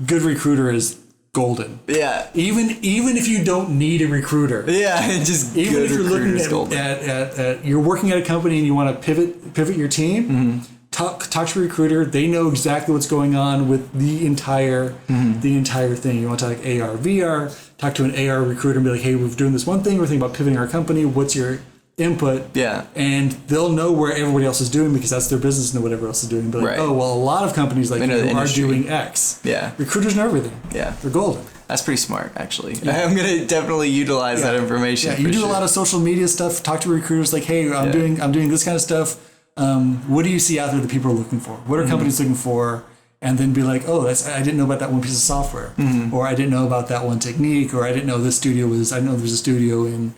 good recruiter is golden. Yeah. Even if you don't need a recruiter. Yeah. Just even if you're looking at you're working at a company and you want to pivot your team, talk to a recruiter. They know exactly what's going on with the entire thing. You want to talk AR, VR, talk to an AR recruiter and be like, hey, we're doing this one thing. We're thinking about pivoting our company. What's your input? Yeah. And they'll know where everybody else is doing, because that's their business, know what everyone else is doing. But oh, well, a lot of companies like you are doing X. Yeah. Recruiters know everything. Yeah. They're golden. That's pretty smart, actually. Yeah. I'm going to definitely utilize that information. Yeah, you do a lot of social media stuff. Talk to recruiters like, hey, I'm doing this kind of stuff. What do you see out there that people are looking for? What are companies looking for? And then be like, oh, I didn't know about that one piece of software, or I didn't know about that one technique, or I didn't know this studio was. I know there's a studio in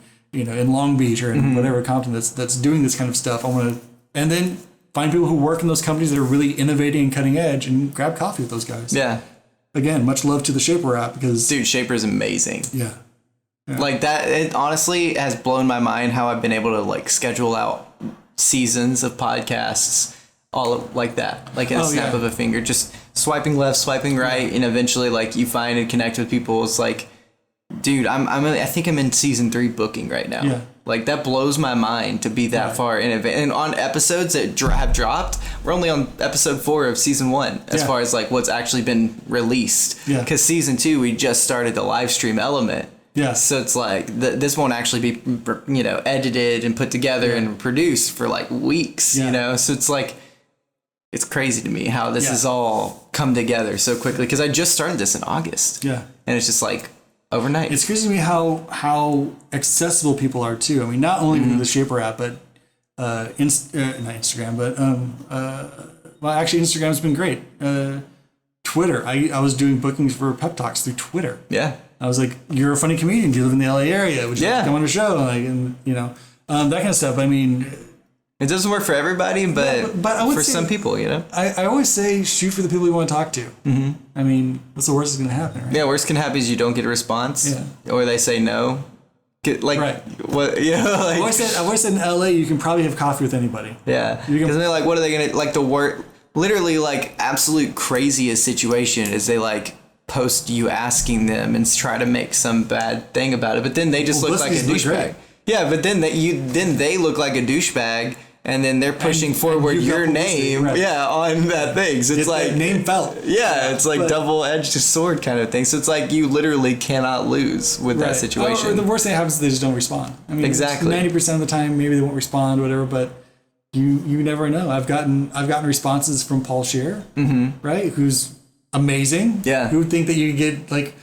Long Beach or in whatever Compton that's doing this kind of stuff. I want to, and then find people who work in those companies that are really innovating and cutting edge, and grab coffee with those guys. Yeah. Again, much love to the Shaper app, because Shaper is amazing. Yeah. Like that, it honestly has blown my mind how I've been able to schedule out seasons of podcasts all like that, like in a snap of a finger, just swiping left, swiping right, and eventually you find and connect with people. It's like, dude, I think I'm in season 3 booking right now. Yeah. Like that blows my mind to be that far in advance. And on episodes that have dropped, we're only on episode 4 of season 1 as far as what's actually been released. Yeah. Because season 2 we just started the live stream element. Yeah. So it's this won't actually be edited and put together and produced for weeks. So it's it's crazy to me how this has all come together so quickly, because I just started this in August. Yeah. And it's just overnight. It's crazy to me how accessible people are too. I mean, not only with the Shaper app, but not Instagram, but well, actually Instagram's been great. Twitter. I was doing bookings for pep talks through Twitter. Yeah. I was like, you're a funny comedian. Do you live in the LA area? Would you like to come on a show? That kind of stuff. I mean, it doesn't work for everybody, but I would say, some people, I always say shoot for the people you want to talk to. Mm-hmm. I mean, what's the worst that's going to happen, right? Yeah, worst can happen is you don't get a response, or they say no. Right. What? I've always said in LA you can probably have coffee with anybody. Yeah. Because they're what are they going to the work? Literally, absolute craziest situation is they post you asking them and try to make some bad thing about it, but then they just look like a douchebag. Yeah, but then they look like a douchebag. And then they're pushing forward your name, on that thing. So it's name felt. Yeah, it's double-edged sword kind of thing. So it's you literally cannot lose with that situation. Or the worst thing that happens is they just don't respond. I mean, exactly. 90% of the time, maybe they won't respond, whatever. But you never know. I've gotten responses from Paul Scheer, right? Who's amazing. Yeah. Who would think that you could get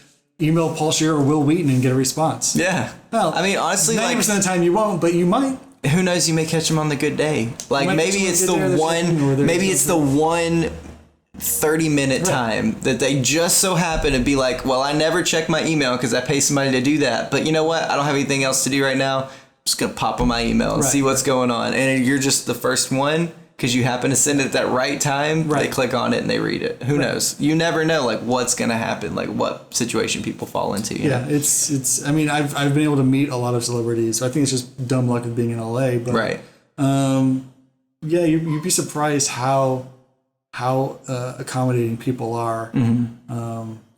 email Paul Scheer or Will Wheaton and get a response? Yeah. Well, I mean, honestly, 90% of the time you won't, but you might. Who knows? You may catch them on the good day. Maybe it's the one 30-minute time that they just so happen to be well, I never check my email because I pay somebody to do that. But you know what? I don't have anything else to do right now. I'm just going to pop on my email and see what's going on. And you're just the first one. because you happen to send it at that right time, they click on it and they read it. Who knows? You never know, like, what's going to happen, like, what situation people fall into. You know? It's. I mean, I've been able to meet a lot of celebrities, so I think it's just dumb luck of being in LA. But, yeah, you'd be surprised how accommodating people are.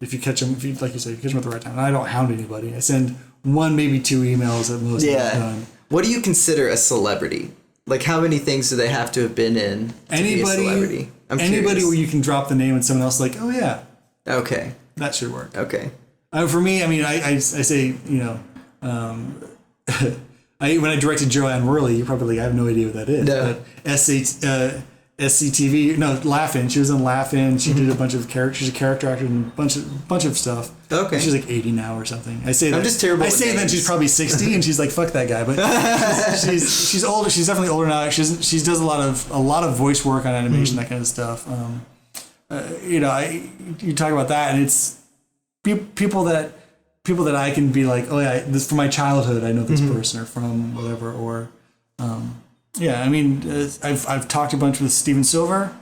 If you catch them, like you said, you catch them at the right time. And I don't hound anybody. I send 1, maybe 2 emails at most. Yeah. What do you consider a celebrity? Like, how many things do they have to have been in to be a celebrity? Anybody where you can drop the name and someone else like, oh yeah. Okay. That should work. Okay. For me, I mean, I say, when I directed Joanne Worley, you probably like, I have no idea what that is. No. But SCTV, Laugh-In. She was in Laugh-In. She did a bunch of characters. She's a character actor in a bunch of stuff. Okay. She's like 80 now or something. I say that. I'm just terrible. I say that she's probably 60, and she's like, fuck that guy. But she's older. She's definitely older now. She does a lot of voice work on animation, that kind of stuff. You talk about that, and it's people that I can be like, oh yeah, this from my childhood. I know this person, or from whatever, or. Yeah, I mean, I've talked a bunch with Steven Silver,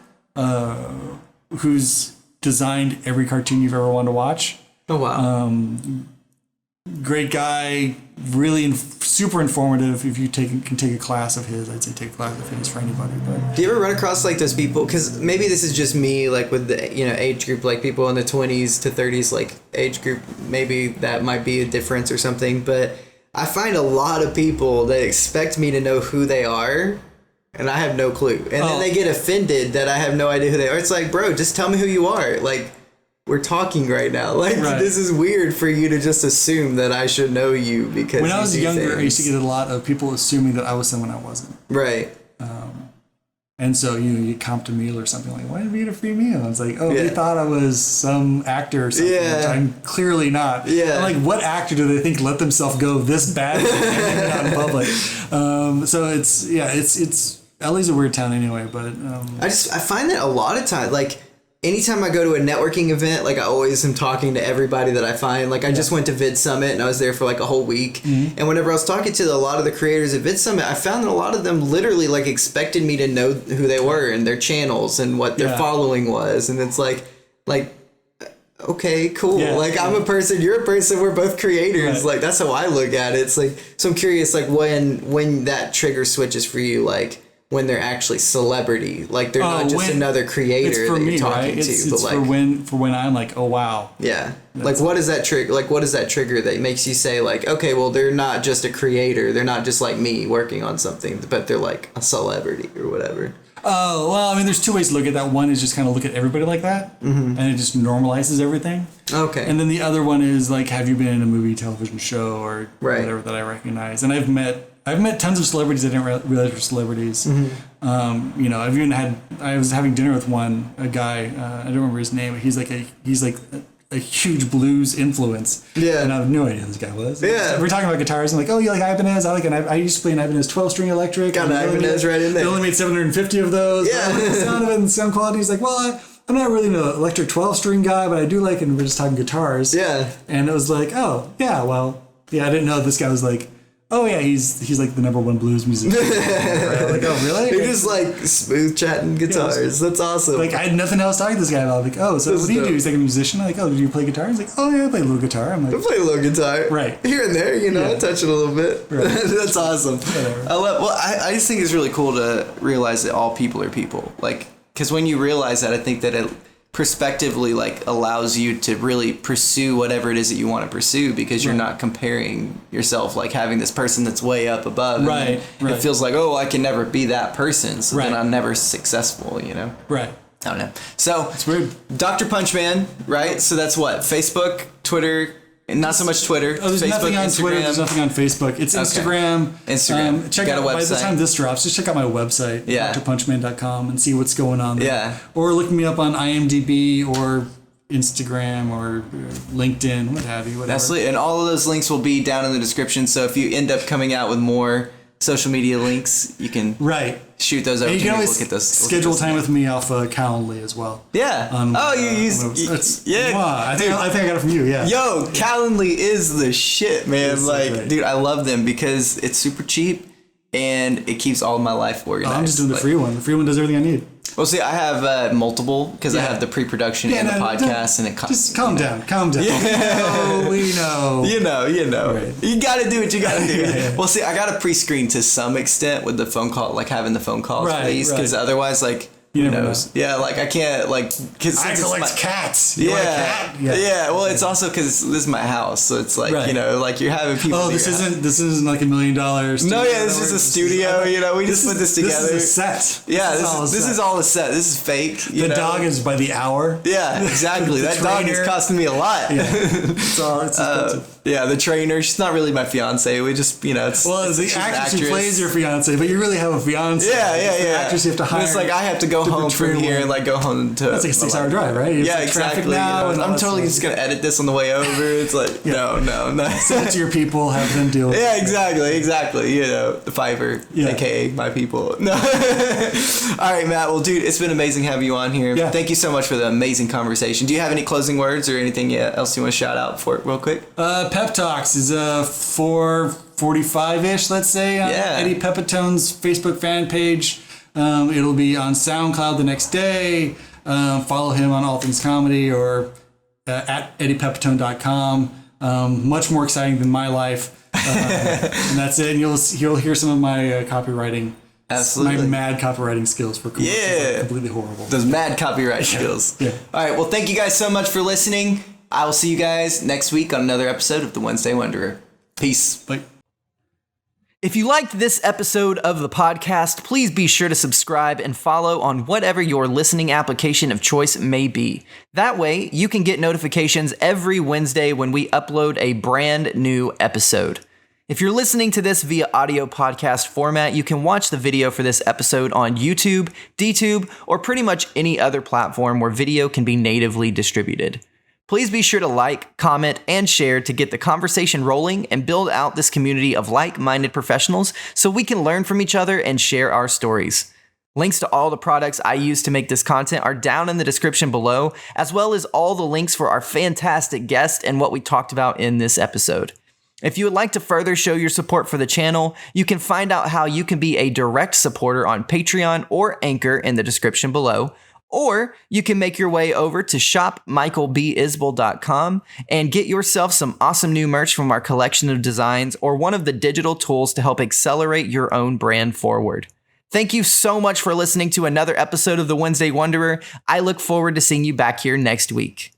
who's designed every cartoon you've ever wanted to watch. Oh, wow. Great guy, really super informative. If you can take a class of his, I'd say take a class of his for anybody. But do you ever run across like those people? Because maybe this is just me, like with the age group, like people in the 20s to 30s, like age group. Maybe that might be a difference or something, but. I find a lot of people that expect me to know who they are, and I have no clue. And then they get offended that I have no idea who they are. It's like, bro, just tell me who you are. Like, we're talking right now. Like, This is weird for you to just assume that I should know you because when I was younger, I used to get a lot of people assuming that I was someone I wasn't. Right. And so, you comped a meal or something like, why did we get a free meal? I was like, they thought I was some actor or something, which I'm clearly not. Yeah. I'm like, what actor do they think let themselves go this bad and out in public? So it's LA's a weird town anyway, but... I find that a lot of times, like... Anytime I go to a networking event, like I always am talking to everybody that I find. Like I just went to Vid Summit and I was there for like a whole week. And whenever I was talking to a lot of the creators at Vid Summit, I found that a lot of them literally like expected me to know who they were and their channels and what their following was. And it's like, okay, cool. I'm a person, you're a person, we're both creators. Like that's how I look at it. It's like, so I'm curious, like when that trigger switches for you, like when they're actually celebrity, like they're not just another creator that you're talking to. It's but like for when I'm like, oh wow. Yeah. Like what is that trigger? Like what is that trigger that makes you say like, okay, well they're not just a creator, they're not just like me working on something, but they're like a celebrity or whatever. Oh, well, I mean, there's two ways to look at that. One is just kind of look at everybody like that, and it just normalizes everything. Okay. And then the other one is like, have you been in a movie, television show, or whatever that I recognize? And I've met tons of celebrities I didn't realize were celebrities. I've even I was having dinner with a guy, I don't remember his name, but he's like a huge blues influence. Yeah. And I have no idea who this guy was. Yeah. We're talking about guitars, and like, oh, you like Ibanez? I used to play an Ibanez 12-string electric. Got an Ibanez right in there. They only made 750 of those. Yeah. The sound of it and sound quality. He's like, well, I'm not really an electric 12-string guy, but I do like it, and we're just talking guitars. Yeah. And it was like, oh, yeah, well, yeah, I didn't know this guy was like, oh yeah, he's like the #1 blues musician. Right? Like, oh really? You're just like smooth chatting guitars. That's awesome. Like I had nothing else to talk to this guy about. Like, oh, so what do you do? He's like a musician. I'm like, oh, do you play guitar? He's like, oh yeah, I play a little guitar. I'm like, I play a little guitar. Right. Here and there, I touch it a little bit. Right. That's awesome. Whatever. I just think it's really cool to realize that all people are people. Like, because when you realize that, I think that it prospectively like allows you to really pursue whatever it is that you want to pursue, because you're not comparing yourself, like having this person that's way up above. Right. It feels like, oh, I can never be that person, so then I'm never successful, Right. I don't know. So it's weird. Dr. Punchman, right? So that's what? Facebook, Twitter, and not so much Twitter. Oh, there's Facebook, nothing on Instagram. Twitter. There's nothing on Facebook. It's Instagram. Instagram. Check out, by the time this drops, just check out my website, drpunchman.com, and see what's going on there. Yeah. Or look me up on IMDb or Instagram or LinkedIn, what have you, whatever. Absolutely. And all of those links will be down in the description. So if you end up coming out with more social media links, you can shoot those over to me. You can always schedule time with me off Calendly as well. Yeah. You use... yeah. I think I got it from you, yeah. Yo, Calendly is the shit, man. Like, dude, I love them because it's super cheap. and it keeps all of my life organized. I'm just doing the free one. The free one does everything I need. Well, see, I have multiple because I have the pre-production and the podcast, and it just calm down. Yeah. We know. You know. Right. You got to do what you got to do. Yeah. Well, see, I got to pre-screen to some extent with the phone call, like having the phone calls released, because otherwise, like. Who knows? Yeah, like I can't cause I collect cats. You want a cat? Yeah. Well, it's also because this is my house, so it's like like you're having people. Oh, this isn't like $1 million. No, this is a studio. We just put this together. This is a set. Yeah, this is all a set. This is fake. The dog is by the hour. Yeah, exactly. That dog is costing me a lot. Yeah. It's expensive. Yeah, the trainer. She's not really my fiance. We just, it's the actress who plays your fiance, but you really have a fiance. Yeah. The actress you have to hire. It's like I have to go home from here and go home to. That's like a 6-hour drive, right? Yeah, exactly. Now I'm totally just gonna edit this on the way over. It's like no. Send it to your people, have them deal with it. Yeah, exactly. The Fiverr, aka my people. No. All right, Matt. Well, dude, it's been amazing having you on here. Yeah. Thank you so much for the amazing conversation. Do you have any closing words or anything else you want to shout out for it real quick? Pep Talks is 4:45-ish, let's say, on Eddie Pepitone's Facebook fan page. It'll be on SoundCloud the next day. Follow him on All Things Comedy or at eddiepepitone.com. Much more exciting than my life. And that's it. And you'll hear some of my copywriting. Absolutely. My mad copywriting skills for commercials. Yeah. Completely horrible. Those mad copyright skills. Yeah. All right. Well, thank you guys so much for listening. I will see you guys next week on another episode of The Wednesday Wanderer. Peace. Bye. If you liked this episode of the podcast, please be sure to subscribe and follow on whatever your listening application of choice may be. That way, you can get notifications every Wednesday when we upload a brand new episode. If you're listening to this via audio podcast format, you can watch the video for this episode on YouTube, DTube, or pretty much any other platform where video can be natively distributed. Please be sure to like, comment, and share to get the conversation rolling and build out this community of like-minded professionals so we can learn from each other and share our stories. Links to all the products I use to make this content are down in the description below, as well as all the links for our fantastic guest and what we talked about in this episode. If you would like to further show your support for the channel, you can find out how you can be a direct supporter on Patreon or Anchor in the description below. Or you can make your way over to shopmichaelbisbell.com and get yourself some awesome new merch from our collection of designs or one of the digital tools to help accelerate your own brand forward. Thank you so much for listening to another episode of The Wednesday Wanderer. I look forward to seeing you back here next week.